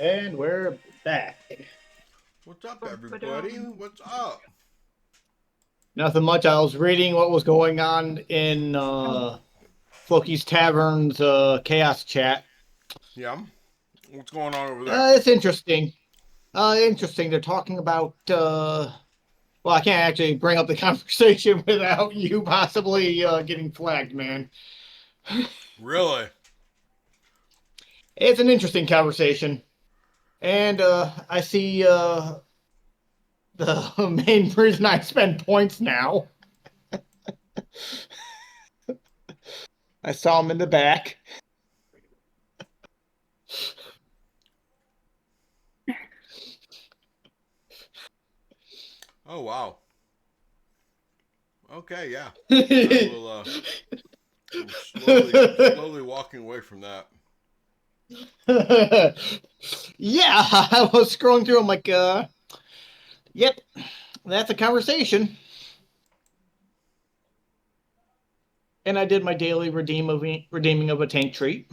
And we're back. What's up, everybody? What's up? Nothing much. I was reading what was going on in Floki's Tavern's chaos chat. Yeah. What's going on over there? It's interesting. Interesting. They're talking about. Well, I can't actually bring up the conversation without you possibly getting flagged, man. Really? It's an interesting conversation. And I see the main reason I spend points now. I saw him in the back. Oh, wow. Okay, yeah. I will, I'm slowly walking away from that. Yeah, I was scrolling through. I'm like, yep, that's a conversation. And I did my daily redeeming of a tank treat.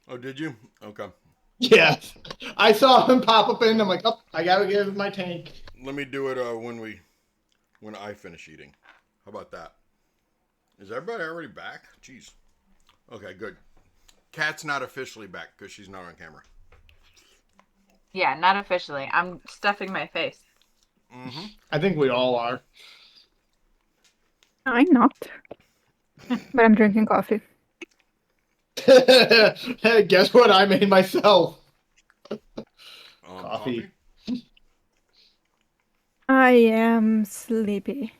Oh, did you? Okay. Yes, I saw him pop up in. I'm like, oh, I gotta give him my tank. Let me do it when I finish eating. How about that? Is everybody already back? Jeez. Okay, good. Kat's not officially back because she's not on camera. Yeah, not officially. I'm stuffing my face. Mm-hmm. I think we all are. I'm not. But I'm drinking coffee. Hey, guess what? I made myself. Coffee? I am sleepy.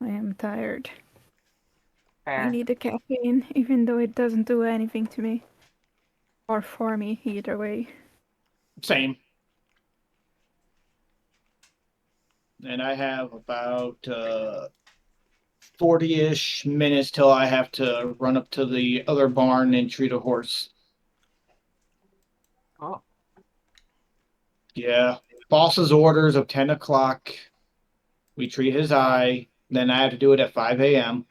I am tired. Fair. I need the caffeine, even though it doesn't do anything to me. Or for me, either way. Same. And I have about 40-ish minutes till I have to run up to the other barn and treat a horse. Oh. Yeah. Boss's orders of 10 o'clock. We treat his eye. Then I have to do it at 5 a.m.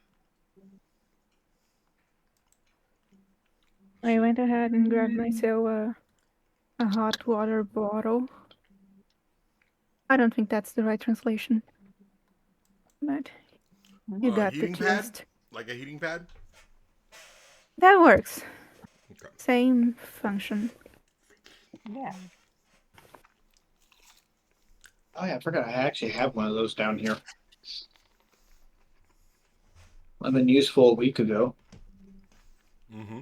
I went ahead and grabbed myself a hot water bottle. I don't think that's the right translation. But you got the Heating pad? gist. Like a heating pad? That works. Okay. Same function. Yeah. Oh, yeah, I forgot I actually have one of those down here. I've been useful a week ago. Mm-hmm.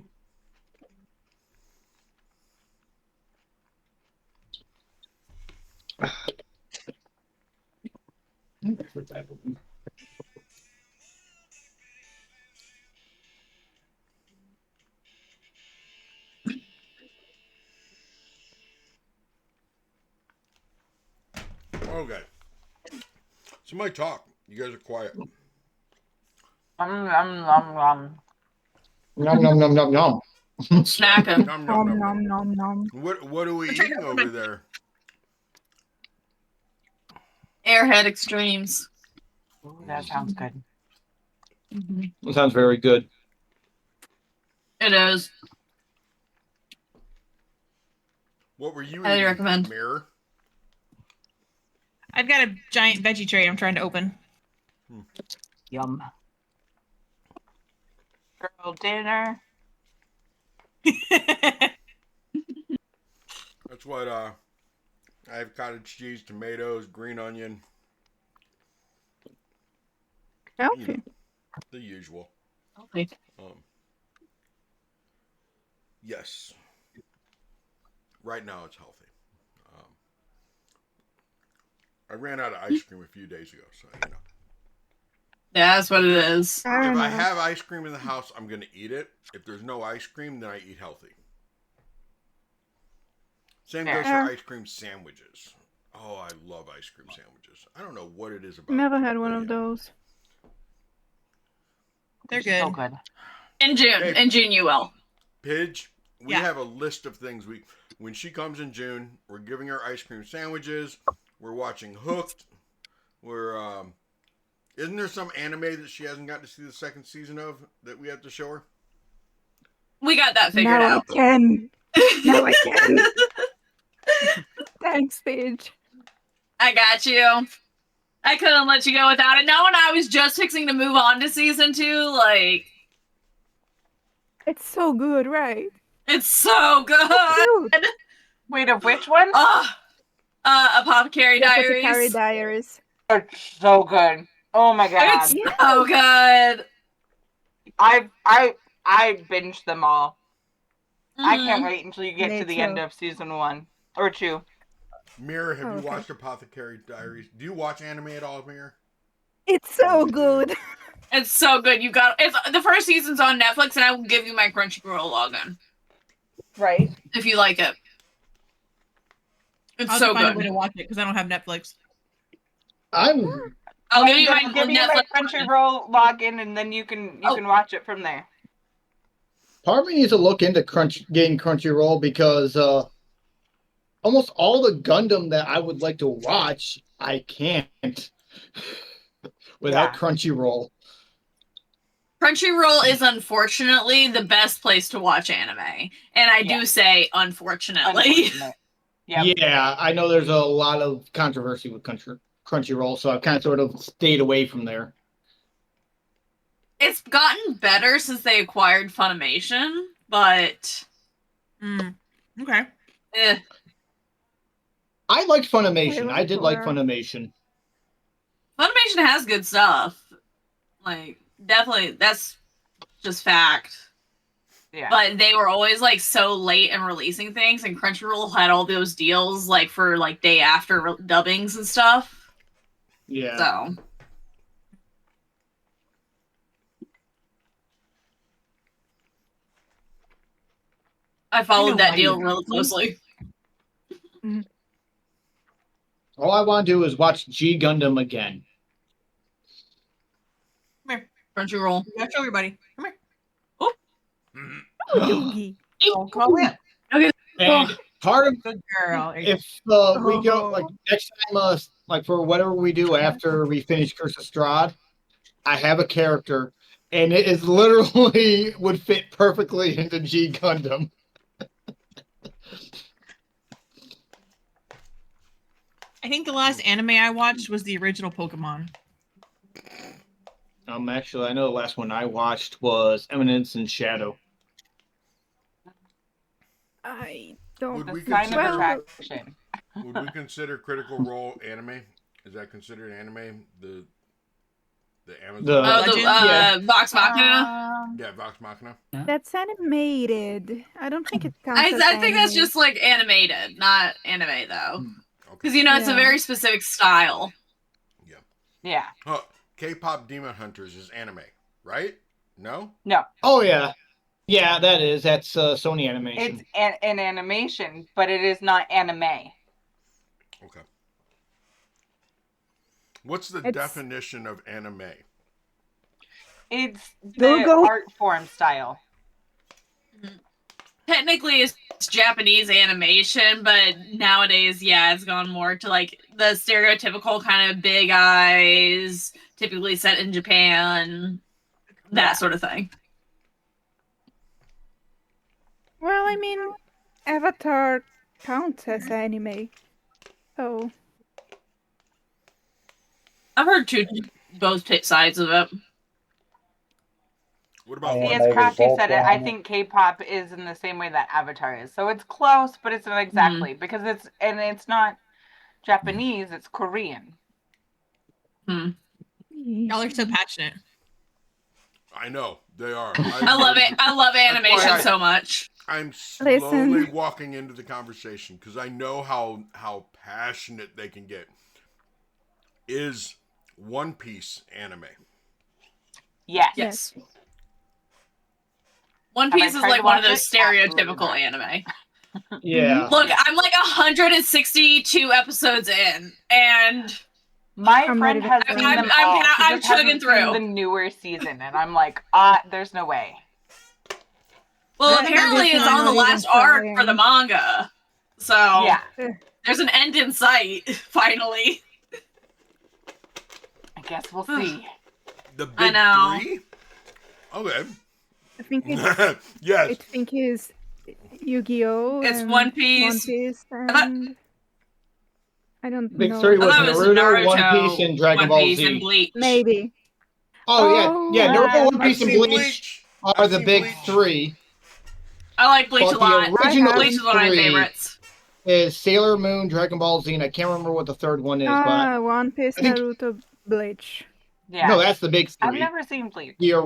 Okay. Somebody talk. You guys are quiet. Nom, nom, nom, nom, nom. Snacking. Nom, nom, nom, nom. nom, nom. What are we eating over there? Airhead Extremes. Ooh, that sounds good. That sounds very good. It is. What were you Highly eating, recommend. Mirror? I've got a giant veggie tray I'm trying to open. Yum. Girl dinner. That's what I have cottage cheese, tomatoes, green onion. Healthy. You know, the usual. Okay. Yes. Right now it's healthy. I ran out of ice cream a few days ago, so you know. Yeah, that's what it is. If I have ice cream in the house, I'm going to eat it. If there's no ice cream, then I eat healthy. Same goes for ice cream sandwiches. Oh, I love ice cream sandwiches. I don't know what it is about. Never had one but, of those. They're good. So good. In June. Hey. In June, you will. Pidge, we Yeah. have a list of things when she comes in June, we're giving her ice cream sandwiches. We're watching Hooked. We're isn't there some anime that she hasn't got to see the second season of that we have to show her? We got that figured Now out. I can. Now I can. Thanks, Paige. I got you. I couldn't let you go without it. Now when I was just fixing to move on to season 2, like, It's so good, right? it's so good. Cute. Wait, of which one? Apothecary The Apothecary Diaries. Diaries. It's so good. Oh my god. It's so good. I binged them all. I can't Mhm. wait until you get Me to the too. end of season 1 or 2. Mirror, have you Okay. watched Apothecary Diaries? Do you watch anime at all, Mirror? It's so good. It's so good. You got it's the first season's on Netflix, and I will give you my Crunchyroll login Right? if you like it. It's I'll have so to find a way good. to watch it because I don't have Netflix. I'm I'll give you my I'll give you my Netflix. Crunchyroll login, and then you can watch it from there. part of me needs to look into getting Crunchyroll because almost all the Gundam that I would like to watch, I can't without Yeah. Crunchyroll. Crunchyroll is unfortunately the best place to watch anime, and I do say unfortunately. Unfortunate. Yep. Yeah, I know there's a lot of controversy with Crunchyroll, so I've kind of sort of stayed away from there. It's gotten better since they acquired Funimation, but Okay. I liked Funimation. Really? I did like Or- Funimation. Funimation has good stuff. Like, definitely, that's just fact. Yeah. But they were always like so late in releasing things, and Crunchyroll had all those deals like for like day after dubbings and stuff. Yeah. So I followed that deal really closely. All I want to do is watch G Gundam again. Come here. Crunchyroll. Gotta show everybody. Come here. Yugi. Oh, come in. Okay. And part of Good girl. if we go like next time, like for whatever we do after we finish Curse of Strahd, I have a character, and it is literally would fit perfectly into G Gundam. I think the last anime I watched was the original Pokemon. Actually, I know the last one I watched was Eminence and Shadow. I don't. Would we The sign of consider attraction. would we consider Critical Role anime? Is that considered anime? The Amazon. Vox Machina. Yeah, Vox Machina. That's animated. I don't think it counts. I think that's just like animated, not anime though. Because it's a Yeah. very specific style. Yeah. K-pop Demon Hunters is anime, right? No. No. Oh yeah, yeah, that's Sony Animation. It's an animation, but it is not anime. Okay. What's the definition of anime? It's the Google. art form style. Technically, it's Japanese animation, but nowadays, it's gone more to like the stereotypical kind of big eyes, typically set in Japan, that sort of thing. Well, I mean, Avatar counts as anime. Oh. I've heard both sides of it. What about See, as Crafty said it, I think K-pop is in the same way that Avatar is. So it's close, but it's not exactly because it's not Japanese; it's Korean. Y'all are so passionate. I know they are. I love it. I love animation so much. I'm slowly walking into the conversation because I know how passionate they can get. Is One Piece anime? Yes. One Piece is like one of those stereotypical anime. Yeah. Look, I'm like 162 episodes in, and my friend has seen them all. I'm chugging through the newer season, and I'm like, there's no way. Well, apparently it's on the last arc for the manga, so there's an end in sight. Finally, I guess we'll see. The big three. Okay. I think it's yes. I think it's Yu-Gi-Oh! It's One Piece. And I don't Big know. three I was thought it was Naruto, One Piece, Naruto, and Dragon One Ball Piece, and Z. Bleach. Maybe. Oh yeah, Naruto, One I've Piece, and seen Bleach Bleach. are I've the seen big Bleach. three. I like Bleach But a the lot. original I Bleach is one of my three favorites. is Sailor Moon, Dragon Ball Z, and I can't remember what the third one is. But One Piece, I think Naruto, Bleach. Yeah. no, that's the big I've three. never seen Bleach. The I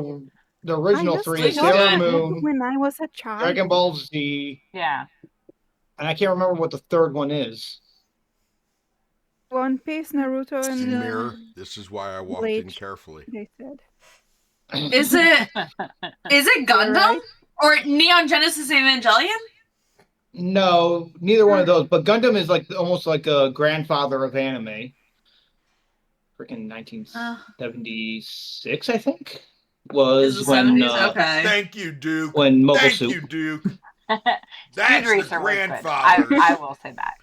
original used three to is Bleach is Sailor good. Moon, when I was a child. Dragon Ball Z, Yeah. and I can't remember what the third one is. One Piece, Naruto, See, and Mirror, this is why I walked in Bleach. carefully. They said. Is it Gundam right. or Neon Genesis Evangelion? No, neither one of those. But Gundam is like almost like a grandfather of anime. Freaking 1976, I think, Is was the when 70s? Okay. Thank you, Duke. when Mobile Thank Suit. you, Duke. Speed That's the Racer was good. grandfathers. I will say that.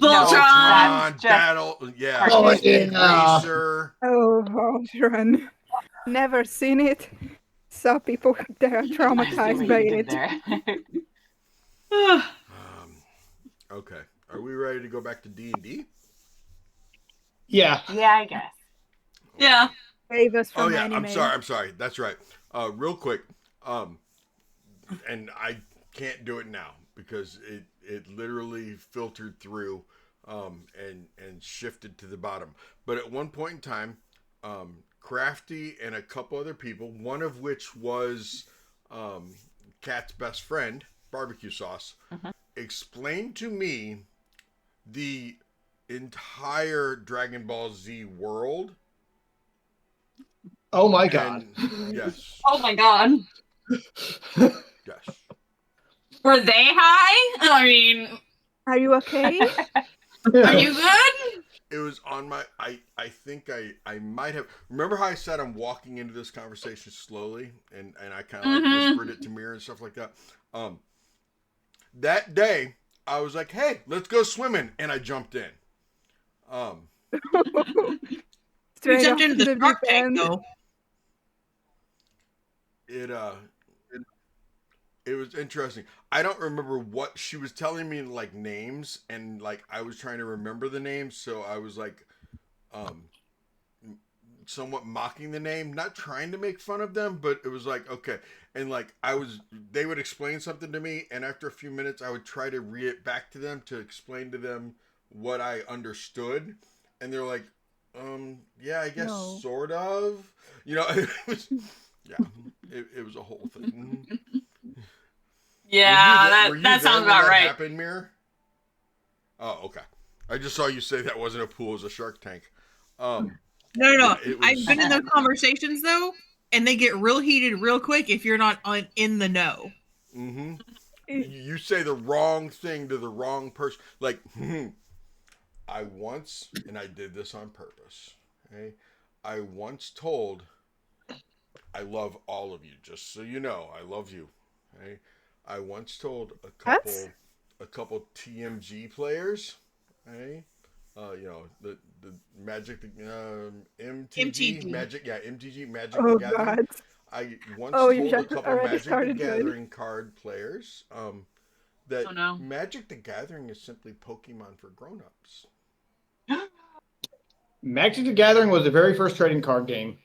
Voltron. Voltron, just Battle, yeah. Oh, Speed yeah. Racer. Oh, Voltron. Never seen it. Saw people that are I see traumatized what by you did it. there. Okay, are we ready to go back to D&D? Yeah. Yeah, I guess. Yeah. Save us Oh from yeah, anime. I'm sorry. That's right. Real quick, and I can't do it now because it literally filtered through, and shifted to the bottom. But at one point in time, Crafty and a couple other people, one of which was Cat's best friend, Barbecue Sauce, explained to me the entire Dragon Ball Z world. Oh my god. And, yes. Oh my god. Yes. Were they high? I mean, Are you okay? are you good? It was on my. I think I might have. Remember how I said I'm walking into this conversation slowly, and I kind of like whispered it to Mira and stuff like that. That day I was like, "Hey, let's go swimming," and I jumped in. You Straight jumped off into the deep shark tank, end. though. It was interesting. I don't remember what she was telling me, like names, and like I was trying to remember the names, so I was like, somewhat mocking the name, not trying to make fun of them, but it was like, okay. And like they would explain something to me, and after a few minutes I would try to read it back to them to explain to them what I understood, and they're like, yeah, I guess No. sort of, it was, yeah, it was a whole thing. Yeah, Were you that there sounds when about that right. happened, Mir? Oh, okay. I just saw you say that wasn't a pool, it was a Shark Tank. No. Yeah, it was- I've been in those conversations though, and they get real heated real quick if you're not in the know. Mm-hmm. You say the wrong thing to the wrong person. Like, I once, and I did this on purpose. Okay, I once told, I love all of you. Just so you know, I love you. Okay, I once told a couple TMG players. Okay, the Magic MTG MTG. Magic MTG Magic Oh the Gathering. god. I once Oh, you told a just couple already Magic the started Gathering card players that Oh, no. Magic the Gathering is simply Pokemon for grown-ups. Magic the Gathering was the very first trading card game.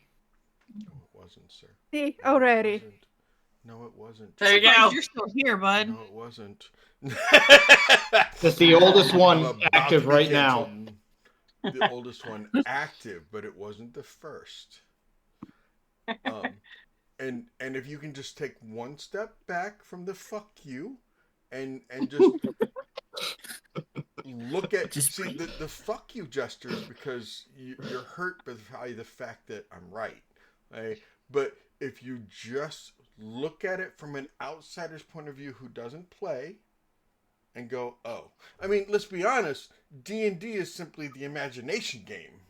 No, it wasn't, sir. See, No, it already. wasn't. No, it wasn't. There you go. Surprised you're still here, bud. No, it wasn't. It's the oldest I'm one about active to be right now. canceled. The oldest one active, but it wasn't the first. And if you can just take one step back from the fuck you, and just look at the fuck you gestures, because you're hurt by the fact that I'm right. Right? But if you just look at it from an outsider's point of view who doesn't play, and go, oh, I mean, let's be honest, D&D is simply the imagination game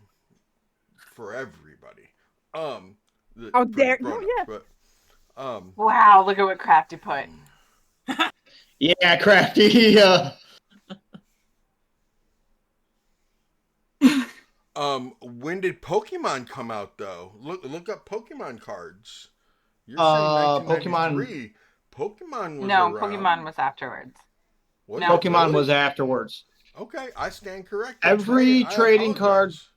for everybody. How dare you? Yeah. But Wow, look at what Crafty put. Yeah, Crafty. When did Pokemon come out though? Look up Pokemon cards. You're saying 1993. Pokemon was No, around. Pokemon was afterwards. Was No. it Pokemon really? was afterwards. Okay, I stand corrected. Every Trey, I trading card apologize.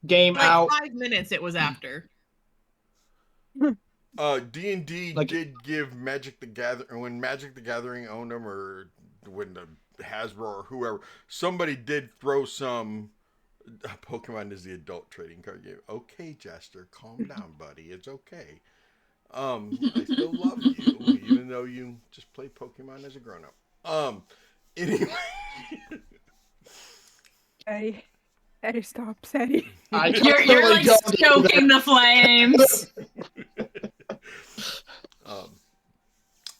game Like out. 5 minutes it was after. D&D Like- did give Magic the Gathering, when Magic the Gathering owned them, or when the Hasbro or whoever, somebody did throw some. Pokemon is the adult trading card game. Okay, Jester, calm down, buddy. It's okay. I still love you, even though you just play Pokemon as a grown up. Anyway. I gotta stop, Sadie. I You're totally like don't do stoking the flames.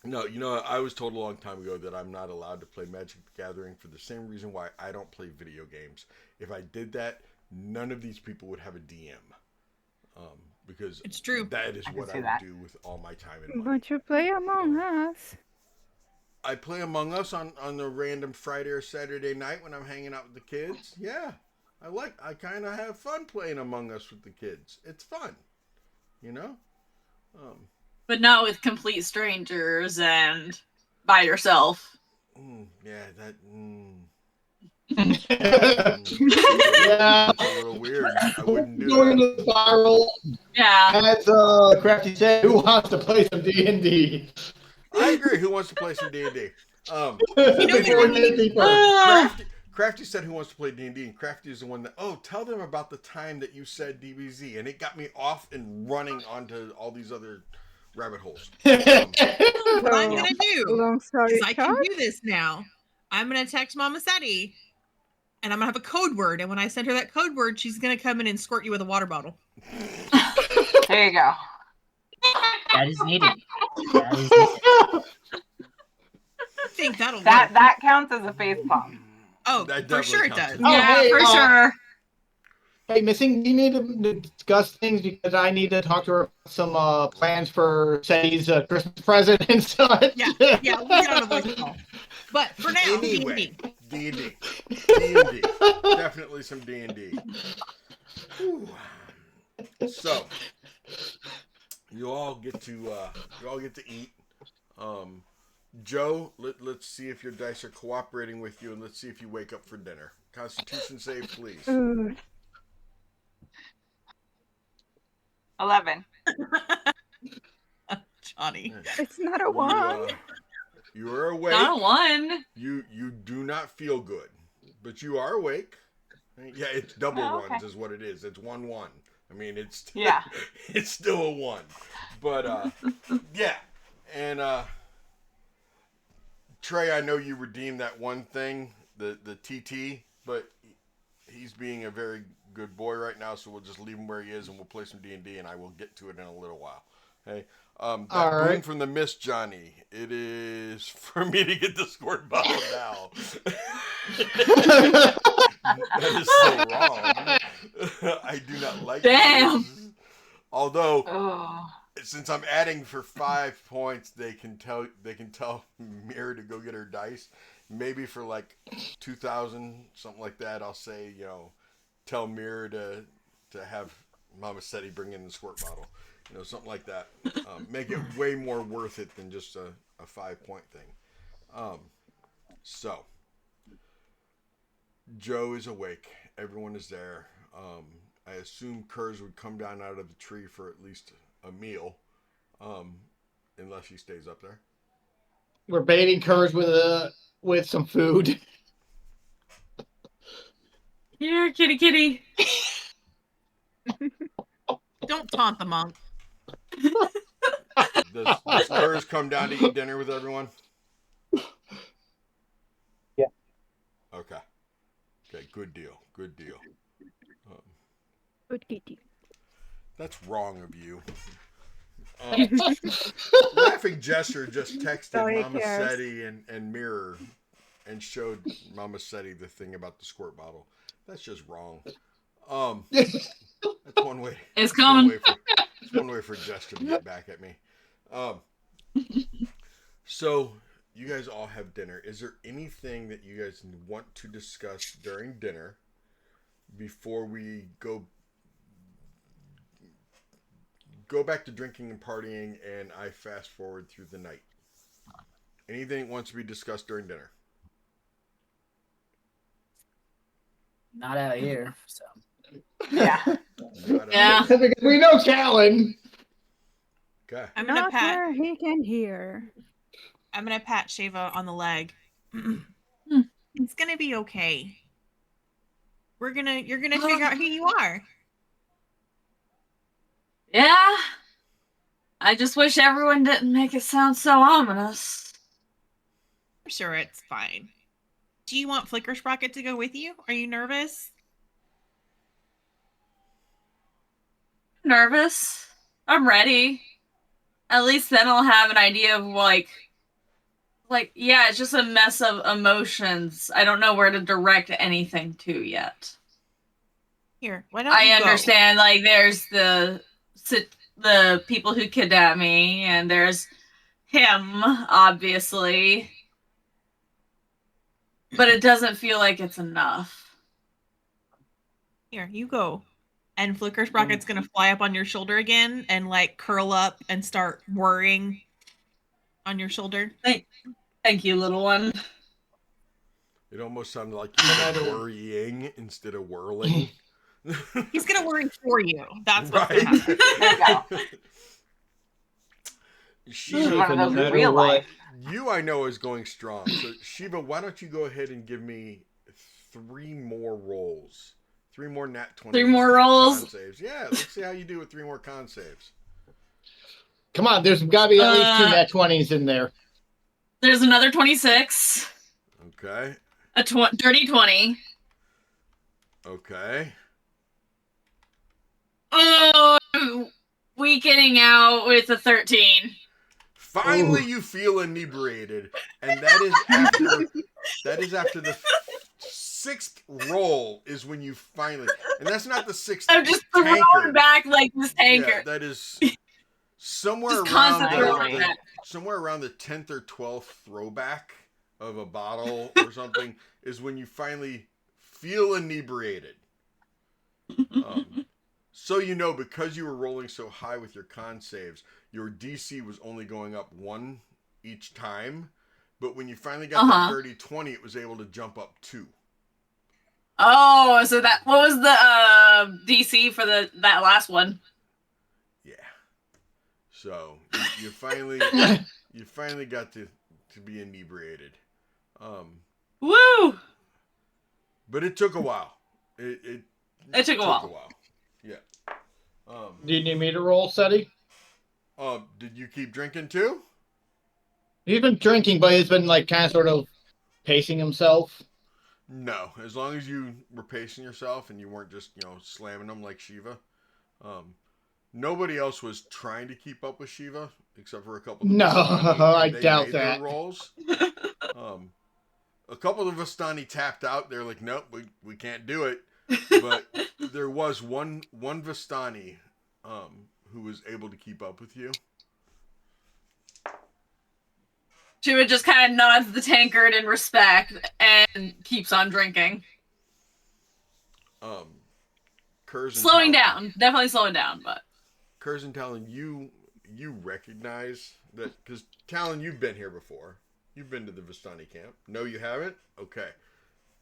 No, I was told a long time ago that I'm not allowed to play Magic the Gathering for the same reason why I don't play video games. If I did that, none of these people would have a DM. Because It's true. that is I can what see I would that. do with all my time and money. But you play Among Us. I play Among Us on the random Friday or Saturday night when I'm hanging out with the kids. Yeah, I kind of have fun playing Among Us with the kids. It's fun, you know. But not with complete strangers and by yourself. Yeah, that. Yeah. It's a little weird. I wouldn't do Going that. to spiral. Yeah. As Crafty said, who wants to play some D&D? I agree. Who wants to play some D&D? Before we get deeper. Crafty said who wants to play D&D, and Crafty is the one that, tell them about the time that you said DBZ, and it got me off and running onto all these other rabbit holes. What I'm gonna do, Long story because I can short, do this now. I'm gonna text Mama Seti, and I'm gonna have a code word. And when I send her that code word, she's gonna come in and squirt you with a water bottle. There you go. That is needed. That is needed. I think that'll work. That counts as a face palm. Oh, That for sure it definitely does. counts. Yeah, hey, for sure. Hey, Missing, you need to discuss things because I need to talk to her about some plans for Sadie's Christmas present and such. Yeah, we'll get on a voice call. But for now, Anyway, D&D. D&D. Definitely some D&D. So, you all get to eat. Joe, let's see if your dice are cooperating with you, and let's see if you wake up for dinner. Constitution save, please. 11. Johnny. it's not a one. You are awake. Not a one. You do not feel good, but you are awake. Yeah, it's double Oh, ones is what it is. It's 1-1. I mean, it's Yeah. it's still a 1. But yeah. And Trey, I know you redeemed that one thing, the TT, but he's being a very good boy right now, so we'll just leave him where he is and we'll play some D&D, and I will get to it in a little while. Okay. That All right. boon from the mist, Johnny. It is for me to get the squirt bottle now. That is so wrong. I do not like Damn. this. Although, Oh. since I'm adding for 5 points, they can tell Mirror to go get her dice. Maybe for like 2,000, something like that. I'll say, tell Mirror to have Mama Seti bring in the squirt bottle. Something like that. Make it way more worth it than just a 5-point thing. So, Joe is awake. Everyone is there. I assume Kurz would come down out of the tree for at least a meal, unless he stays up there. We're baiting Kurz with some food. Here, kitty. Don't taunt the monk. Does Kurz come down to eat dinner with everyone? Yeah. Okay, good deal. Good kitty. That's wrong of you. Laughing Gesture just texted Sorry, Mama Karis. Seti and Mirror and showed Mama Seti the thing about the squirt bottle. That's just wrong. That's one way. It's coming. It's one way for Gesture to get back at me. So you guys all have dinner. Is there anything that you guys want to discuss during dinner before we go back to drinking and partying and I fast forward through the night? Anything that wants to be discussed during dinner? Not out here. So Yeah. Yeah. Because we know Callan. Okay. I'm gonna Not pat. where he can hear. I'm gonna pat Sheva on the leg. It's gonna be okay. You're gonna figure out who you are. Yeah. I just wish everyone didn't make it sound so ominous. I'm sure it's fine. Do you want Flicker Sprocket to go with you? Are you nervous? Nervous. I'm ready. At least then I'll have an idea of yeah, it's just a mess of emotions. I don't know where to direct anything to yet. Here, why don't I you understand, like, there's the people who kidnapped me, and there's him, obviously. But it doesn't feel like it's enough. Here, you go. And Flicker Sprocket's gonna fly up on your shoulder again and like curl up and start whirring on your shoulder. Thank you, little one. It almost sounded like you said worrying instead of whirling. He's gonna worry for you. That's what's gonna Right. happen. There you go. Shiva, This is one of those no in real life. you I know is going strong. So Shiva, why don't you go ahead and give me 3 more rolls? 3 more nat 20. 3 more rolls? Con saves. Yeah, let's see how you do with 3 more con saves. Come on, there's got to be at least 2 nat 20s in there. There's another 26. Okay. A dirty 20. Okay. Oh, weakening out with a 13. Finally, you feel inebriated, and that is after the 6th roll is when you finally, and that's not the 6th. I'm just throwing back like this tanker. Yeah, that is somewhere Just around constantly throwing back. somewhere around the 10th or 12th throwback of a bottle or something is when you finally feel inebriated. So you know, because you were rolling so high with your con saves, your DC was only going up 1 each time. But when you finally got that dirty 20, it was able to jump up 2. Oh, so what was the DC for that last one? Yeah. So you finally got to be inebriated. Woo! But it took a while. It took a while. Yeah. Do you need me to roll, Seti? Did you keep drinking too? He's been drinking, but he's been like kind of sort of pacing himself. No, as long as you were pacing yourself and you weren't just slamming them like Shiva. Nobody else was trying to keep up with Shiva except for a couple. No, I they doubt made that. Their rolls. A couple of Vistani tapped out. They're like, nope, we can't do it. But there was one Vistani who was able to keep up with you. Shiva just kind of nods the tankard in respect and keeps on drinking. Slowing down. Definitely slowing down, but. Kurz and Talon, you recognize that, because Talon, you've been here before. You've been to the Vistani camp. No, you haven't? Okay.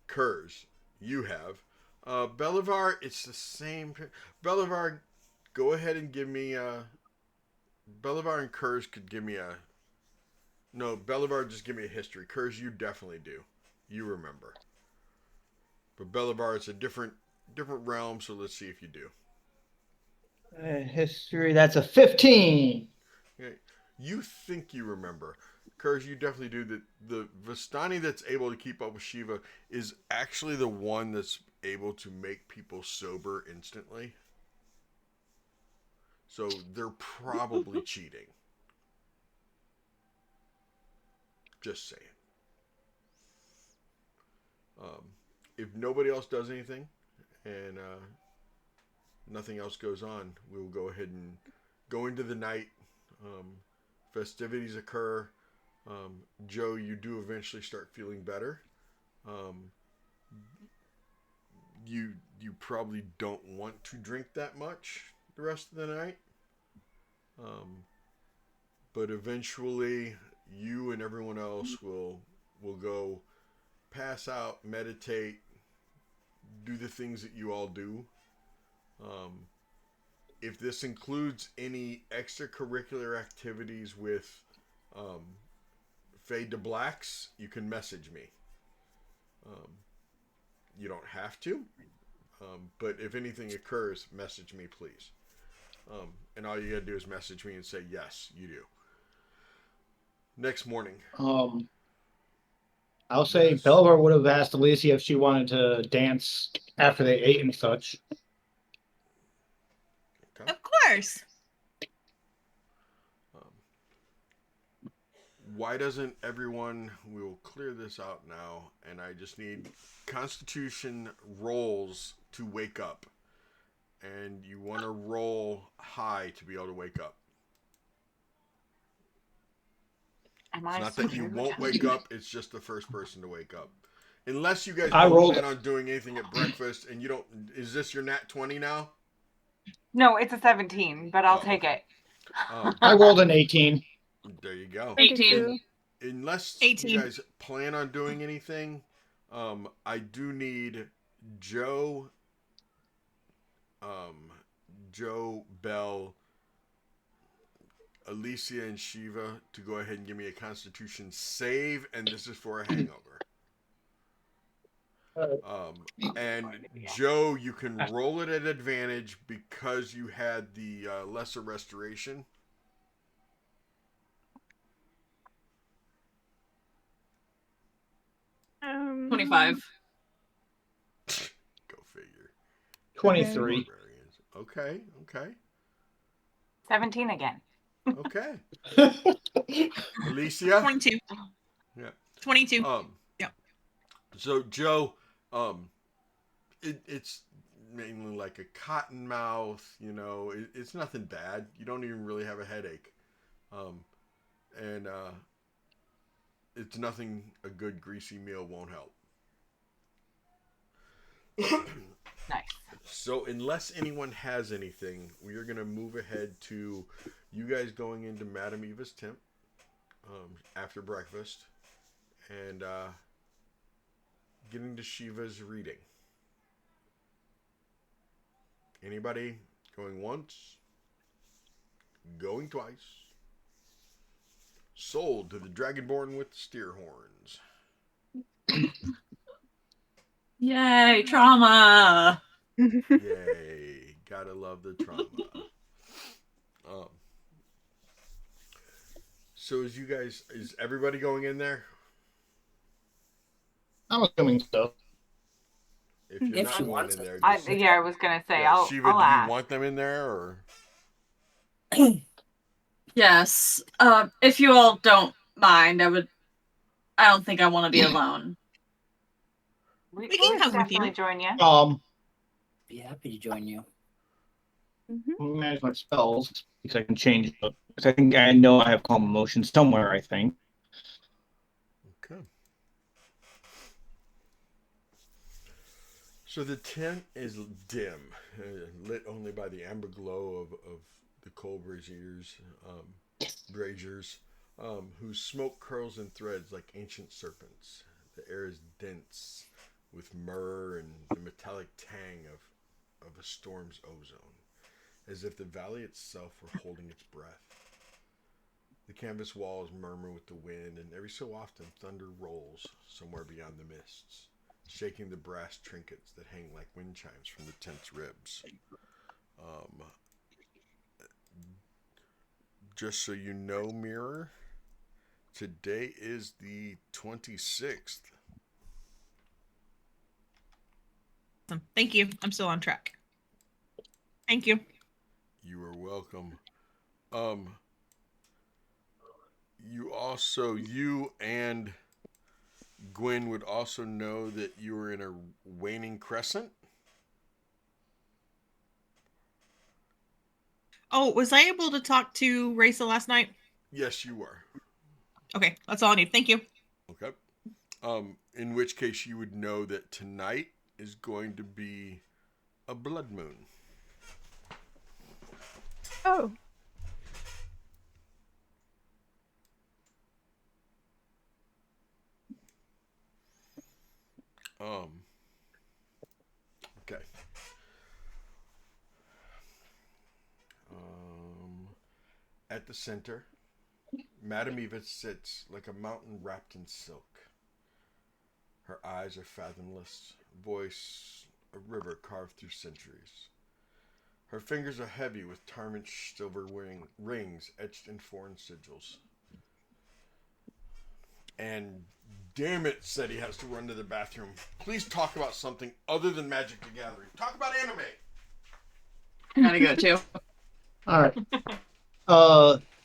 Kurz, you have. Belivar, it's the same. Belivar, go ahead and give me Belivar and Kurz could give me a. No, Belivar, just give me a history. Kurz, you definitely do. You remember. But Belivar, it's a different realm, so let's see if you do. History, that's a 15. Okay. You think you remember. Kurz, you definitely do. The Vistani that's able to keep up with Shiva is actually the one that's able to make people sober instantly. So they're probably cheating. Just saying. If nobody else does anything and nothing else goes on, we will go ahead and go into the night. Festivities occur. Joe, you do eventually start feeling better. You probably don't want to drink that much the rest of the night. But eventually you and everyone else will go pass out, meditate, do the things that you all do. If this includes any extracurricular activities with Fade to Blacks, you can message me. You don't have to, but if anything occurs, message me, please. And all you gotta do is message me and say, yes, you do. Next morning. I'll say Yes. Belvar would have asked Alicia if she wanted to dance after they ate and such. Okay. Of course. Why doesn't everyone, we will clear this out now, and I just need Constitution rolls to wake up. And you want to roll high to be able to wake up. Am It's I not that you screwed? won't wake up, it's just the first person to wake up. Unless you guys I don't rolled plan on doing anything at breakfast, and you don't, is this your nat 20 now? No, it's a 17, but I'll take okay. it. I rolled an 18. There you go. 18. Unless 18. you guys plan on doing anything, I do need Joe, Bell, Alicia, and Shiva to go ahead and give me a Constitution save, and this is for a hangover. And Joe, you can roll it at advantage because you had the lesser restoration. Um, 25. Go figure. 23. Barbarians. Okay, okay, 17 again. okay. Alicia? 22. Yeah. 22. Yep. So Joe, it's mainly like a cotton mouth. You know, it's nothing bad. You don't even really have a headache, and it's nothing a good greasy meal won't help. Nice. So unless anyone has anything, we are going to move ahead to you guys going into Madame Eva's tent after breakfast and getting to Shiva's reading. Anybody going once? Going twice? Sold to the Dragonborn with the steer horns. Yay, trauma. Yay. Gotta love the trauma. So is everybody going in there? I'm assuming so. If you're If not she going wants in it. there, I just, was gonna say yeah, I'll Shiva, I'll do ask. you want them in there or? Yes. If you all don't mind, I don't think I want to be alone. We can can come with definitely you. join you. Be happy to join you. Manage my spells because I can change it. Because I think I know I have calm emotion somewhere, I think. Okay. So the tent is dim, lit only by the amber glow of the coal braziers, whose smoke curls in threads like ancient serpents. The air is dense with myrrh and the metallic tang of a storm's ozone, as if the valley itself were holding its breath. The canvas walls murmur with the wind, and every so often thunder rolls somewhere beyond the mists, shaking the brass trinkets that hang like wind chimes from the tent's ribs. Just so you know, Mirror, today is the 26th. Awesome. Thank you. I'm still on track. Thank you. You are welcome. You and Gwen would also know that you were in a waning crescent. Oh, was I able to talk to Raisa last night? Yes, you were. Okay, that's all I need. Thank you. Okay. In which case you would know that tonight is going to be a blood moon. Oh, At the center, Madame Eva sits like a mountain wrapped in silk. Her eyes are fathomless, voice a river carved through centuries. Her fingers are heavy with tarnished silver rings etched in foreign sigils. And damn it, said he has to run to the bathroom. Please talk about something other than Magic the Gathering. Talk about anime. I gotta go too. All right.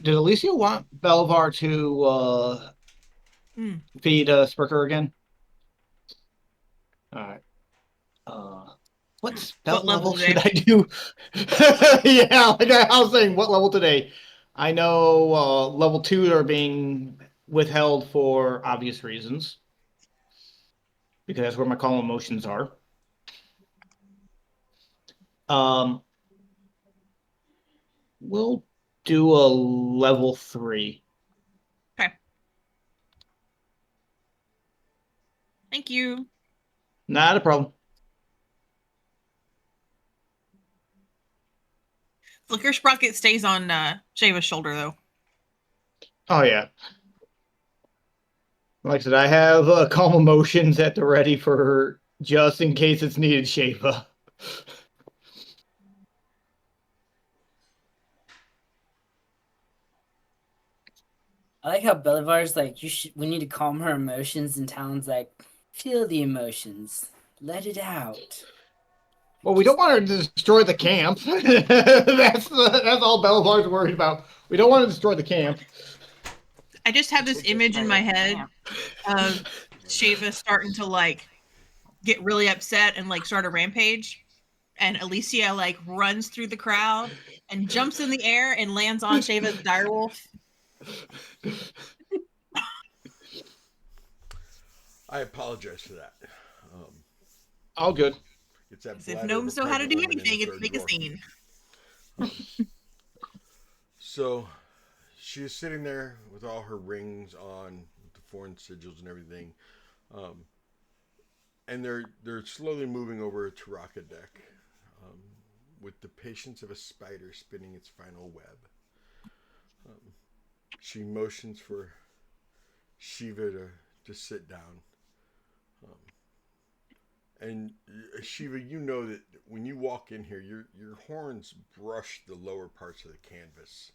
Did Alicia want Belvar to feed Spurker again? All right. What spell What level should I do? Yeah, like I was saying, what level today? I know level 2 are being withheld for obvious reasons. Because that's where my calm emotions are. We'll do a level 3. Okay. Thank you. Not a problem. Flicker Sprocket stays on Shava's shoulder, though. Oh, yeah. Like I said, I have calm emotions at the ready for her just in case it's needed, Shava. I like how Bolivar's like, we need to calm her emotions, and Talon's like, feel the emotions. Let it out. Well, we don't want her to destroy the camp. That's all Bolivar's worried about. We don't want to destroy the camp. I just have this image in my head of Shava starting to like get really upset and like start a rampage, and Alicia like runs through the crowd and jumps in the air and lands on Shava's direwolf. I apologize for that. All good. It's that If gnomes know how to do anything, it's make a scene. So she is sitting there with all her rings on, with the foreign sigils and everything, and they're slowly moving over to Raka deck, with the patience of a spider spinning its final web. She motions for Shiva to sit down. And Shiva, you know that when you walk in here, your horns brush the lower parts of the canvas.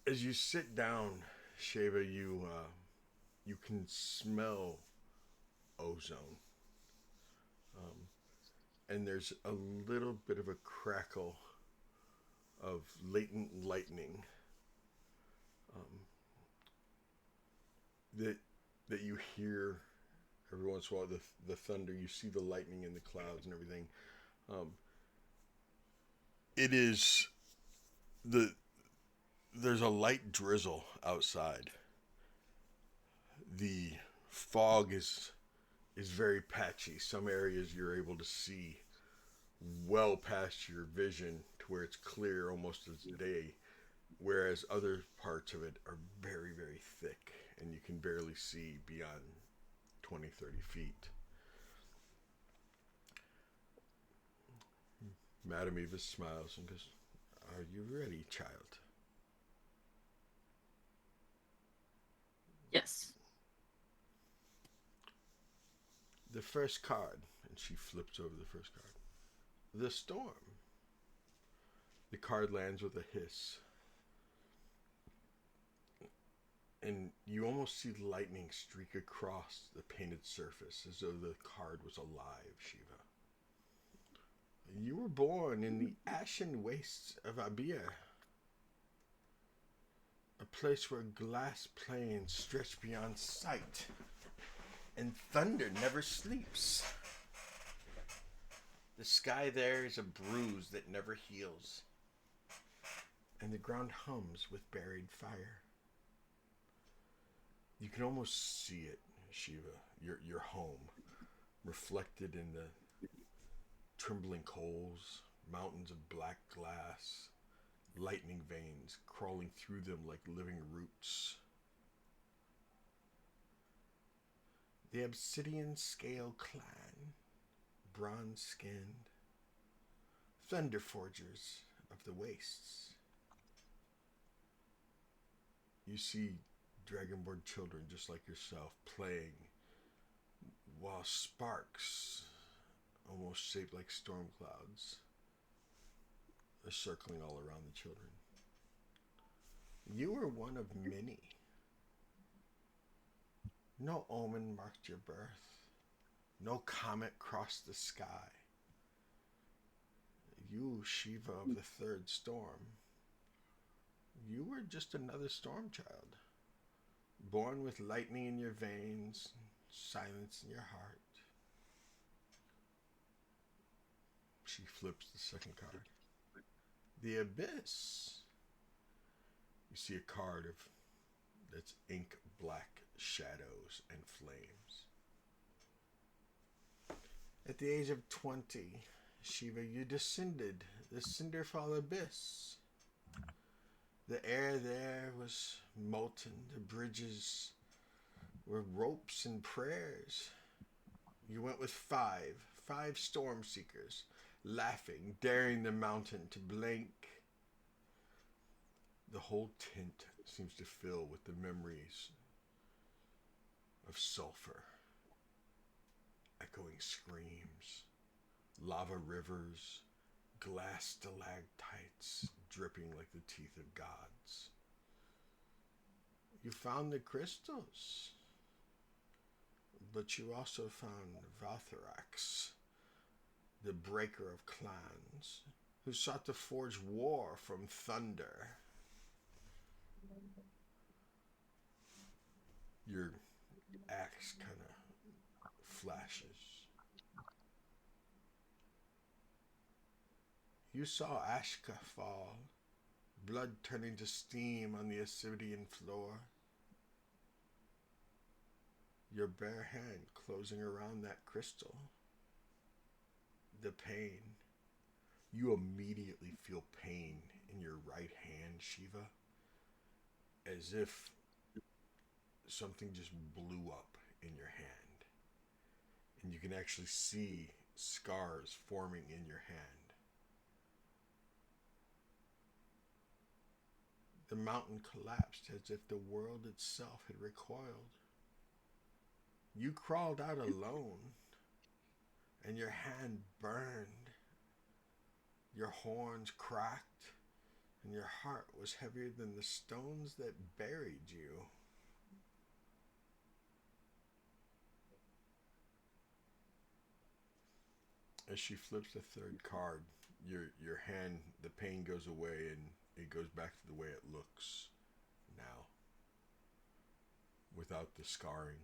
As you sit down, Shiva, you can smell ozone, and there's a little bit of a crackle of latent lightning that you hear every once in a while. The thunder, you see the lightning in the clouds and everything. It is there's a light drizzle outside. The fog is very patchy. Some areas you're able to see well past your vision to where it's clear almost as day, whereas other parts of it are very, very thick and you can barely see beyond 20, 30 feet. Madame Eva smiles and goes, "Are you ready, child?" Yes. The first card, and she flips over the first card. The storm. The card lands with a hiss. And you almost see lightning streak across the painted surface as though the card was alive, Shiva. You were born in the ashen wastes of Abia, a place where glass plains stretch beyond sight, and thunder never sleeps. The sky there is a bruise that never heals, and the ground hums with buried fire. You can almost see it, Shiva, your home, reflected in the trembling coals, mountains of black glass, lightning veins crawling through them like living roots. The obsidian scale clan, bronze skinned, thunder forgers of the wastes. You see dragonborn children just like yourself playing while sparks, almost shaped like storm clouds, are circling all around the children. You were one of many. No omen marked your birth. No comet crossed the sky. You, Shiva of the third storm, you were just another storm child, born with lightning in your veins, silence in your heart. She flips the second card. The Abyss. You see a card of that's ink black shadows and flames. At the age of 20, Shiva, you descended the Cinderfall Abyss. The air there was molten. The bridges were ropes and prayers. You went with five storm seekers, laughing, daring the mountain to blink. The whole tent seems to fill with the memories of sulfur, echoing screams, lava rivers, glass stalactites dripping like the teeth of gods. You found the crystals, but you also found Valtharax, the breaker of clans, who sought to forge war from thunder. Your axe kind of flashes. You saw Ashka fall, blood turning to steam on the Ascidian floor. Your bare hand closing around that crystal. The pain. You immediately feel pain in your right hand, Shiva, as if something just blew up in your hand. And you can actually see scars forming in your hand. The mountain collapsed as if the world itself had recoiled. You crawled out alone, and your hand burned. Your horns cracked, and your heart was heavier than the stones that buried you. As she flips the third card, your hand, the pain goes away, and it goes back to the way it looks now, without the scarring.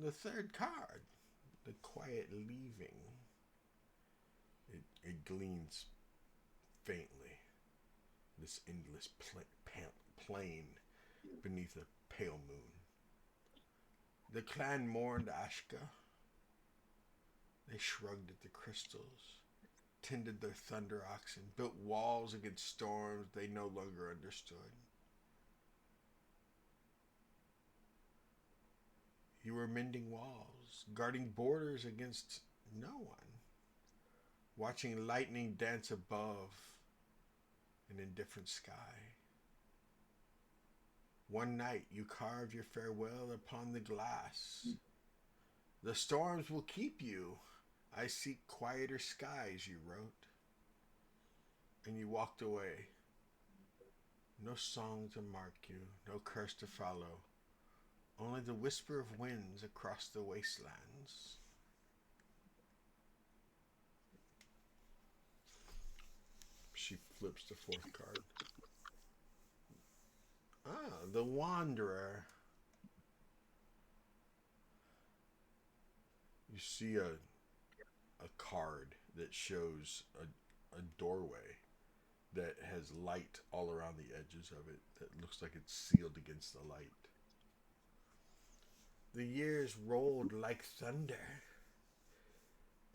The third card, the quiet leaving. It gleams faintly, this endless plain beneath a pale moon. The clan mourned Ashka. They shrugged at the crystals, tended their thunder oxen, built walls against storms they no longer understood. You were mending walls, guarding borders against no one, watching lightning dance above an indifferent sky. One night you carved your farewell upon the glass. The storms will keep you. I seek quieter skies, you wrote. And you walked away. No song to mark you, no curse to follow. Only the whisper of winds across the wastelands. She flips the fourth card. Ah, the Wanderer. You see a card that shows a doorway that has light all around the edges of it that looks like it's sealed against the light. The years rolled like thunder.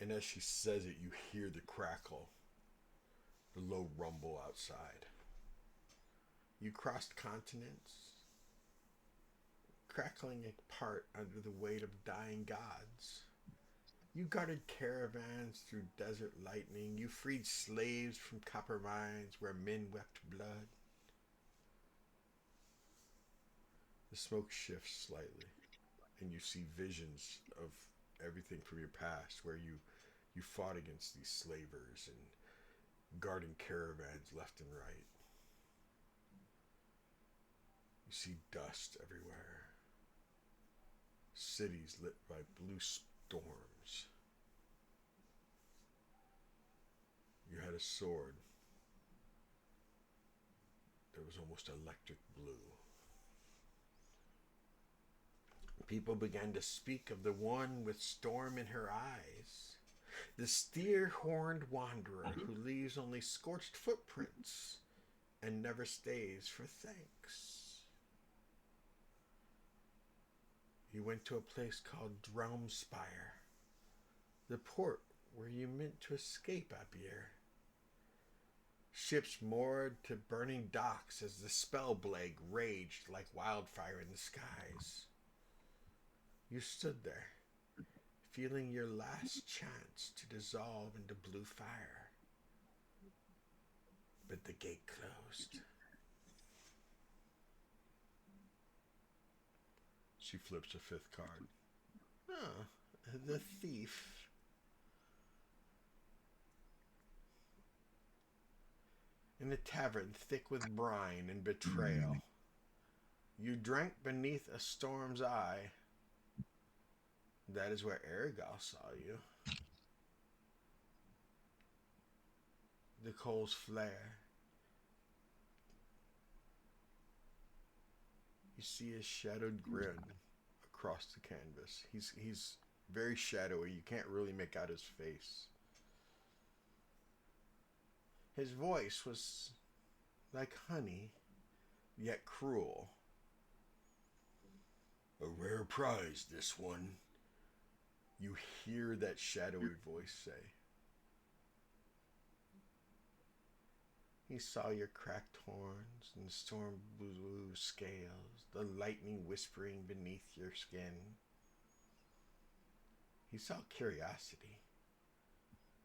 And as she says it, you hear the crackle, the low rumble outside. You crossed continents, crackling apart under the weight of dying gods. You guarded caravans through desert lightning. You freed slaves from copper mines where men wept blood. The smoke shifts slightly, and you see visions of everything from your past where you fought against these slavers and guarding caravans left and right. You see dust everywhere. Cities lit by blue storms. You had a sword that was almost electric blue. People began to speak of the one with storm in her eyes, the steer-horned wanderer who leaves only scorched footprints and never stays for thanks. You went to a place called Dromspire, the port where you meant to escape Abir. Ships moored to burning docks as the spellblague raged like wildfire in the skies. You stood there, feeling your last chance to dissolve into blue fire. But the gate closed. She flips a fifth card. Ah, the thief. In a tavern thick with brine and betrayal, you drank beneath a storm's eye. That is where Erigal saw you. The coals flare. You see his shadowed grin across the canvas. He's very shadowy. You can't really make out his face. His voice was like honey, yet cruel. A rare prize, this one. You hear that shadowy voice say. He saw your cracked horns and storm blue scales, the lightning whispering beneath your skin. He saw curiosity,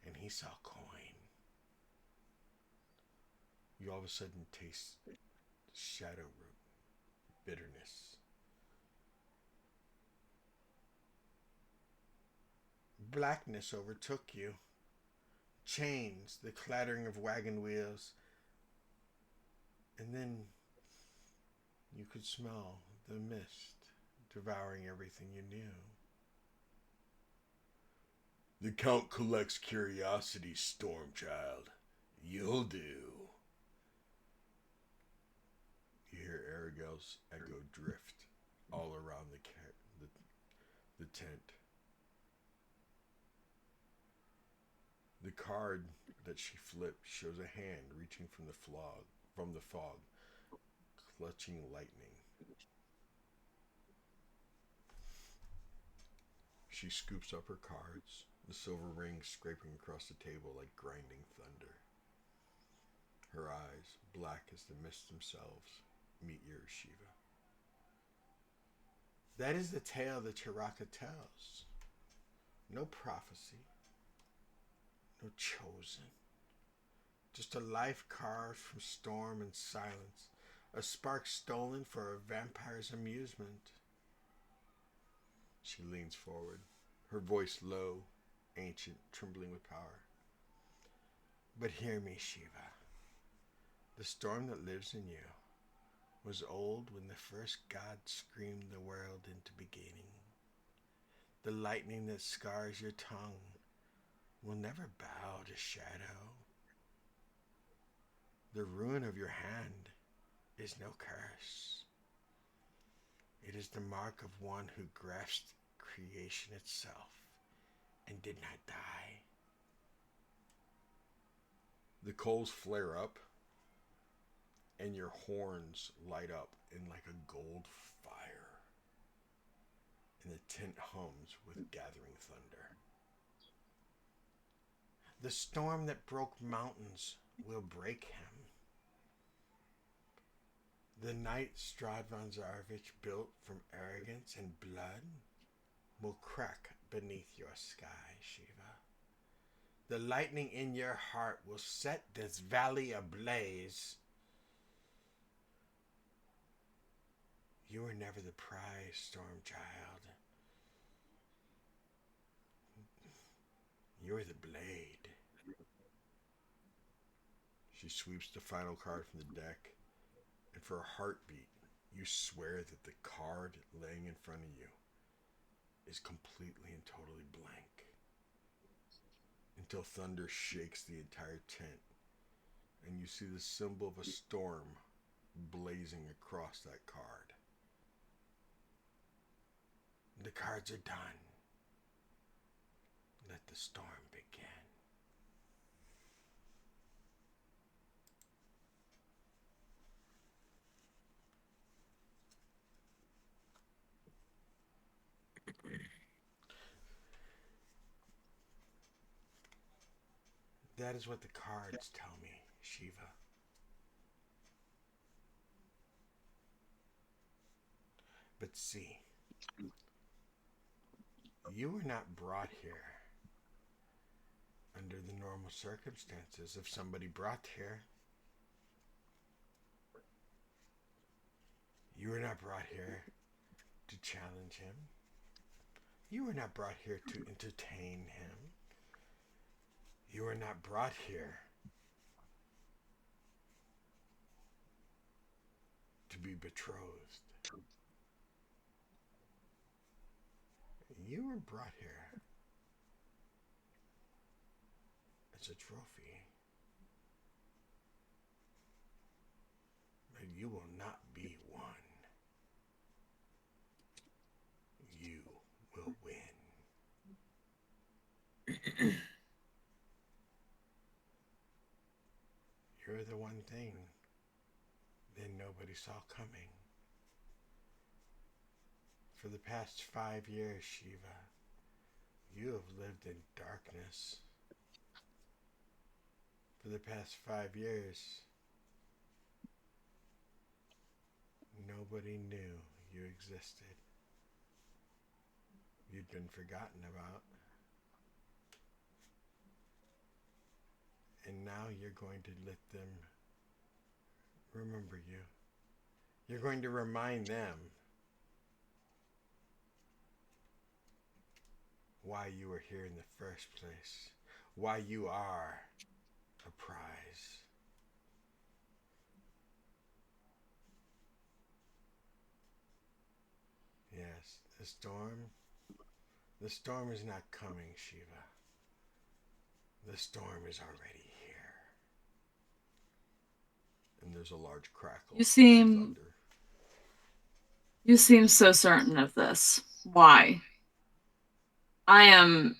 and he saw coin. You all of a sudden taste shadow root, bitterness. Blackness overtook you. Chains, the clattering of wagon wheels. And then you could smell the mist devouring everything you knew. The Count collects curiosity, Stormchild. You'll do. You hear Arigel's echo drift all around the tent. The card that she flipped shows a hand reaching from the fog, clutching lightning. She scoops up her cards, the silver rings scraping across the table like grinding thunder. Her eyes, black as the mists themselves, meet yours, Shiva. That is the tale the Chiraka tells. No prophecy. No chosen. Just a life carved from storm and silence. A spark stolen for a vampire's amusement. She leans forward, her voice low, ancient, trembling with power. But hear me, Shiva. The storm that lives in you was old when the first god screamed the world into beginning. The lightning that scars your tongue will never bow to shadow. The ruin of your hand is no curse. It is the mark of one who grasped creation itself and did not die. The coals flare up and your horns light up in like a gold fire. And the tent hums with gathering thunder. The storm that broke mountains will break him. The night Strahd von Zarevich built from arrogance and blood will crack beneath your sky, Shiva. The lightning in your heart will set this valley ablaze. You were never the prize, Storm Child. You're the blade. She sweeps the final card from the deck, and for a heartbeat, you swear that the card laying in front of you is completely and totally blank. Until thunder shakes the entire tent, and you see the symbol of a storm blazing across that card. The cards are done. Let the storm begin. That is what the cards tell me, Shiva. But see, you were not brought here under the normal circumstances. If somebody brought here, you were not brought here to challenge him. You were not brought here to entertain him. You were not brought here to be betrothed. You were brought here as a trophy. But you will not be won. You will win. You're the one thing that nobody saw coming. For the past 5 years, Shiva, you have lived in darkness. For the past 5 years, nobody knew you existed. You'd been forgotten about. And now you're going to let them remember you. You're going to remind them why you were here in the first place, why you are a prize. Yes, the storm is not coming, Shiva. The storm is already here. And there's a large crackle. You seem so certain of this. Why? I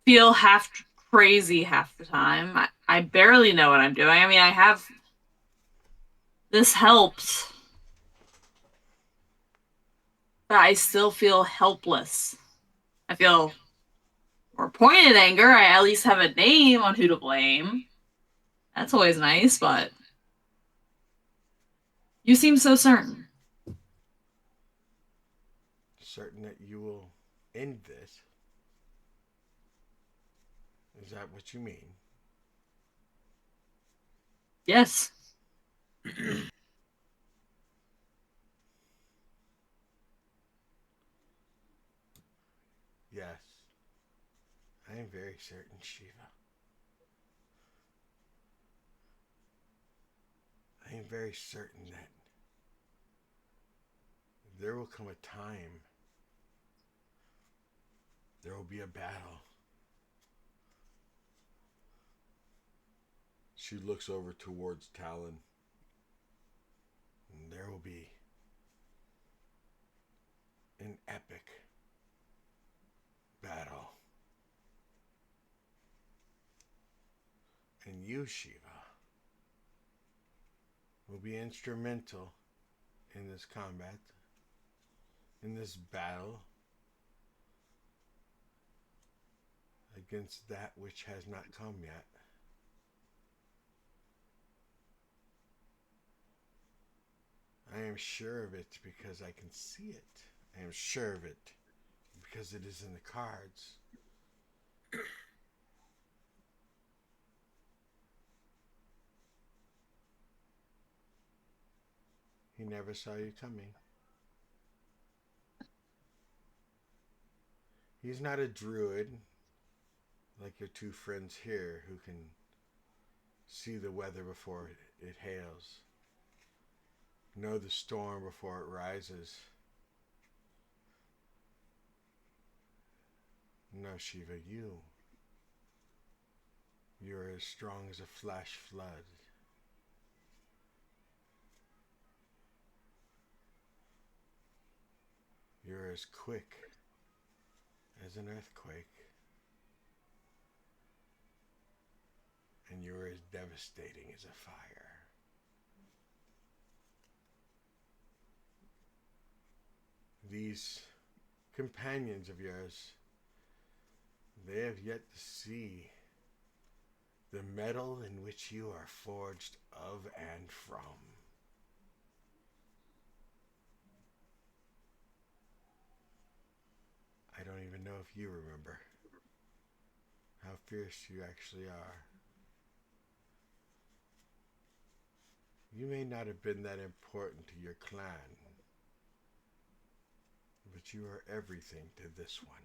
feel half crazy half the time. I barely know what I'm doing. I mean, I have this helps, but I still feel helpless. I feel more pointed anger. I at least have a name on who to blame. That's always nice, but you seem so certain. Certain that you will end this. Is that what you mean? Yes. Yes. I am very certain, Shiva. I am very certain that there will come a time, there will be a battle. She looks over towards Talon, and there will be an epic battle. And you, Shiva, will be instrumental in this combat, in this battle against that which has not come yet. I am sure of it because I can see it. I am sure of it because it is in the cards. He never saw you coming. He's not a druid like your two friends here who can see the weather before it hails, know the storm before it rises. No, Shiva, you're as strong as a flash flood. You're as quick as an earthquake. And you're as devastating as a fire. These companions of yours, they have yet to see the metal in which you are forged of and from. I don't even know if you remember how fierce you actually are. You may not have been that important to your clan, but you are everything to this one.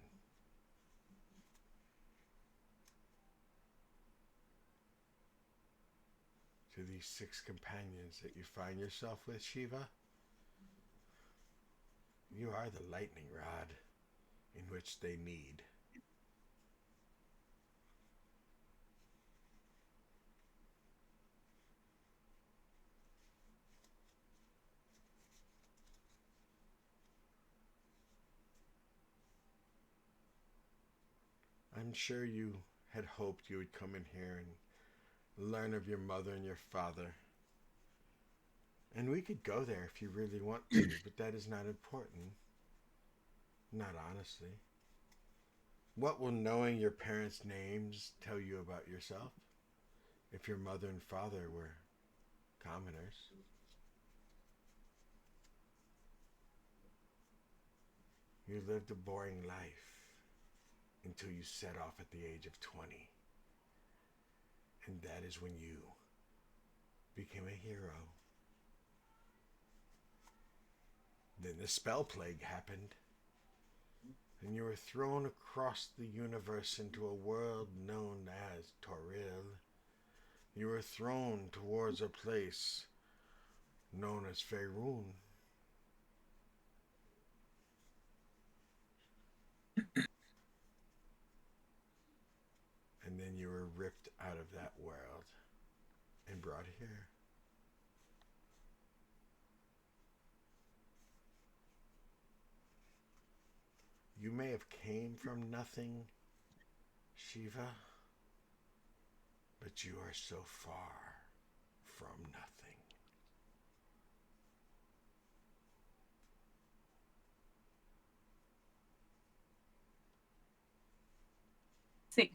To these 6 companions that you find yourself with, Shiva, you are the lightning rod in which they need. I'm sure you had hoped you would come in here and learn of your mother and your father. And we could go there if you really want to, but that is not important. Not honestly. What will knowing your parents' names tell you about yourself if your mother and father were commoners? You lived a boring life until you set off at the age of 20. And that is when you became a hero. Then the spell plague happened, and you were thrown across the universe into a world known as Toril. You were thrown towards a place known as Faerun. And then you were ripped out of that world and brought here. You may have came from nothing, Shiva, but you are so far from nothing. See.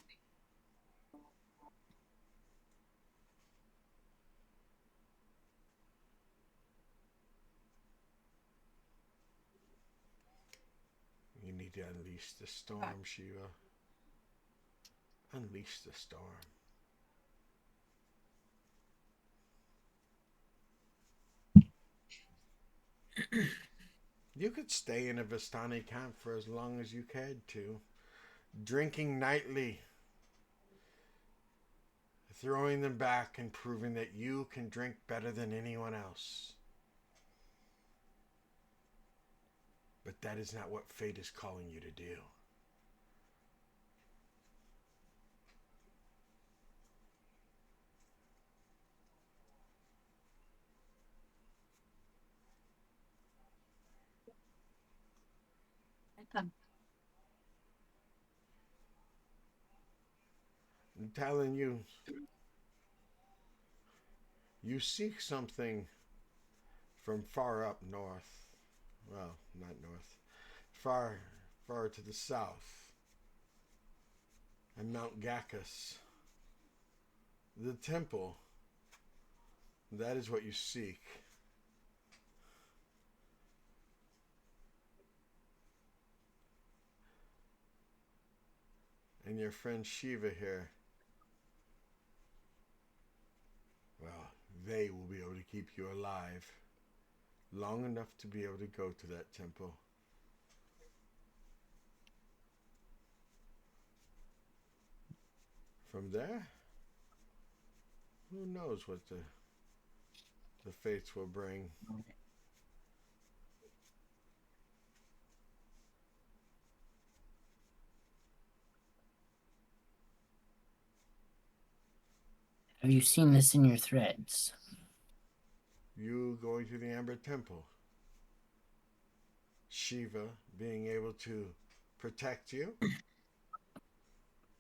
You need to unleash the storm, Shiva. Unleash the storm. You could stay in a Vistani camp for as long as you cared to, drinking nightly, throwing them back and proving that you can drink better than anyone else. But that is not what fate is calling you to do. I'm telling you, you seek something from far up north. Well, not north. Far to the south. And Mount Gacchus. The temple. That is what you seek. and your friend Shiva here, well, they will be able to keep you alive long enough to be able to go to that temple. From there, who knows what the fates will bring. Have you seen this in your threads? You going to the Amber Temple, Shiva being able to protect you?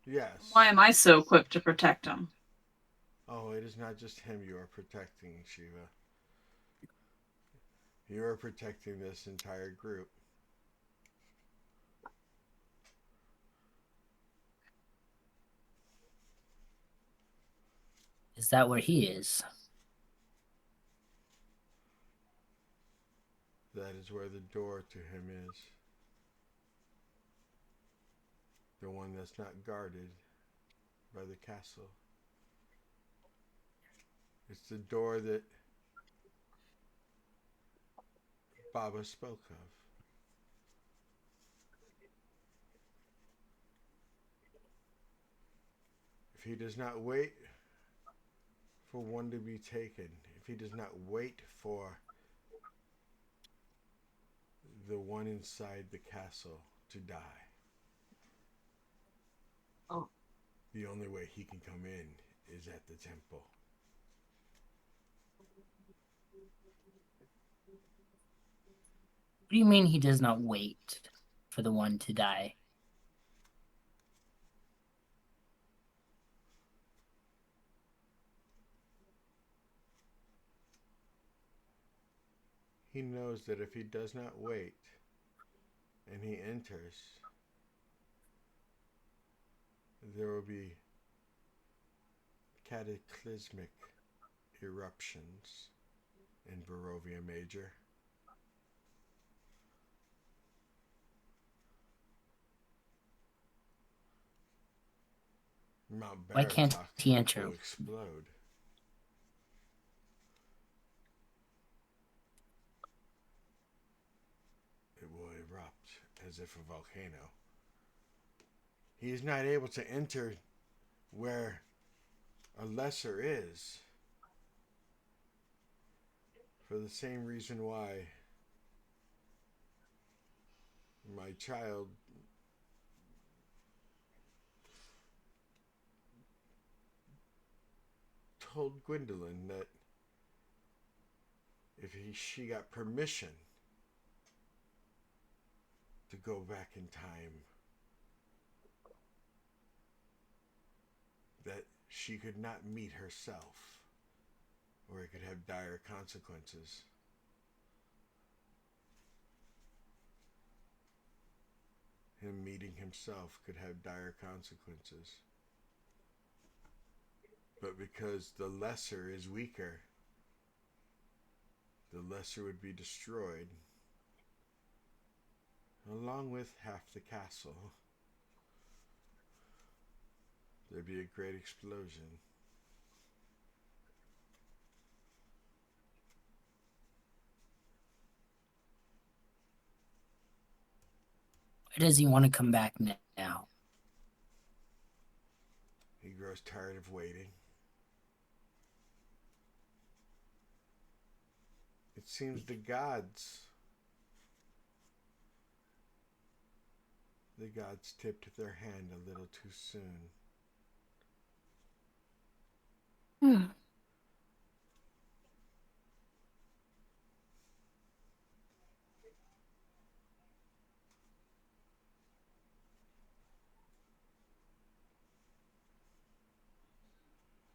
Yes. Why am I so quick to protect him? Oh, it is not just him you are protecting, Shiva. You are protecting this entire group. Is that where he is? That is where the door to him is. The one that's not guarded by the castle. It's the door that Baba spoke of. If he does not wait for one to be taken, if he does not wait for the one inside the castle to die, Oh. the only way he can come in is at the temple. What do you mean he does not wait for the one to die? He knows that if he does not wait and he enters, there will be cataclysmic eruptions in Barovia Major. Mount Why can't Baratok he enter? will explode. It will erupt as if a volcano. He is not able to enter where a lesser is, for the same reason why my child told Gwendolyn that if she got permission to go back in time, that she could not meet herself, or it could have dire consequences. Him meeting himself could have dire consequences. But because the lesser is weaker, the lesser would be destroyed, along with half the castle. There'd be a great explosion. Why does he want to come back now? He grows tired of waiting. It seems the gods tipped their hand a little too soon.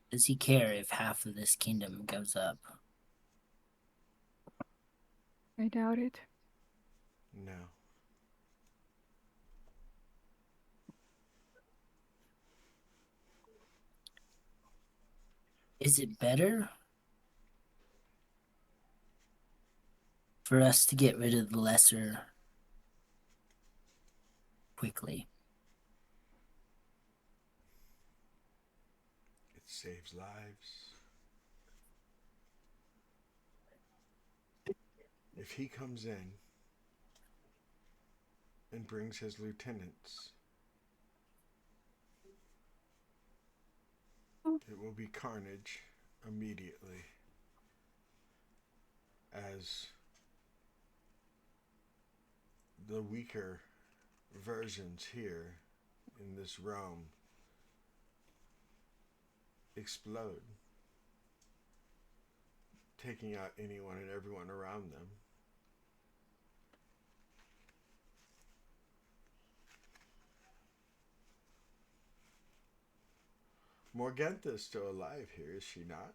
Does he care if half of this kingdom goes up? I doubt it. No. Is it better for us to get rid of the lesser quickly? saves lives. If he comes in and brings his lieutenants, it will be carnage immediately, as the weaker versions here in this realm explode, taking out anyone and everyone around them. Morgantha is still alive here, is she not?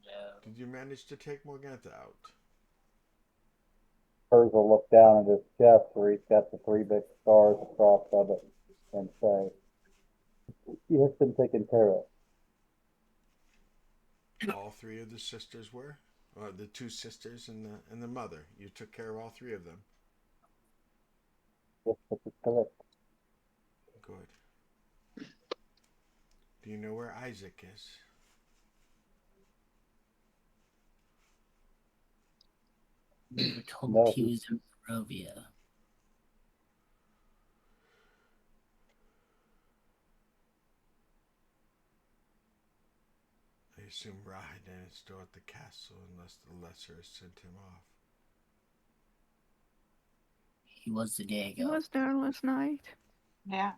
No. Did you manage to take Morgantha out? Hers will look down at his chest where he's got the three big stars across of it and say, "He has been taken care of." All three of the sisters were? The two sisters and the mother. You took care of all three of them. Yes, this is correct. Good. Do you know where Isaac is? We were told No, he was in Barovia. I assume Rahidan is still at the castle unless the lesser has sent him off. He was the day He ago. was there last night. Yeah.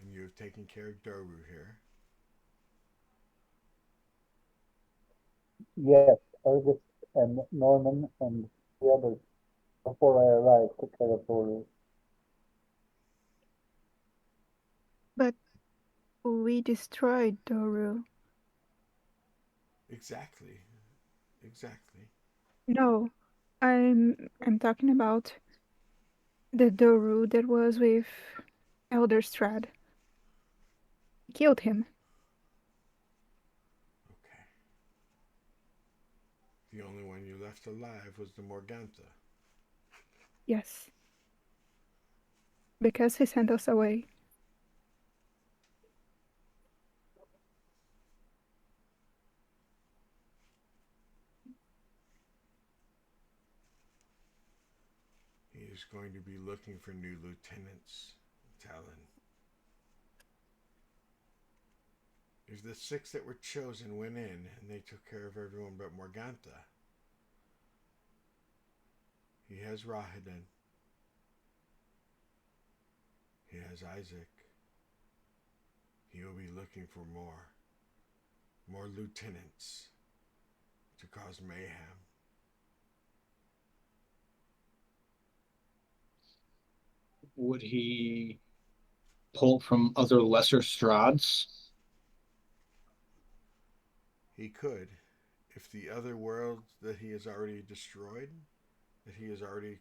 And you have taken care of Doru here. Yes, Argus and Norman and the others before I arrived took care of Doru. But we destroyed Doru. Exactly. Exactly. No, I'm talking about the Doru that was with Elder Strahd. Killed him. Okay. The only one you left alive was the Morgantha. Yes. Because he sent us away. He is going to be looking for new lieutenants, Talon. If the 6 that were chosen went in and they took care of everyone but Morgantha, he has Rahidan. He has Isaac. He will be looking for more lieutenants to cause mayhem. Would he pull from other lesser Strahds? He could, if the other worlds that he has already destroyed, that he has already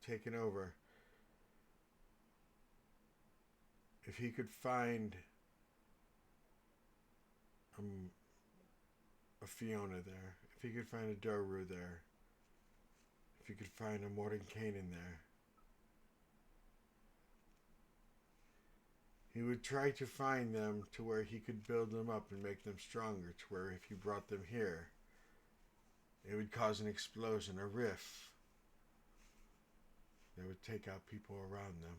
taken over, if he could find a Fiona there, if he could find a Doru there, if he could find a Mordenkainen there, he would try to find them to where he could build them up and make them stronger, to where if he brought them here, it would cause an explosion, a rift that would take out people around them.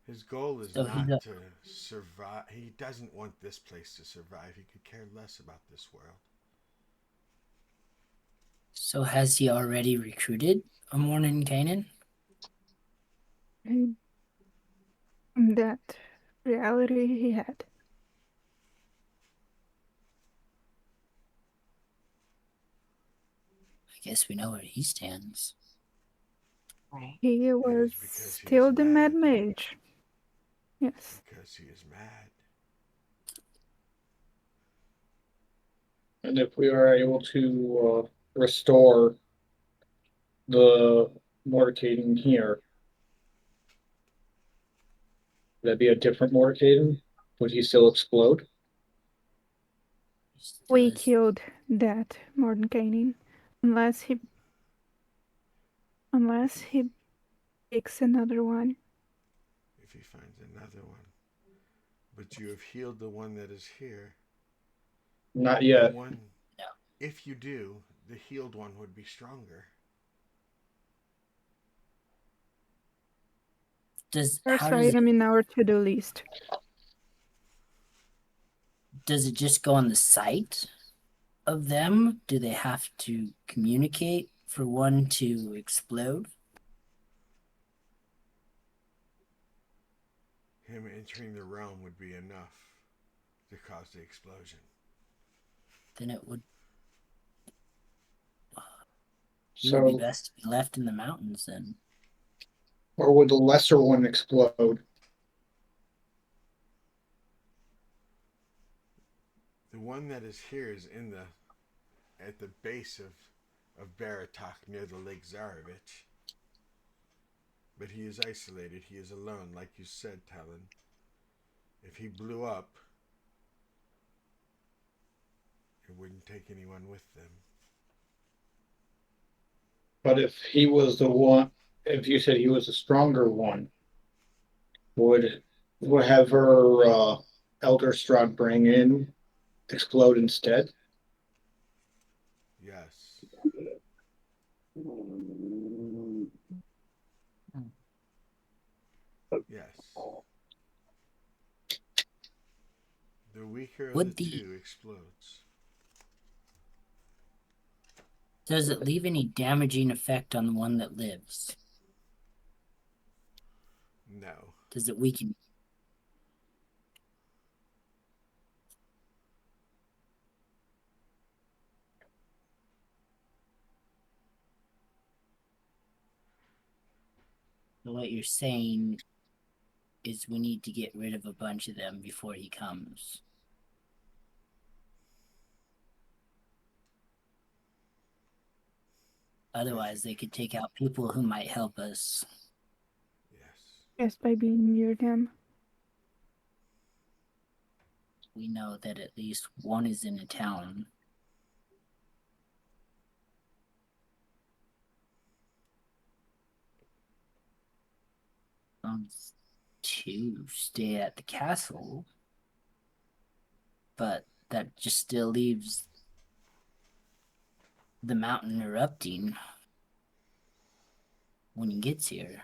His goal is So not to survive. He doesn't want this place to survive. He could care less about this world. So has he already recruited a Mordenkainen? In that reality he had. I guess we know where he stands. Right. He was because he still is the Mad mad. Mage. Yes. Because he is mad. And if we are able to restore the Mordenkainen here, would that be a different Mordenkainen? Would he still explode? We is- killed that Mordenkainen. Unless he picks another one. If he finds another one. But you have healed the one that is here. Not The yet. one. No. If you do, the healed one would be stronger. First How does item in our to-do list. it just go on the site of them? Do they have to communicate for one to explode? Him entering the realm would be enough to cause the explosion. Then it would be So, best to be left in the mountains then. or would the lesser one explode? The one that is here is at the base of Baratok near the Lake Zarevich. But he is isolated. He is alone, like you said, Talon. If he blew up, it wouldn't take anyone with them. But if he was the one, if you said he was a stronger one, would have her Elder Strahd bring in explode instead? Yes. Yes. The weaker of Would the the- two explodes. Does it leave any damaging effect on the one that lives? No. Does it weaken? So what you're saying is we need to get rid of a bunch of them before he comes. Otherwise, they could take out people who might help us. Yes. Just by being near them. We know that at least one is in a town. To stay at the castle, but that just still leaves the mountain erupting when he gets here.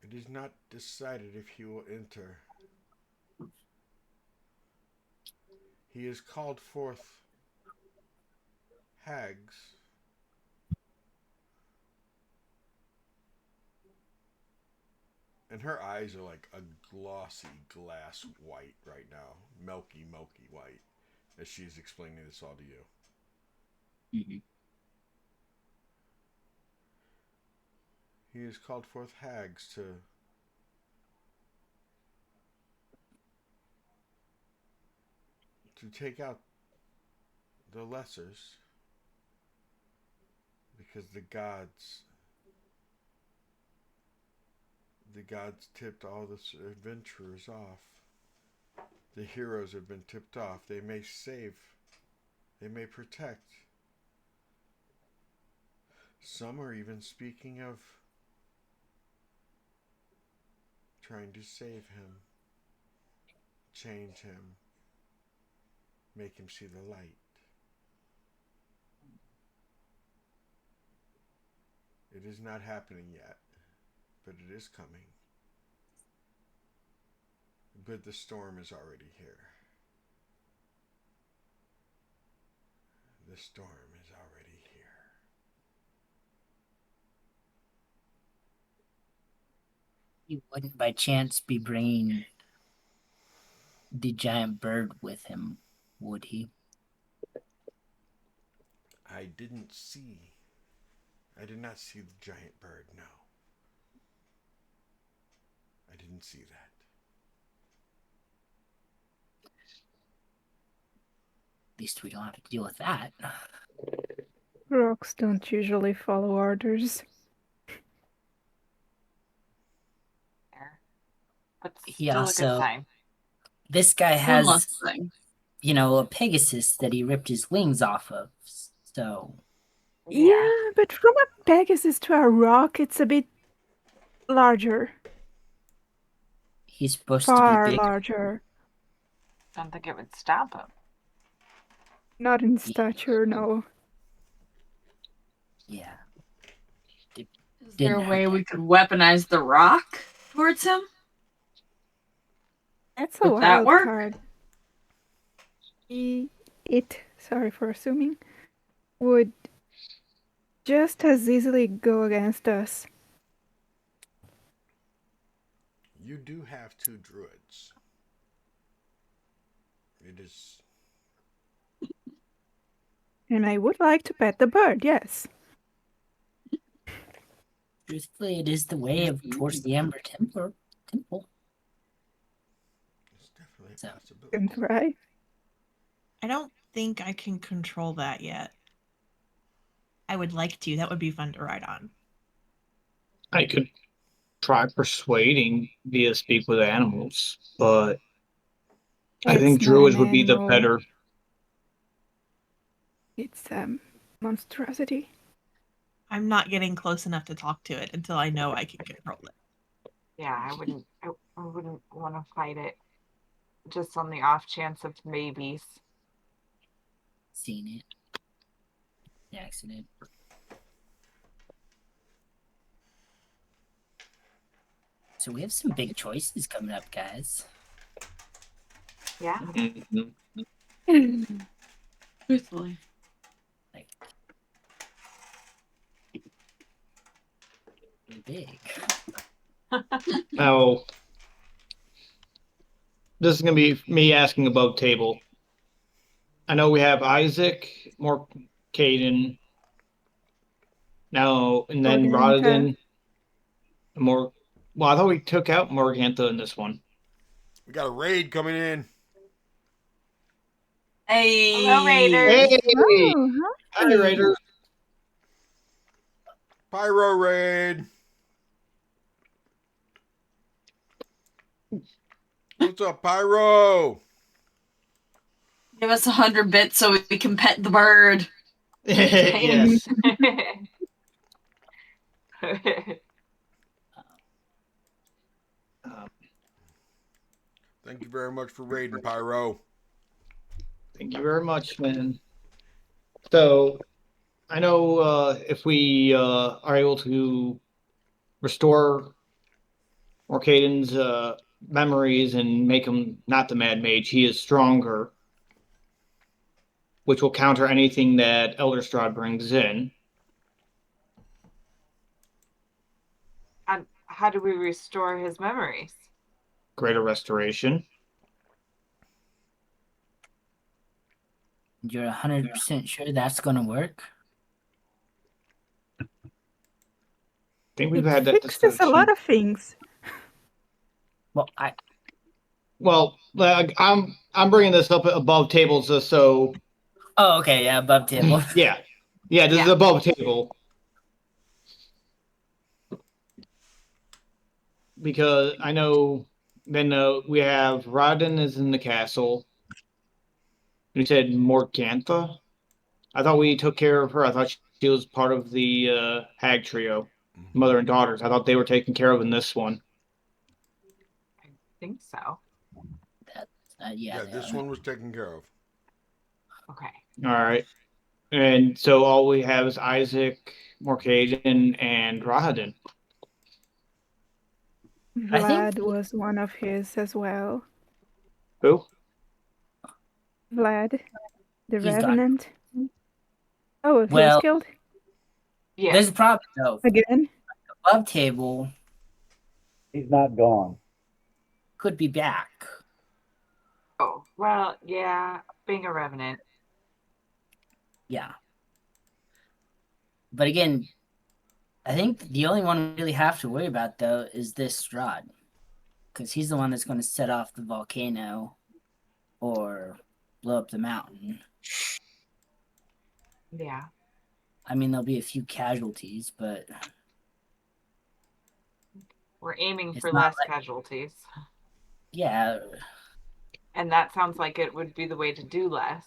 It is not decided if he will enter. He has called forth hags. And her eyes are like a glossy glass white right now. Milky, milky white. As she's explaining this all to you. Mm-hmm. He has called forth hags to take out the lessers because the gods tipped all the adventurers off. The heroes have been tipped off. They may save, they may protect. Some are even speaking of trying to save him, change him, make him see the light. It is not happening yet, but it is coming. But the storm is already here. The storm is already here. He wouldn't by chance be bringing the giant bird with him, would he? I did not see the giant bird, no. I didn't see that. At least we don't have to deal with that. Rocks don't usually follow orders. But He still a also- good sign. This guy One has, last thing. a Pegasus that he ripped his wings off of. So Yeah, but from a Pegasus to a rock, it's a bit larger. he's supposed to Far be big. larger. Don't think it would stop him. Not in stature, no. Yeah. Is there a Didn't way hurt. we could weaponize the rock towards him? That's a Would that wild work? card. Sorry for assuming, would just as easily go against us. You do have 2 druids. It is. And I would like to pet the bird, yes. Truthfully, it is the way of towards the Amber Temple. It's definitely a So- possibility. Can try. I don't think I can control that yet. I would like to. That would be fun to ride on. I could try persuading via speak with animals, but I think It's not druids an would be the animal. better. It's a monstrosity. I'm not getting close enough to talk to it until I know I can control it. Yeah, I wouldn't want to fight it just on the off chance of maybes. Seen it. The accident. So we have some big choices coming up, guys. Yeah. Mhm. Truthfully. Like big. Now, this is going to be me asking above table. I know we have Isaac, more Caden, now, and then Morgantha. Rodden, more. Well, I thought we took out Morgantha in this one. We got a raid coming in. Hey. Hello, Raiders. Hey! Oh, Hi, Raiders. Pyro raid. What's up, Pyro? Give us 100 bits so we can pet the bird. Yes. Thank you very much for raiding, Pyro. Thank you very much, man. So, I know if we are able to restore Orcaden's memories and make him not the Mad Mage, he is stronger, which will counter anything that Elder Strahd brings in. And how do we restore his memories? Greater Restoration. You're 100% sure that's gonna work? I think we've it had that fixes a discussion. lot of things. Well, Well, like, I'm bringing this up above tables just so oh, okay, yeah, above table. yeah, this is Yeah. above table because I know. Then we have Rodden is in the castle. You said Morgantha. I thought we took care of her. I thought she was part of the hag trio, mother and daughters. I thought they were taken care of in this one. I think so. Yeah, this one was taken care of. Okay. All right. And so all we have is Isaac, Morcaden, and Rahadin. I think- Vlad was one of his as well. Who? Vlad, the He's gone. Revenant. Oh, he Well- was killed Yeah. There's a problem though. again. Above table He's not gone. could be back. Oh, well, yeah. Being a revenant. Yeah. But again, I think the only one we really have to worry about though is this Strahd. Because he's the one that's going to set off the volcano or blow up the mountain. Yeah. I mean, there'll be a few casualties, but We're aiming It's for not less like- casualties. Yeah. And that sounds like it would be the way to do less.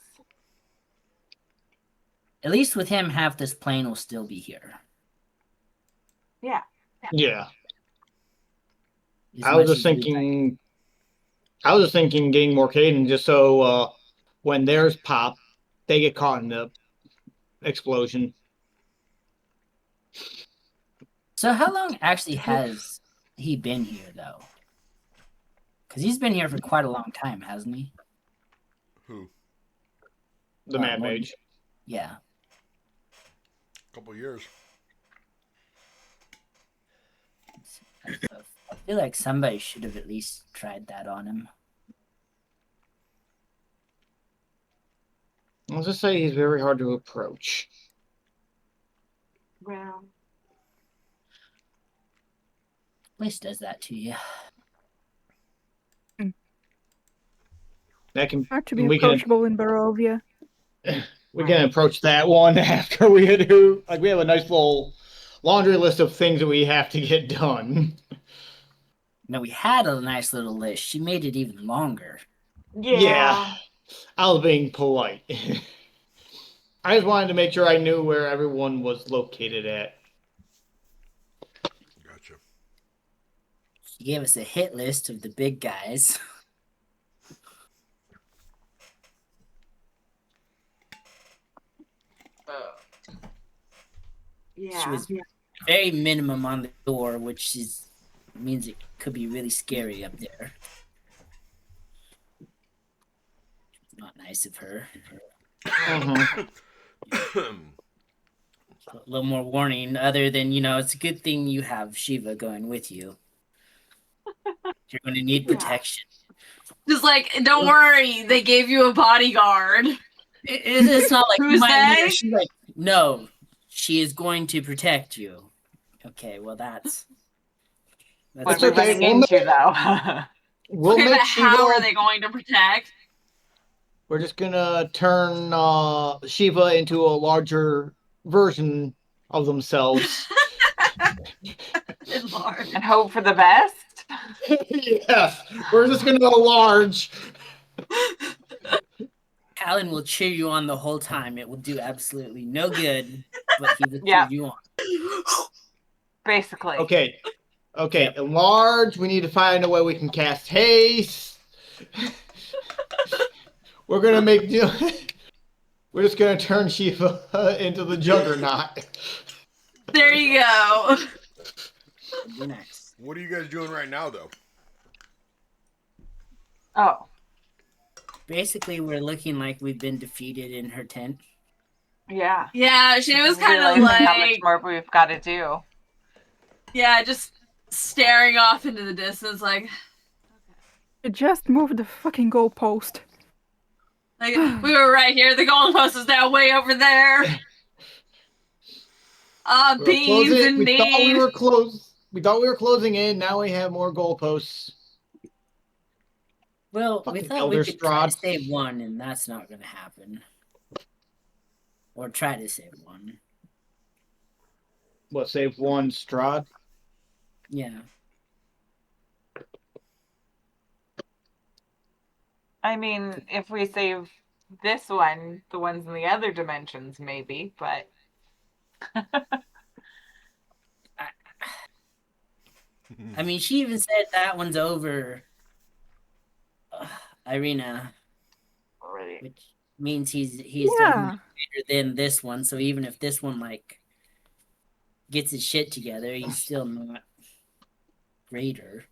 At least with him, half this plane will still be here. Yeah. Yeah. As I was much just as we'd like. thinking. I was just thinking getting more Caden just so when theirs pop, they get caught in the explosion. So how long actually has he been here, though? Because he's been here for quite a long time, hasn't he? Who? The Mad Morton. Mage. Yeah. Couple years. I feel like somebody should have at least tried that on him. I'll just say he's very hard to approach. Well, Place does that to you. That can Hard to be we can approachable in Barovia. we can approach that one after we do we have a nice little laundry list of things that we have to get done. No, we had a nice little list. She made it even longer. Yeah. I was being polite. I just wanted to make sure I knew where everyone was located at. Gotcha. She gave us a hit list of the big guys. Yeah. She was very minimum on the door, which means it could be really scary up there. Not nice of her. Mhm. A little more warning, other than, it's a good thing you have Shiva going with you. You're going to need protection. Just like, don't worry, they gave you a bodyguard. It's not like Who's they? She's like, no, she is going to protect you. Okay, well that's What That's we're okay. running into, though. We'll Okay, but make how are Shiva. they going to protect? We're just gonna turn Shiva into a larger version of themselves. Enlarge. And hope for the best. Yes, we're just gonna go large. Alan will cheer you on the whole time. It will do absolutely no good, but he will cheer Yeah. you on. Basically. Okay. Enlarge. We need to find a way we can cast haste. We're gonna make. We're just gonna turn Shiva into the Juggernaut. There you go. Be nice. What are you guys doing right now, though? Oh. Basically, we're looking like we've been defeated in her tent. Yeah. Yeah, she was kind of Realizing how much like, more we've got to do. yeah, just staring off into the distance, like You just moved the fucking goalpost. we were right here. The goalpost is now way over there. Beans and We thought we meat. were close. We thought we were closing in. Now we have more goalposts. Well, we Fucking thought we Elder could try to Strahd. save one, and that's not going to happen. Or try to save one. What, save one Strahd? Yeah. I mean, if we save this one, the ones in the other dimensions, maybe, but. I mean, she even said that one's over. Irina. Already. Which means he's Yeah. definitely greater than this one. So even if this one gets his shit together, he's still not greater.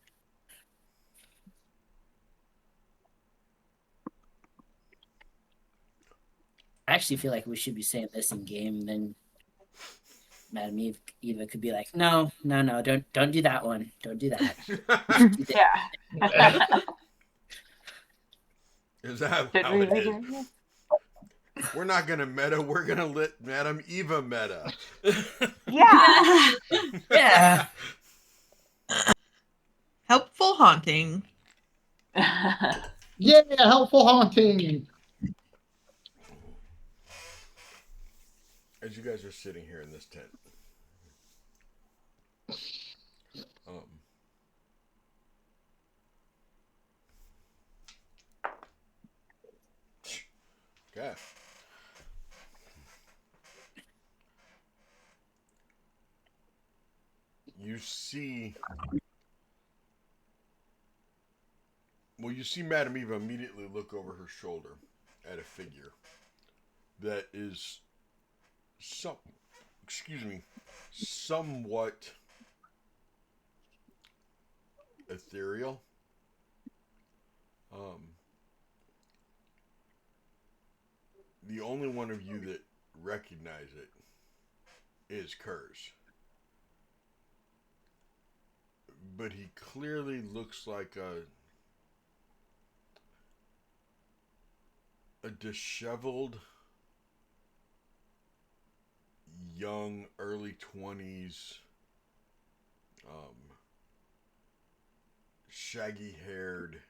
I actually feel like we should be saying this in game. Then Madam Eva could be like, "No, don't do that one. Don't do that." Do that. Yeah. Is that Did how we it make is? it? We're not gonna meta. We're gonna let Madam Eva meta. Yeah. Yeah. Helpful haunting. Yeah, helpful haunting. As you guys are sitting here in this tent, you see. Well, you see Madame Eva immediately look over her shoulder at a figure that is some, excuse me, somewhat ethereal. The only one of you that recognize it is Kurz. But he clearly looks like a disheveled, young, early 20s, shaggy haired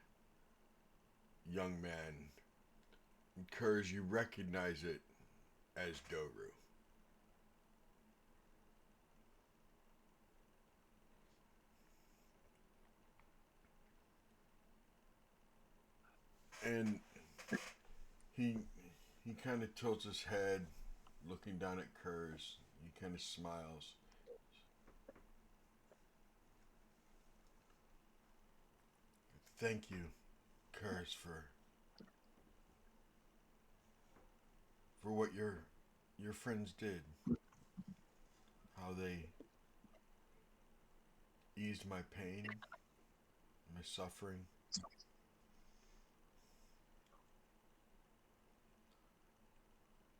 young man. Kurz, you recognize it as Doru. And he kind of tilts his head, looking down at Kurz. He kind of smiles. Thank you, Kurz, for what your friends did. How they eased my pain, my suffering.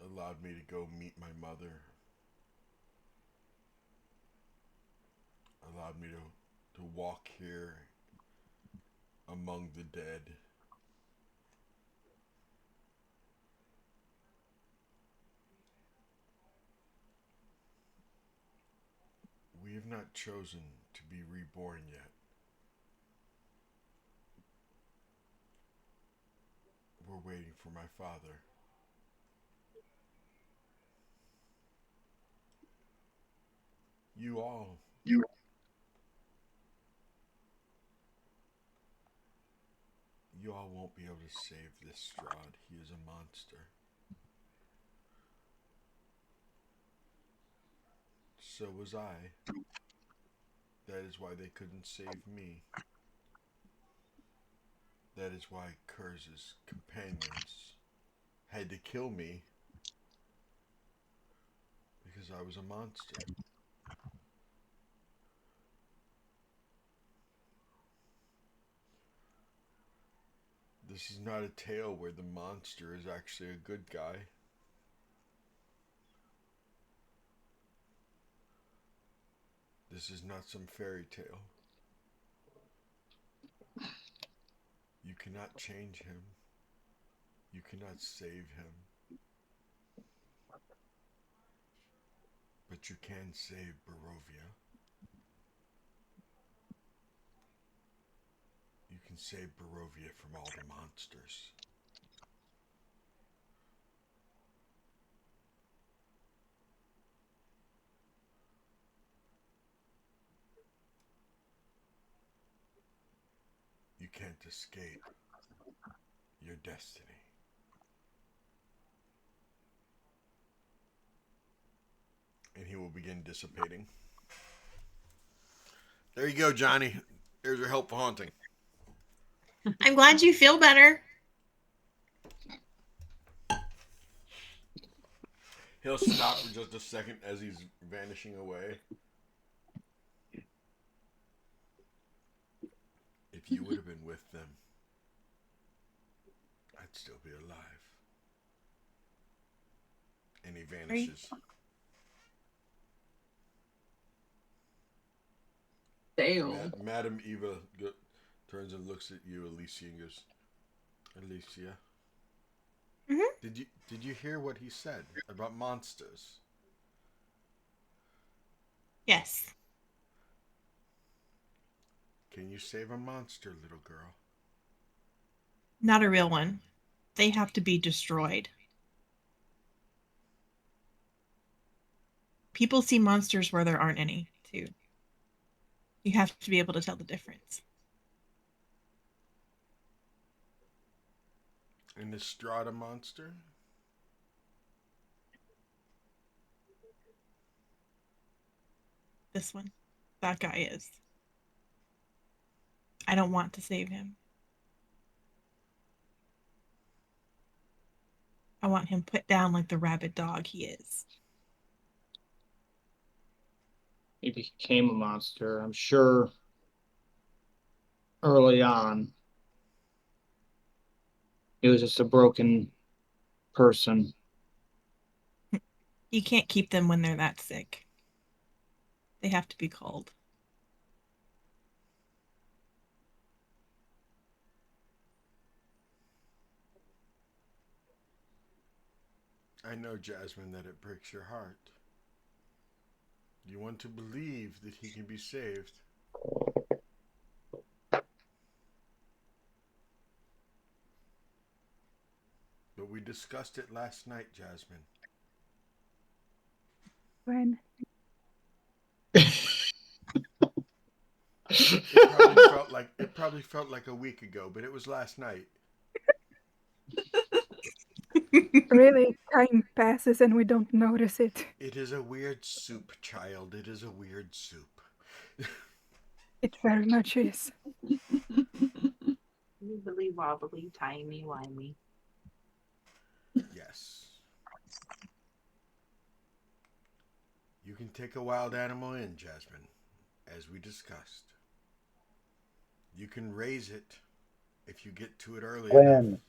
Allowed me to go meet my mother. Allowed me to walk here among the dead. We have not chosen to be reborn yet. We're waiting for my father. You all won't be able to save this Strahd. He is a monster. So was I. That is why they couldn't save me. That is why Kurz's companions had to kill me, because I was a monster. This is not a tale where the monster is actually a good guy. This is not some fairy tale. You cannot change him. You cannot save him. But you can save Barovia. You can save Barovia from all the monsters. You can't escape your destiny. And he will begin dissipating. There you go, Johnny. There's your helpful haunting. I'm glad you feel better. He'll stop for just a second as he's vanishing away. If you would have been with them, I'd still be alive. And he vanishes. Damn. Madame Eva turns and looks at you, Alicia, and goes, Alicia, did you hear what he said about monsters? Yes. Can you save a monster, little girl? Not a real one. They have to be destroyed. People see monsters where there aren't any, too. You have to be able to tell the difference. And is Strahd a monster? This one. that guy is. I don't want to save him. I want him put down like the rabid dog he is. He became a monster. I'm sure early on he was just a broken person. You can't keep them when they're that sick. They have to be called. I know, Jasmine, that it breaks your heart. You want to believe that he can be saved. But we discussed it last night, Jasmine. When? It probably felt like a week ago, but it was last night. Really, time passes and we don't notice it. It is a weird soup, child. It is a weird soup. It very much is. Wibbly wobbly, timey wimey. Yes. You can take a wild animal in, Jasmine, as we discussed. You can raise it if you get to it early enough. Gwen,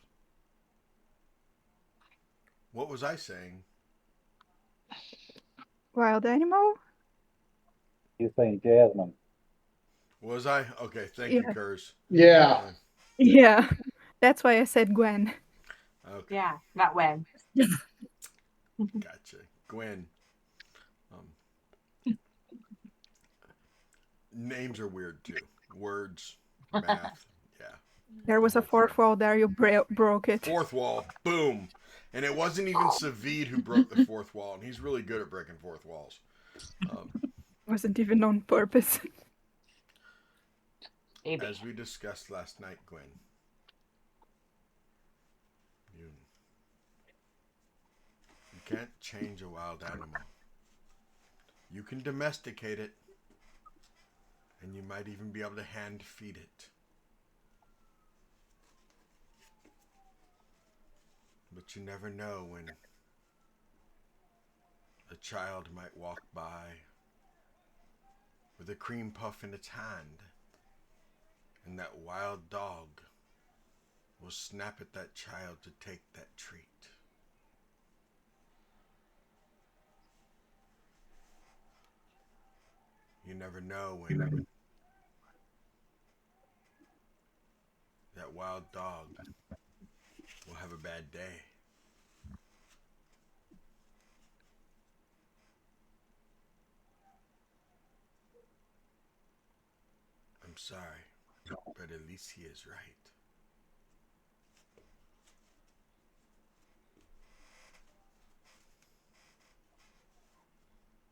What was I saying? Wild animal? you saying Jasmine? Was I? Okay, thank Yeah. you, Kurz. Yeah. Yeah. That's why I said Gwen. Okay, Yeah, not when. gotcha. Gwen. Names are weird too. Words, math, yeah. There was a fourth wall there, you broke it. Fourth wall, boom. And it wasn't even Savid who broke the fourth wall, and he's really good at breaking fourth walls. Wasn't even on purpose. Maybe. As we discussed last night, Gwen, you can't change a wild animal. You can domesticate it, and you might even be able to hand feed it. But you never know when a child might walk by with a cream puff in its hand, and that wild dog will snap at that child to take that treat. You never know when that wild dog will have a bad day. I'm sorry, but at least he is right.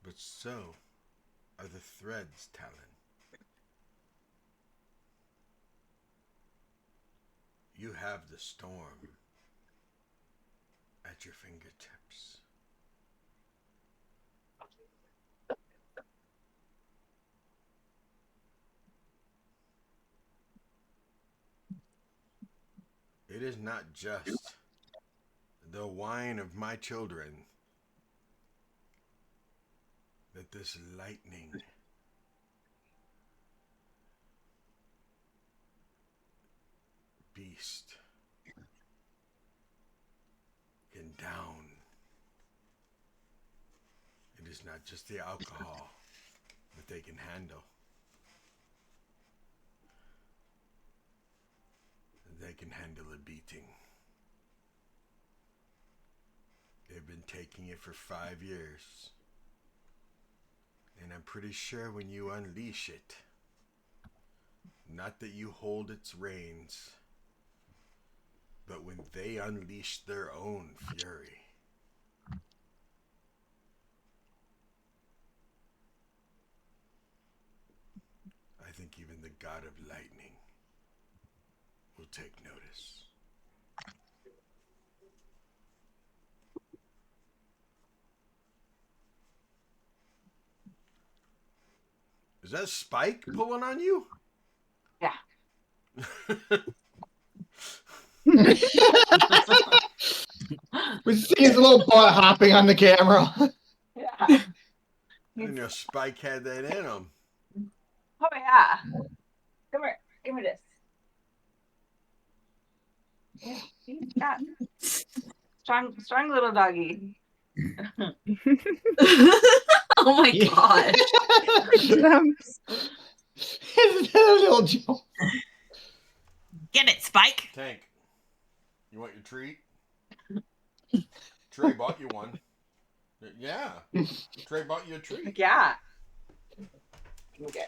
But so are the threads, Talon. You have the storm at your fingertips. It is not just the wine of my children that this lightning beast can down. It is not just the alcohol that they can handle. They can handle a beating. They've been taking it for 5 years. And I'm pretty sure when you unleash it, not that you hold its reins, but when they unleash their own fury, I think even the god of lightning will take notice. Is that Spike pulling on you? Yeah. We see his little butt hopping on the camera. Yeah. I didn't know Spike had that in him. Oh yeah. Come here. Give me this. Yeah, he's got strong little doggy. Oh my Yeah. god. Jumps. His little jump. Get it, Spike. Tank, you want your treat? Trey bought you one. Yeah. Trey bought you a treat. Yeah. Okay.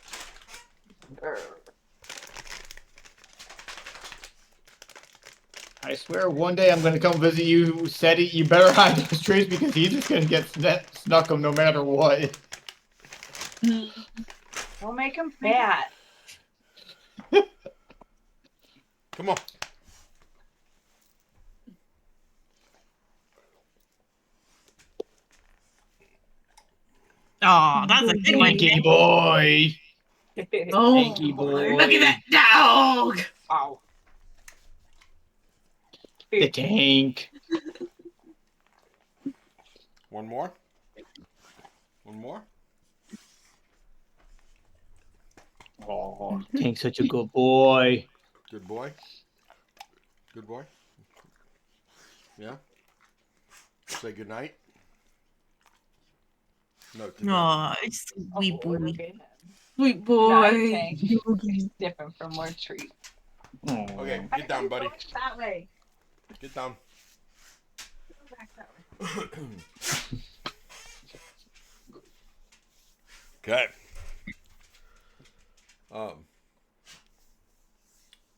I swear one day I'm going to come visit you, Seti. You better hide those trees because he's just going to get snuck them no matter what. We'll make him fat. Come on. Oh, that's a good one. Pinky boy. Oh, Pinky boy. look at that dog. Ow. The tank. One more. One more. Oh, Tank's such a good boy. Good boy. Good boy. Yeah. Say good night. No. Oh, it's sweet boy. Sweet Night, boy. Tank. Sniffing for more treats. Okay, get down, buddy. Go that way. Get down. Go back that way. Okay.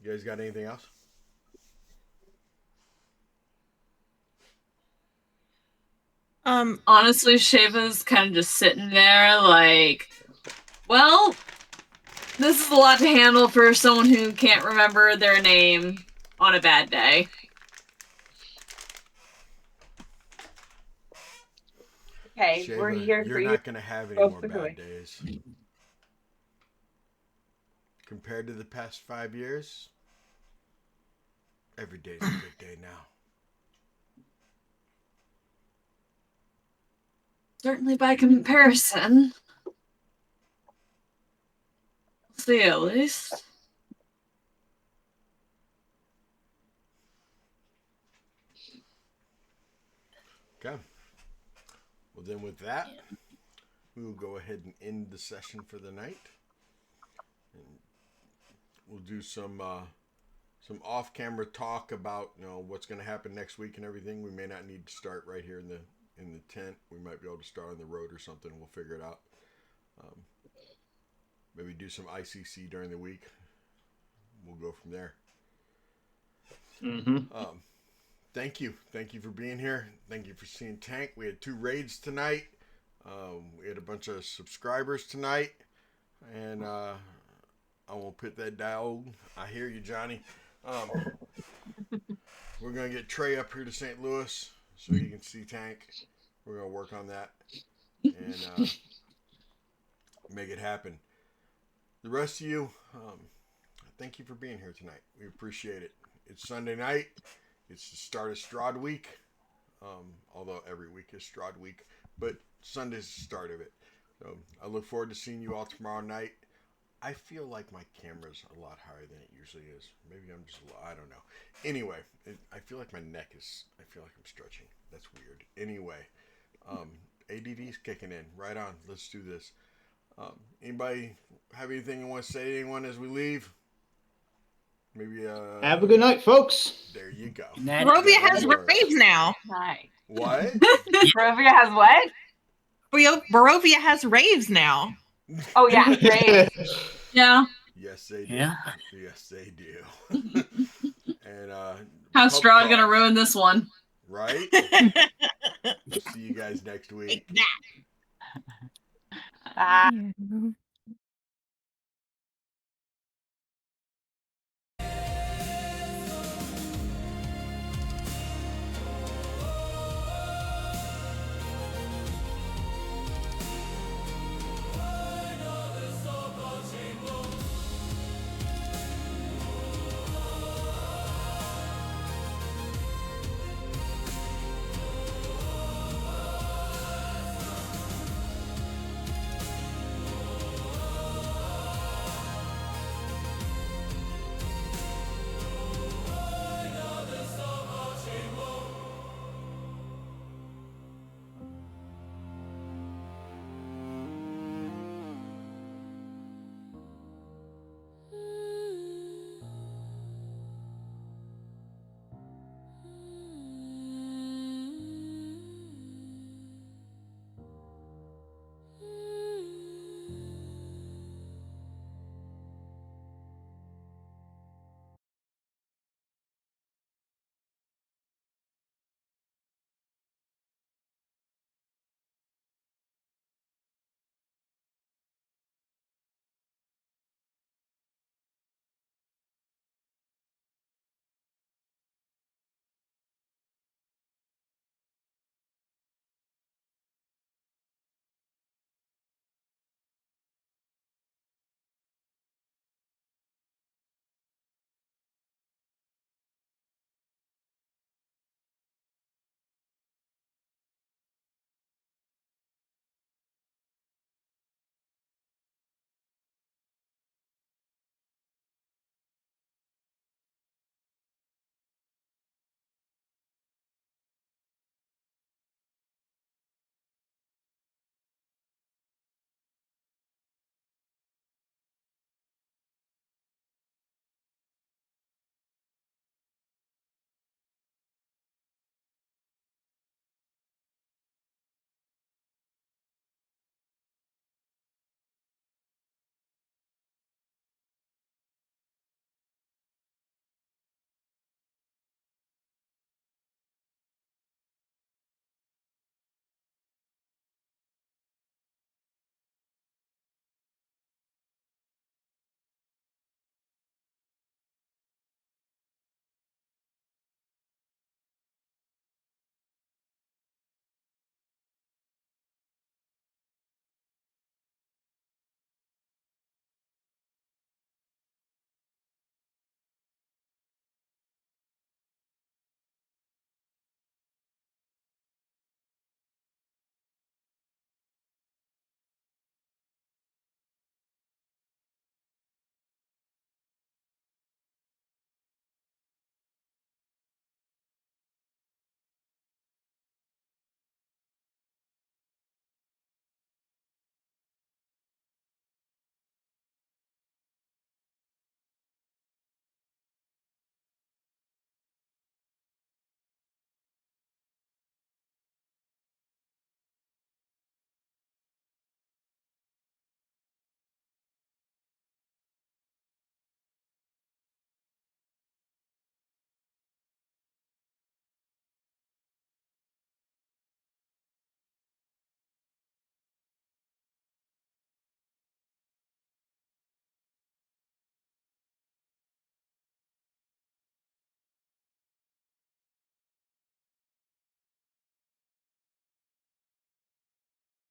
You guys got anything else? Honestly, Shava's kind of just sitting there like, well, this is a lot to handle for someone who can't remember their name on a bad day. Okay, Shava, we're here for you're you. not going to have any Go more quickly. bad days. Compared to the past 5 years, every day's a good day now. Certainly by comparison. We'll see, at least. Okay. Well, then with that, we will go ahead and end the session for the night. And we'll do some off-camera talk about what's going to happen next week and everything. We may not need to start right here in the tent. We might be able to start on the road or something. We'll figure it out. Maybe do some ICC during the week. We'll go from there. Mm-hmm. Thank you for being here. Thank you for seeing Tank. We had 2 raids tonight. We had a bunch of subscribers tonight, and I won't put that down. I hear you, Johnny. We're gonna get Trey up here to St. Louis so he can see Tank. We're gonna work on that and make it happen. The rest of you, thank you for being here tonight. We appreciate it. It's Sunday night. It's the start of Strahd week. Although every week is Strahd week, but Sunday's the start of it. So I look forward to seeing you all tomorrow night. I feel like my camera's a lot higher than it usually is. Maybe I'm just, I don't know. Anyway, I feel like my neck is, I feel like I'm stretching. That's weird. Anyway, ADD's kicking in. Right on. Let's do this. Anybody have anything you want to say to anyone as we leave? Maybe Have a good night, folks. There you go. Barovia has raves now. Nice. What? Barovia has what? Barovia has raves now. Oh yeah, great. Yeah. Yes, they do. Yeah. Yes, they do. And How's pub Strahd crawl, gonna ruin this one? Right? We'll see you guys next week. Take that. Bye. Yeah.